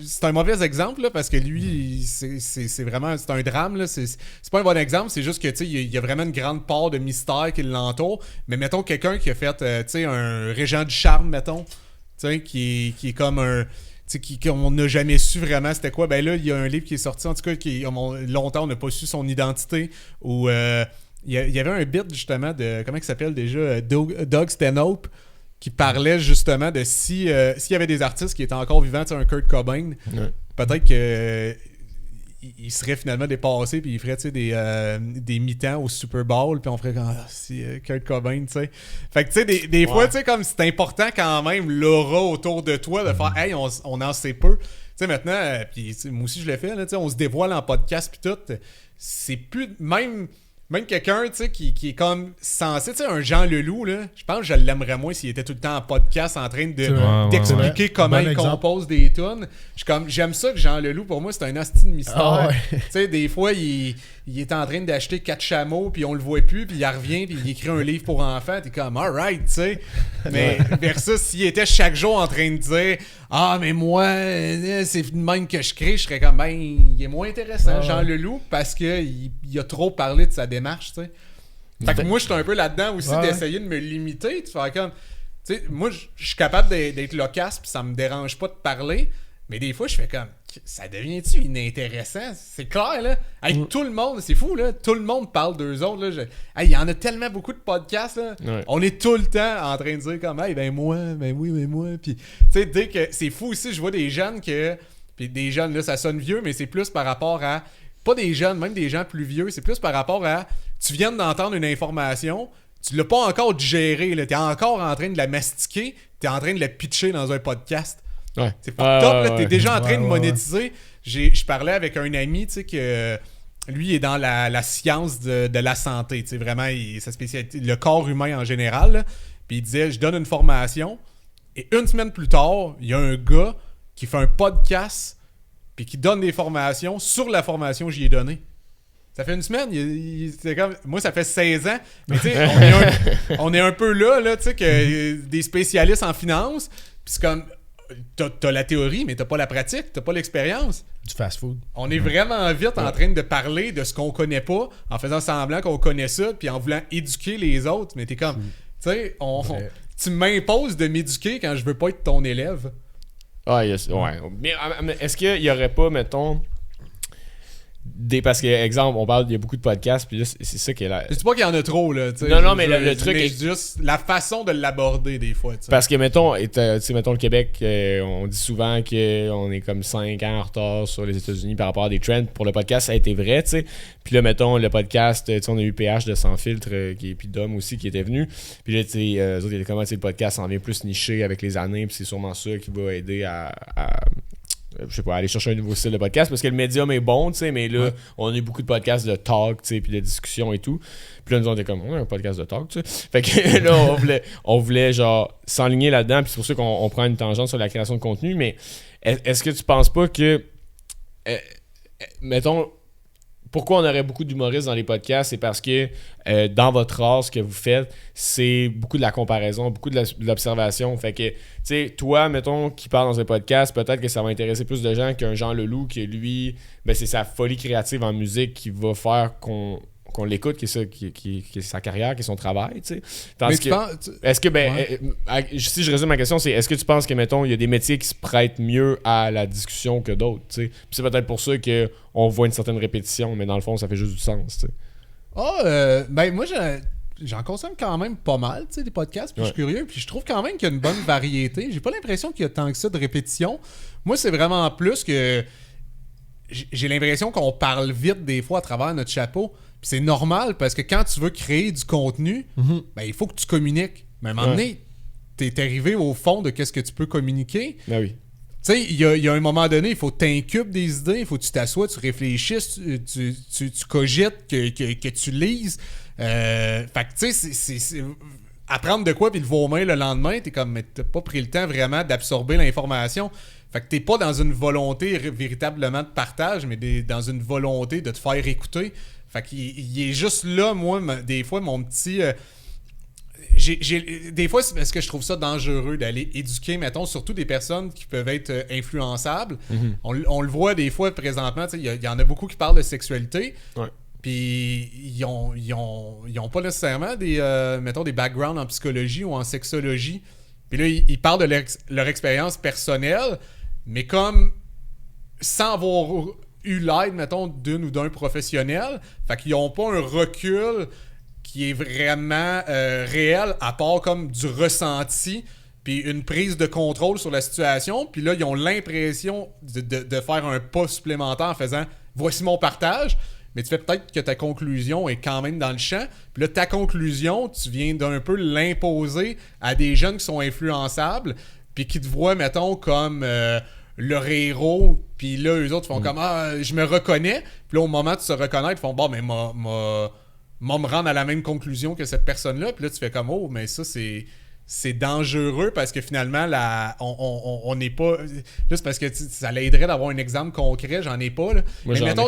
C'est un mauvais exemple, là, parce que lui, c'est vraiment... C'est un drame, là. C'est pas un bon exemple, c'est juste que, tu sais, il y a vraiment une grande part de mystère qui l'entoure. Mais mettons quelqu'un qui a fait, tu sais, un Régent du Charme, mettons, tu sais, qui est comme un... Tu sais, qu'on n'a jamais su vraiment c'était quoi. Ben là, il y a un livre qui est sorti, en tout cas, longtemps, on n'a pas su son identité, où il y avait un bit, justement, de... Comment il s'appelle, déjà? Doug Stanhope, qui parlait justement de s'il y avait des artistes qui étaient encore vivants, tu sais, un Kurt Cobain, peut-être que il serait finalement dépassé puis il ferait, tu sais, des mi-temps au Super Bowl puis on ferait comme Kurt Cobain, tu sais. Fait que tu sais, des fois, tu sais, comme c'est important quand même l'aura autour de toi de faire hey, on en sait peu. Tu sais, maintenant, puis moi aussi je le fais, là, tu sais, on se dévoile en podcast puis tout. C'est plus même quelqu'un, tu sais, qui est comme censé, tu sais, un Jean Leloup, là, je pense que je l'aimerais moins s'il était tout le temps en podcast en train d'expliquer comment il compose des tunes. J'aime ça que Jean Leloup, pour moi, c'est un hostie de mystère. Tu sais, des fois, il est en train d'acheter 4 chameaux, puis on le voit plus, puis il revient, puis il écrit un livre pour enfants, t'es comme, alright, tu sais. Mais versus, s'il était chaque jour en train de dire, mais moi, c'est de même que je crée, je serais comme, il est moins intéressant, Jean Leloup, parce qu'il a trop parlé de sa démarche, tu sais. Fait que moi, je suis un peu là-dedans aussi d'essayer de me limiter, de faire comme, tu sais, moi, je suis capable d'être loquace, puis ça me dérange pas de parler, mais des fois, je fais comme, ça devient-tu inintéressant? C'est clair, là. Hey, tout le monde, c'est fou, là. Tout le monde parle d'eux autres, là. Hey, il y en a tellement beaucoup de podcasts, là. Ouais. On est tout le temps en train de dire comme, hey, ben moi. Puis, tu sais, dès que c'est fou aussi, je vois des jeunes que. Puis des jeunes, là, ça sonne vieux, mais c'est plus par rapport à. Pas des jeunes, même des gens plus vieux, c'est plus par rapport à. Tu viens d'entendre une information, tu l'as pas encore digérée, là. T'es encore en train de la mastiquer, t'es en train de la pitcher dans un podcast. Ouais. C'est pas top, là. T'es déjà en train de monétiser. Je parlais avec un ami, tu sais, que lui est dans la science de la santé, tu sais, vraiment, sa spécialité, le corps humain en général, là. Puis il disait, je donne une formation, et une semaine plus tard, il y a un gars qui fait un podcast, puis qui donne des formations sur la formation que j'y ai donnée. Ça fait une semaine, c'est comme... Moi, ça fait 16 ans. Mais tu sais, on est un peu là tu sais, que des spécialistes en finance, puis c'est comme... T'as la théorie, mais t'as pas la pratique, t'as pas l'expérience. Du fast-food. On est vraiment vite en train de parler de ce qu'on connaît pas, en faisant semblant qu'on connaît ça, puis en voulant éduquer les autres. Mais t'es comme... Tu sais, tu m'imposes de m'éduquer quand je veux pas être ton élève. Ah, yes, ouais. Mais est-ce qu'il y aurait pas, mettons... Parce que, exemple, on parle, il y a beaucoup de podcasts, puis là, c'est ça qui est là. Je dis pas qu'il y en a trop, là. Non, mais le truc est est juste la façon de l'aborder, des fois. T'sais. Parce que, mettons, le Québec, on dit souvent qu'on est comme 5 ans en retard sur les États-Unis par rapport à des trends. Pour le podcast, ça a été vrai, tu sais. Puis là, mettons, le podcast, on a eu PH de Sans Filtre, puis Dom aussi qui était venu. Puis là, tu sais, eux autres, ils étaient comment, le podcast s'en vient plus niché avec les années, puis c'est sûrement ça qui va aider à je sais pas, aller chercher un nouveau style de podcast parce que le médium est bon, tu sais, mais là, on a eu beaucoup de podcasts de talk, tu sais, puis de discussion et tout. Puis là, nous, on était comme, on a un podcast de talk, tu sais. Fait que là, on voulait genre, s'enligner là-dedans, puis c'est pour ça qu'on prend une tangente sur la création de contenu, mais est-ce que tu penses pas que, mettons, pourquoi on aurait beaucoup d'humoristes dans les podcasts, c'est parce que dans votre art, ce que vous faites, c'est beaucoup de la comparaison, beaucoup de l'observation. Fait que, tu sais, toi, mettons, qui parle dans un podcast, peut-être que ça va intéresser plus de gens qu'un Jean Leloup, qui lui, ben, c'est sa folie créative en musique qui va faire qu'on l'écoute, qui est sa carrière, qui est son travail, tu sais. Tandis que, est-ce que, si je résume ma question, c'est est-ce que tu penses que, mettons, il y a des métiers qui se prêtent mieux à la discussion que d'autres, tu sais? Puis c'est peut-être pour ça qu'on voit une certaine répétition, mais dans le fond, ça fait juste du sens, tu sais. Ben moi, j'en consomme quand même pas mal, tu sais, des podcasts, puis je suis curieux, puis je trouve quand même qu'il y a une bonne variété. J'ai pas l'impression qu'il y a tant que ça de répétition. Moi, c'est vraiment plus que... J'ai l'impression qu'on parle vite des fois à travers notre chapeau. Puis c'est normal parce que quand tu veux créer du contenu, ben, il faut que tu communiques. Mais à un moment donné, t'es arrivé au fond de qu'est-ce que tu peux communiquer. Ben oui. Tu sais, il y a un moment donné, il faut que tu incubes des idées, il faut que tu t'assoies, tu réfléchisses, tu cogites, que tu lises. Fait que tu sais, c'est apprendre de quoi puis le vomir le lendemain, t'es comme, mais t'as pas pris le temps vraiment d'absorber l'information. Fait que t'es pas dans une volonté véritablement de partage, mais dans une volonté de te faire écouter. Fait qu'il est juste là, moi, des fois, mon petit... des fois, c'est parce que je trouve ça dangereux d'aller éduquer, mettons, surtout des personnes qui peuvent être influençables. On le voit des fois présentement, il y en a beaucoup qui parlent de sexualité. Ouais. Puis ils ont pas nécessairement des backgrounds en psychologie ou en sexologie. Puis là, ils parlent de leur expérience personnelle, mais comme sans avoir eu l'aide, mettons, d'une ou d'un professionnel. Fait qu'ils n'ont pas un recul qui est vraiment réel, à part comme du ressenti, puis une prise de contrôle sur la situation. Puis là, ils ont l'impression de faire un pas supplémentaire en faisant « voici mon partage », mais tu fais peut-être que ta conclusion est quand même dans le champ. Puis là, ta conclusion, tu viens d'un peu l'imposer à des jeunes qui sont influençables, puis qui te voient, mettons, comme leur héros, puis là, eux autres font comme « Ah, je me reconnais », puis là, au moment de se reconnaître, ils font « Bon, mais me rendre à la même conclusion que cette personne-là », puis là, tu fais comme « Oh, mais ça, c'est dangereux parce que finalement, on n'est pas... » Juste parce que ça l'aiderait d'avoir un exemple concret, j'en ai pas, là. Moi, mais j'en mettons...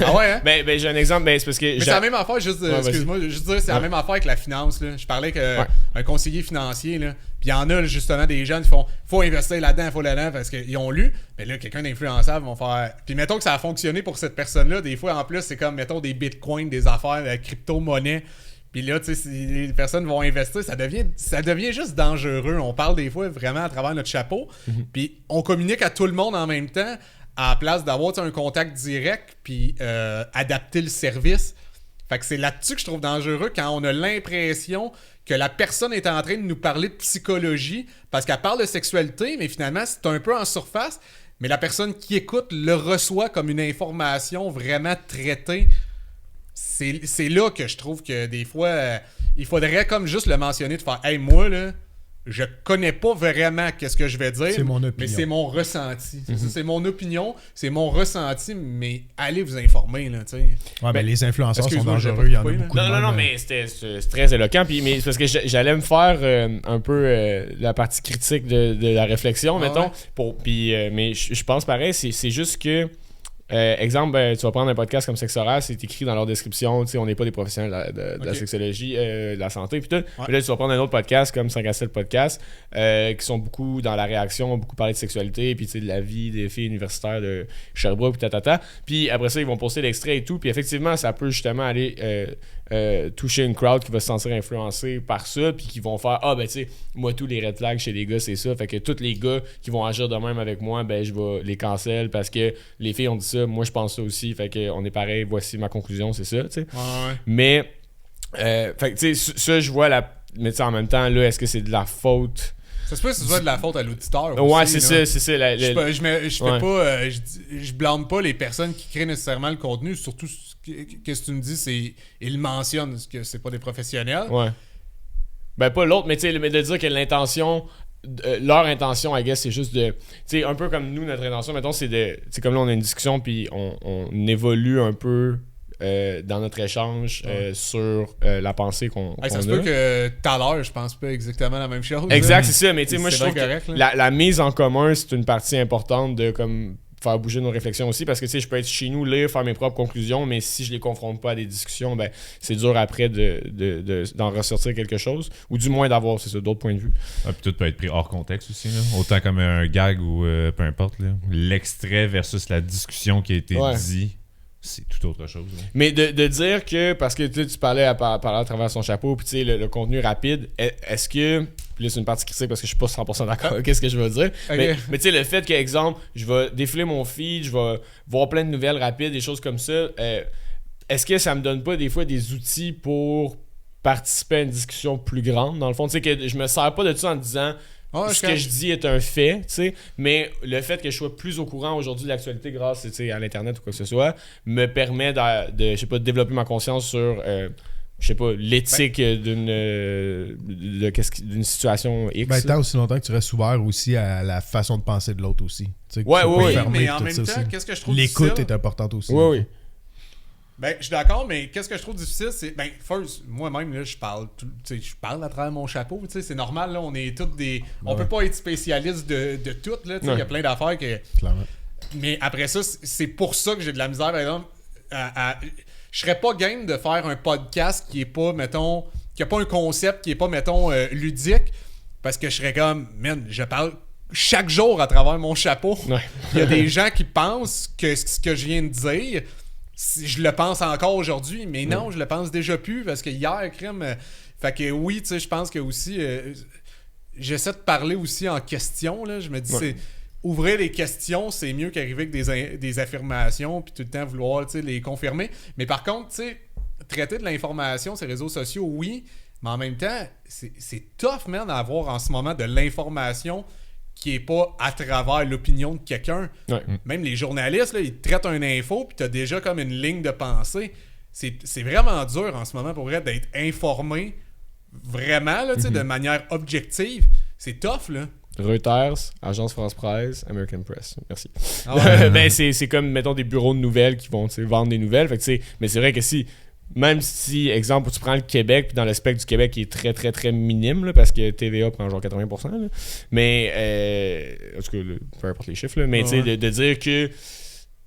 Ah ouais, hein? Ben, j'ai un exemple, c'est parce que... Mais c'est la même affaire, excuse-moi, juste dire, c'est la même affaire avec la finance, là. Je parlais avec un conseiller financier, là. Puis il y en a, justement, des jeunes qui font « Faut investir là-dedans, faut là-dedans » parce qu'ils ont lu. Mais là, quelqu'un d'influençable vont faire... Puis mettons que ça a fonctionné pour cette personne-là. Des fois, en plus, c'est comme, mettons, des bitcoins, des affaires, de crypto-monnaie. Puis là, tu sais, si les personnes vont investir, ça devient juste dangereux. On parle des fois vraiment à travers notre chapeau. Puis on communique à tout le monde en même temps, à la place d'avoir un contact direct, puis adapter le service. Fait que c'est là-dessus que je trouve dangereux, quand on a l'impression que la personne est en train de nous parler de psychologie, parce qu'elle parle de sexualité, mais finalement, c'est un peu en surface. Mais la personne qui écoute le reçoit comme une information vraiment traitée. C'est là que je trouve que des fois, il faudrait comme juste le mentionner, de faire « Hey, moi, là, je connais pas vraiment qu'est-ce que je vais dire, c'est mon opinion. mais c'est mon ressenti. C'est mon opinion, c'est mon ressenti, mais allez vous informer, là, tu sais. » Ouais, mais les influenceurs sont excuse-moi, dangereux, il y en a j'ai pas beaucoup. Non, mais c'est très éloquent. Puis, mais c'est parce que j'allais me faire un peu la partie critique de la réflexion, mettons. Ouais. Mais je pense pareil, c'est juste que exemple, tu vas prendre un podcast comme Sexe Oral, c'est écrit dans leur description, on n'est pas des professionnels de la sexologie, de la santé, puis tout. Puis là, tu vas prendre un autre podcast comme 5 à 7 podcasts, qui sont beaucoup dans la réaction, beaucoup parler de sexualité, puis de la vie des filles universitaires de Sherbrooke, puis Puis après ça, ils vont poster l'extrait et tout, puis effectivement, ça peut justement aller toucher une crowd qui va se sentir influencée par ça, puis qui vont faire moi, tous les red flags chez les gars, c'est ça. Fait que tous les gars qui vont agir de même avec moi, je vais les cancel parce que les filles ont dit ça, moi je pense ça aussi, fait que on est pareil, voici ma conclusion, c'est ça, tu sais. Mais fait que tu sais, ça je vois mais tu sais, en même temps là, est-ce que c'est de la faute? Ça se peut que ce soit de la faute à l'auditeur Ouais, aussi, c'est ça. Je blâme pas les personnes qui créent nécessairement le contenu, surtout qu'est-ce que tu me dis, c'est ils mentionnent que c'est pas des professionnels. Ouais. Ben pas l'autre, mais tu sais, de dire que l'intention, leur intention, I guess, c'est juste de, tu sais, un peu comme nous, notre intention, mettons, c'est de, tu sais, comme là on a une discussion puis on évolue un peu dans notre échange sur la pensée qu'on ça a. se peut que tout à l'heure, je pense pas exactement la même chose. Exact, c'est ça, mais tu sais, moi je trouve correct, que la mise en commun, c'est une partie importante de comme faire bouger nos réflexions aussi, parce que tu sais, je peux être chez nous, lire, faire mes propres conclusions, mais si je les confronte pas à des discussions, c'est dur après d'en ressortir quelque chose, ou du moins d'avoir, c'est ça, d'autres points de vue. Puis tout peut être pris hors contexte aussi, là. Autant comme un gag ou peu importe, là. L'extrait versus la discussion qui a été dit, c'est tout autre chose. Là. Mais de dire que, parce que tu parlais à travers son chapeau, puis tu sais, le contenu rapide, est-ce que... Puis là, c'est une partie critique parce que je suis pas 100% d'accord avec ce que je veux dire. Okay. Mais tu sais, le fait que, exemple, je vais défiler mon feed, je vais voir plein de nouvelles rapides, des choses comme ça, est-ce que ça me donne pas des fois des outils pour participer à une discussion plus grande? Dans le fond, tu sais, que je me sers pas de ça en disant... ce que je dis est un fait, tu sais, mais le fait que je sois plus au courant aujourd'hui de l'actualité grâce à l'internet ou quoi que ce soit me permet de je sais pas, de développer ma conscience sur je sais pas, l'éthique d'une situation X. Tant aussi longtemps que tu restes ouvert aussi à la façon de penser de l'autre aussi. Oui, mais en même temps, qu'est-ce que je trouve difficile? L'écoute est importante aussi. Oui. Ben, je suis d'accord, mais qu'est-ce que je trouve difficile, c'est... first, moi-même, là, je parle à travers mon chapeau, tu sais, c'est normal, là, on est tous des... On peut pas être spécialiste de tout, là, tu sais, il y a plein d'affaires que... Clairement. Mais après ça, c'est pour ça que j'ai de la misère, par exemple, je serais pas game de faire un podcast qui est pas, mettons... qui a pas un concept qui est pas, mettons, ludique, parce que je serais comme, man, je parle chaque jour à travers mon chapeau. Il y a des gens qui pensent que ce que je viens de dire... je le pense encore aujourd'hui, mais non, je le pense déjà plus parce que hier, crème. Fait que oui, tu sais, je pense que aussi, j'essaie de parler aussi en question. Là, je me dis, c'est ouvrir les questions, c'est mieux qu'arriver avec des affirmations puis tout le temps vouloir, tu sais, les confirmer. Mais par contre, tu sais, traiter de l'information, ces réseaux sociaux, oui, mais en même temps, c'est tough, man, d'avoir en ce moment de l'information qui est pas à travers l'opinion de quelqu'un. Même les journalistes, là, ils traitent une info puis t'as déjà comme une ligne de pensée. C'est vraiment dur en ce moment pour vrai d'être informé vraiment là, de manière objective. C'est tough, là. Reuters, Agence France-Presse, American Press. Merci. C'est comme, mettons, des bureaux de nouvelles qui vont vendre des nouvelles. Fait que, mais c'est vrai que même si, exemple, tu prends le Québec, puis dans le spectre du Québec qui est très, très, très minime, là, parce que TVA prend genre 80%, là, mais, en tout cas, peu importe les chiffres, là, mais de dire que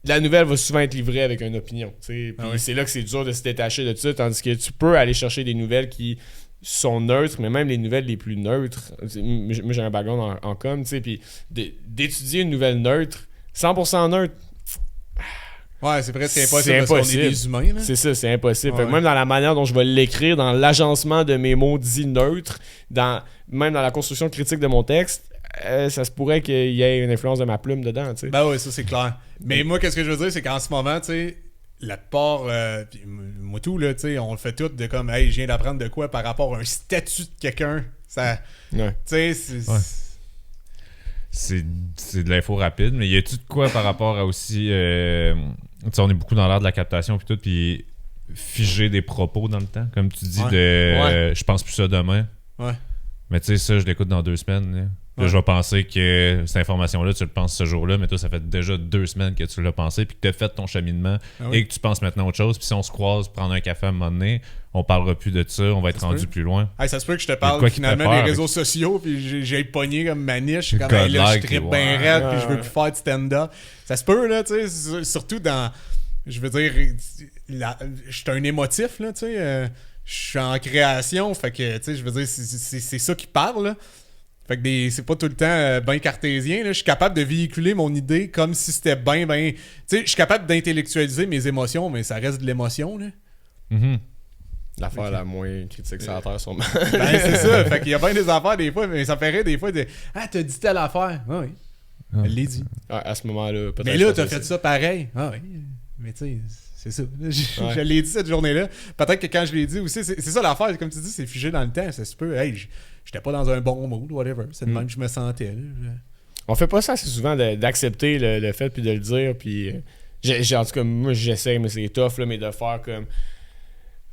la nouvelle va souvent être livrée avec une opinion. Puis c'est là que c'est dur de se détacher de ça, tandis que tu peux aller chercher des nouvelles qui sont neutres, mais même les nouvelles les plus neutres. Moi, j'ai un background en com, puis d'étudier une nouvelle neutre, 100% neutre, ouais, c'est presque impossible parce qu'on est des humains. Là. C'est ça, c'est impossible. Fait que même dans la manière dont je vais l'écrire, dans l'agencement de mes mots dits neutres, même dans la construction critique de mon texte, ça se pourrait qu'il y ait une influence de ma plume dedans. T'sais. Ben oui, ça c'est clair. Mais moi, qu'est-ce que je veux dire, c'est qu'en ce moment, tu sais, la part, moi tout, là, tu sais, on le fait tout de comme, hey, je viens d'apprendre de quoi par rapport à un statut de quelqu'un. Ça, tu sais, c'est de l'info rapide, mais y a-tu de quoi par rapport à aussi... on est beaucoup dans l'art de la captation puis tout, puis figer des propos dans le temps, comme tu dis, je pense plus ça demain. Ouais. Mais tu sais, ça, je l'écoute dans 2 semaines. Là. Là, je vais penser que cette information-là, tu le penses ce jour-là, mais toi, ça fait déjà 2 semaines que tu l'as pensé, puis que tu as fait ton cheminement et que tu penses maintenant à autre chose. Puis si on se croise, prendre un café à un moment donné, on parlera plus de ça, on va être rendu plus loin. Hey, ça se peut que je te de parle quoi qui finalement te fait peur des réseaux sociaux, puis j'ai pogné comme ma niche. Comme, God là, je like, trippe ouais. bien raide, puis je veux plus faire de stand-up. Ça se peut, là, tu sais, surtout dans... Je veux dire, je suis un émotif, là, tu sais. Je suis en création, fait que, tu sais, je veux dire, c'est ça qui parle, là. Fait que c'est pas tout le temps bien cartésien, là. Je suis capable de véhiculer mon idée comme si c'était bien... Tu sais, je suis capable d'intellectualiser mes émotions, mais ça reste de l'émotion, là. Mhm. L'affaire la moins critique sur la terre, sûrement. Ben, c'est ça. Fait qu'il y a bien des affaires des fois, mais ça ferait des fois de « Ah, t'as dit telle affaire. Ah oui. Elle l'a dit. Ouais, à ce moment-là, peut-être. Mais là, t'as fait ça pareil. Ah oui. Mais tu sais, c'est ça. Je l'ai dit cette journée-là. Peut-être que quand je l'ai dit aussi, c'est ça l'affaire. Comme tu dis, c'est figé dans le temps. Ça se peut. Hey, j'étais pas dans un bon mood, whatever. C'est de même que je me sentais. Là. On fait pas ça assez souvent d'accepter le fait puis de le dire. Puis, en tout cas, moi, j'essaie, mais c'est tough, là, mais de faire comme...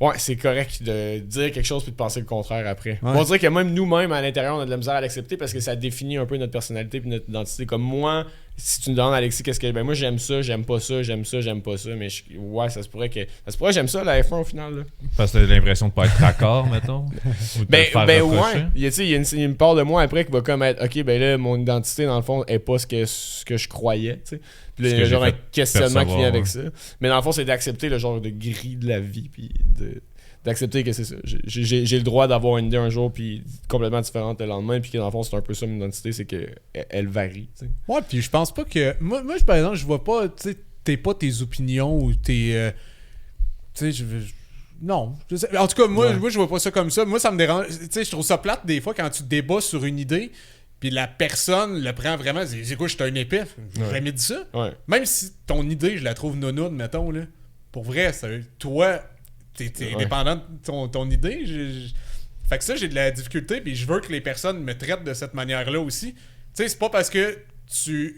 Ouais, c'est correct de dire quelque chose puis de penser le contraire après. Ouais. On dirait que même nous-mêmes, à l'intérieur, on a de la misère à l'accepter parce que ça définit un peu notre personnalité puis notre identité. Comme moi, si tu me demandes, Alexis, qu'est-ce que... Ben moi, j'aime ça, j'aime pas ça, j'aime ça, j'aime pas ça. Mais ouais, ça se pourrait que j'aime ça, la F1 au final. Là. Parce que t'as l'impression de pas être raccord, mettons. Ou de te faire Ben reprocher. ouais. Il y a une part de moi après qui va comme être OK, ben là, mon identité, dans le fond, est pas ce que je croyais. T'sais. Puis là, il y a genre un questionnement qui vient avec ça. Mais dans le fond, c'est d'accepter le genre de gris de la vie. Puis d'accepter que c'est ça. J'ai le droit d'avoir une idée un jour puis complètement différente le lendemain, puis que dans le fond, c'est un peu ça mon identité, c'est qu'elle varie. T'sais. Ouais, puis je pense pas que... Moi, par exemple, je vois pas... Tu sais, t'es pas tes opinions ou tes... tu sais, non. En tout cas, moi, je vois pas ça comme ça. Moi, ça me dérange. Tu sais, je trouve ça plate des fois quand tu débats sur une idée, puis la personne le prend vraiment. C'est quoi, je suis un épais? J'ai jamais dit ça. Ouais. Même si ton idée, je la trouve nonoune, mettons, là. Pour vrai, toi, t'es indépendant de ton idée. Fait que ça, j'ai de la difficulté, puis je veux que les personnes me traitent de cette manière-là aussi. Tu sais, c'est pas parce que tu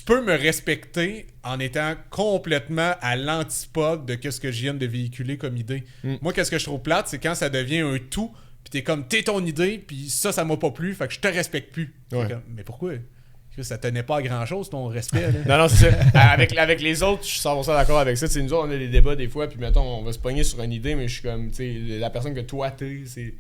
peux me respecter en étant complètement à l'antipode de ce que je viens de véhiculer comme idée. Moi, qu'est-ce que je trouve plate, c'est quand ça devient un tout, puis t'es comme, t'es ton idée, puis ça m'a pas plu, fait que je te respecte plus. Ouais. Comme, mais pourquoi? Ça tenait pas à grand-chose, ton respect. Là. Non, c'est ça. avec les autres, je suis 100% d'accord avec ça. T'sais, nous autres, on a des débats des fois, puis mettons, on va se pogner sur une idée, mais je suis comme, tu sais, la personne que toi t'es, c'est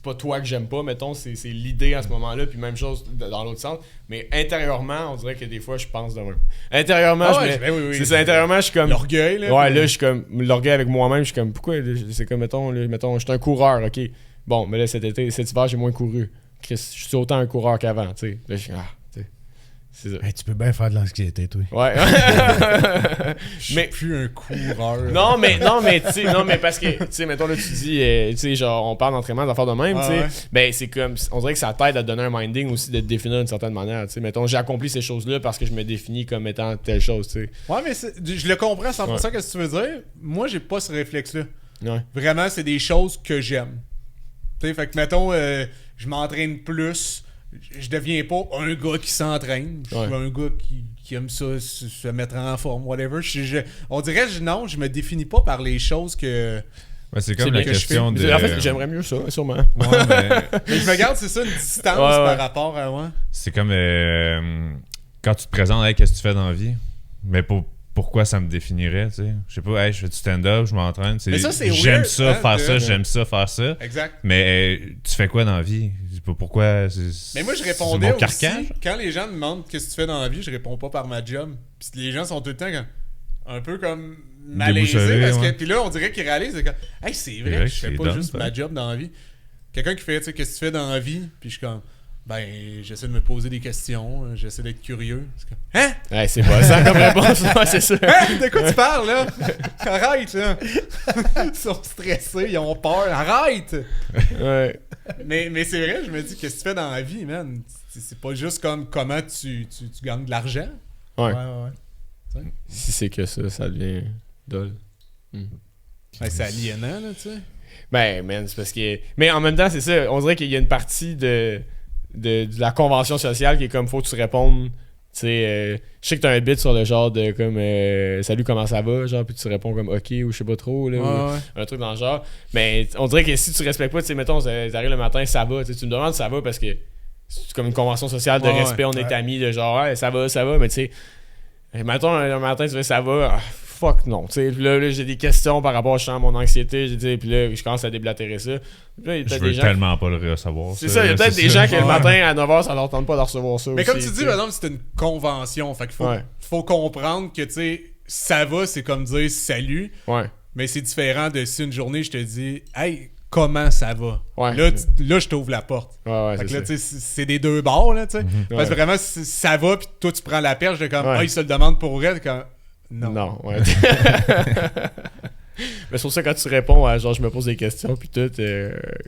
pas toi que j'aime pas, mettons, c'est l'idée à ce moment-là, puis même chose dans l'autre sens. Mais intérieurement, on dirait que des fois, je pense de même. Intérieurement, oui, c'est ça, intérieurement, je suis comme... L'orgueil, là. Ouais, là, je suis comme... L'orgueil avec moi-même, je suis comme, pourquoi? C'est comme, mettons, je suis un coureur, OK. Bon, mais là, cet hiver, j'ai moins couru. Chris, je suis autant un coureur qu'avant, tu sais. Là, je suis... c'est ça. Hey, tu peux bien faire de l'anxiété, toi. Ouais. Je suis plus un coureur. Non, mais parce que, tu sais, mettons, là, tu dis, tu sais, genre, on parle d'entraînement, d'affaires de même, tu sais. Ouais. Ben, c'est comme, on dirait que ça t'aide à te donner un minding aussi, de te définir d'une certaine manière, tu sais. Mettons, j'ai accompli ces choses-là parce que je me définis comme étant telle chose, tu sais. Ouais, mais je le comprends 100% ce que tu veux dire. Moi, j'ai pas ce réflexe-là. Ouais. Vraiment, c'est des choses que j'aime. Tu sais, fait que, mettons, je m'entraîne plus. Je deviens pas un gars qui s'entraîne. Je suis un gars qui aime ça, se mettre en forme, whatever. On dirait, non, je me définis pas par les choses que... Ouais, c'est comme la question de... En fait, j'aimerais mieux ça, sûrement. Ouais, mais je me garde, c'est ça, une distance par rapport à moi. C'est comme quand tu te présentes, hey, qu'est-ce que tu fais dans la vie? Mais pourquoi ça me définirait, tu sais? Je sais pas, hey, je fais du stand-up, je m'entraîne. Mais ça, c'est j'aime weird, ça, faire ça, j'aime ça, faire ça. Exact. Mais tu fais quoi dans la vie? Je sais pas pourquoi. Mais moi, je répondais mon aussi, carcan? quand les gens me demandent qu'est-ce que tu fais dans la vie, je réponds pas par ma job. Puis les gens sont tout le temps un peu comme malaisés. Parce que, puis là, on dirait qu'ils réalisent que, hey, c'est vrai que je fais pas juste ma job dans la vie. Quelqu'un qui fait, tu sais, qu'est-ce que tu fais dans la vie? Puis je suis comme, ben, j'essaie de me poser des questions, j'essaie d'être curieux. C'est comme, hein? Ouais, c'est pas ça comme réponse, ouais, c'est ça. Hein? De quoi tu parles, là? Arrête, là! Ils sont stressés, ils ont peur. Arrête! Ouais. Mais c'est vrai, je me dis, qu'est-ce que tu fais dans la vie, man? C'est pas juste comme comment tu gagnes de l'argent. Ouais. Ouais. Si c'est que ça devient dole. Ben, c'est aliénant, là, tu sais. Ben, man, c'est parce que... Mais en même temps, c'est ça. On dirait qu'il y a une partie de la convention sociale qui est comme, faut que tu répondes. Tu sais, je sais que t'as un bit sur le genre de comme salut, comment ça va, genre, puis tu réponds comme ok ou je sais pas trop, là, ou un truc dans le genre. Mais on dirait que si tu respectes pas, tu sais, mettons, t'arrives le matin, ça va, tu me demandes ça va parce que c'est comme une convention sociale de Ouais, respect, on est amis, de genre, ouais, ça va, mais tu sais, mettons, un matin, tu fais ça va, fuck non, tu sais, puis là, j'ai des questions par rapport à mon anxiété, puis là, je commence à déblatérer ça. Puis là, il y a Je peut-être veux des gens tellement pas le recevoir. c'est ça, il y a peut-être des gens qui le matin à 9h, ça leur tente pas de recevoir ça. Mais aussi, comme tu dis, par exemple, c'est une convention. Fait qu'il faut comprendre que, tu sais, ça va, c'est comme dire salut. Ouais. Mais c'est différent de si une journée, je te dis, hey, comment ça va? Ouais. Là, je t'ouvre la porte. Ouais, Fait que c'est là, ça. tu sais, c'est des deux bords, là, tu sais. Parce que Ouais. vraiment, ça va, puis toi, tu prends la perche, de comme, Ouais. ah, il se le demande pour elle, comme, non. Non, ouais. Mais c'est pour ça quand tu réponds à genre je me pose des questions puis tout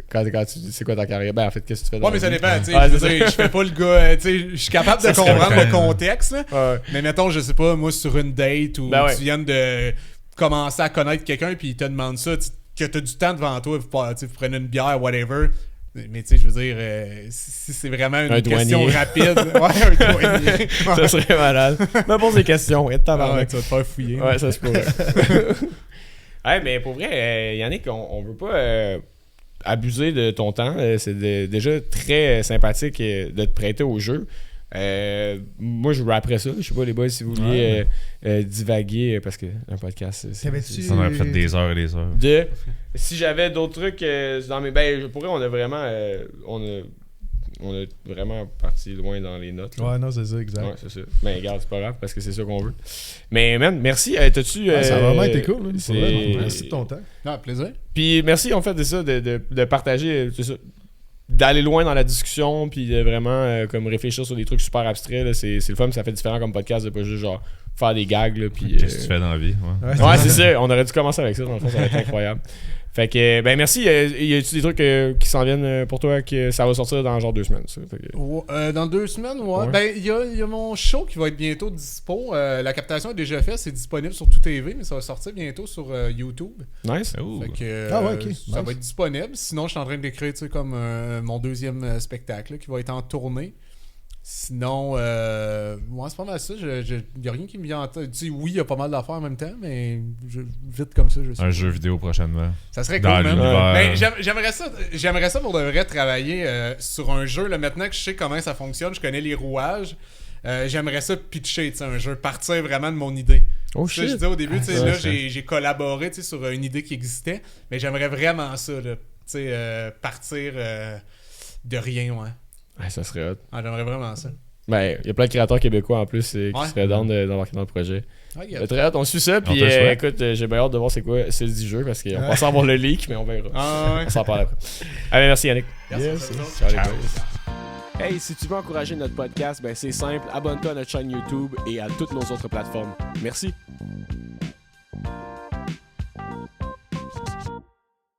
quand tu dis c'est quoi ta carrière, ben en fait qu'est-ce que tu fais dans Ouais, mais ça la vie? dépend, tu sais. Ouais, je veux c'est dire, je fais pas le gars, tu sais, je suis capable de Ça serait comprendre le vraiment- contexte, là. Ouais. Mais mettons, je sais pas, moi, sur une date où Ben ouais. tu viens de commencer à connaître quelqu'un puis il te demande ça, que t'as du temps devant toi, vous prenez une bière, whatever. Mais tu sais, je veux dire, si c'est vraiment une Un question douanier. rapide, ouais, un douanier. Ça serait malade. Me pose des questions, et Ah ouais, tabarnak. tu vas te faire fouiller. Ouais, ça se pourrait. Ouais, mais pour vrai, Yannick, on veut pas abuser de ton temps. C'est déjà très sympathique de te prêter au jeu. Moi, je rapperais ça. Je sais pas, les boys, si vous vouliez divaguer, parce que un podcast, T'avais-tu- Ça, on aurait fait des heures et des heures. Si j'avais d'autres trucs dans mes... Ben, pour vrai, on a vraiment... on a vraiment parti loin dans les notes. là. Ouais, non, c'est ça, exact. Ouais, c'est ça. Mais regarde, c'est pas grave parce que c'est ça qu'on veut. Mais man, merci. T'as-tu. Ouais, ça a vraiment été cool. Là, pour c'est- vrai. Merci de ton temps. Ah, plaisir. Puis merci en fait de ça, de partager, c'est ça, d'aller loin dans la discussion, puis de vraiment comme réfléchir sur des trucs super abstraits. Là, c'est le fun, ça fait différent comme podcast de pas juste genre faire des gags. Là, puis, Qu'est-ce que tu fais dans la vie? Ouais. Ouais, c'est ça. On aurait dû commencer avec ça. Dans le fond, ça aurait été incroyable. Fait que, ben merci. Y a-tu des trucs qui s'en viennent pour toi que ça va sortir dans genre 2 semaines? Ça? Fait que- Dans 2 semaines, ouais. Ouais. Ben, il y a mon show qui va être bientôt dispo. La captation est déjà faite, c'est disponible sur tout TV, mais ça va sortir bientôt sur YouTube. Nice. Ouh. Fait que, Ah ouais, ok. ça Nice. va être disponible. Sinon, je suis en train d'écrire, tu sais, comme mon deuxième spectacle là, qui va être en tournée. Sinon, ouais, c'est pas mal ça. Il n'y a rien qui me vient en tête. Tu sais, oui, il y a pas mal d'affaires en même temps, mais vite comme ça, je sais. Un jeu vidéo prochainement. Ça serait Dans cool, man. l'univers. Ben, j'aimerais ça pour de vrai travailler sur un jeu. Là, maintenant que je sais comment ça fonctionne, je connais les rouages. J'aimerais ça pitcher, tu sais, un jeu, partir vraiment de mon idée. Oh Tu sais, je shit. disais au début, tu sais, ouais, là, ça. j'ai collaboré, tu sais, sur une idée qui existait, mais j'aimerais vraiment ça, là, tu sais, partir de rien, ouais. Ouais, ça serait hot. Ah, j'aimerais vraiment ça. Ben, il y a plein de créateurs québécois en plus qui Ouais. seraient down d'embarquer dans le projet. Ah, C'est très hâte, on suit ça, puis te le souhaite. écoute, j'ai bien hâte de voir c'est quoi c'est du jeu parce qu'on pense avoir le leak, mais on verra. Ah, ouais. On s'en parle après. Allez, merci Yannick. Merci, Yes. c'est ça. Ciao, les boys. Hey, si tu veux encourager notre podcast, ben c'est simple, abonne-toi à notre chaîne YouTube et à toutes nos autres plateformes. Merci.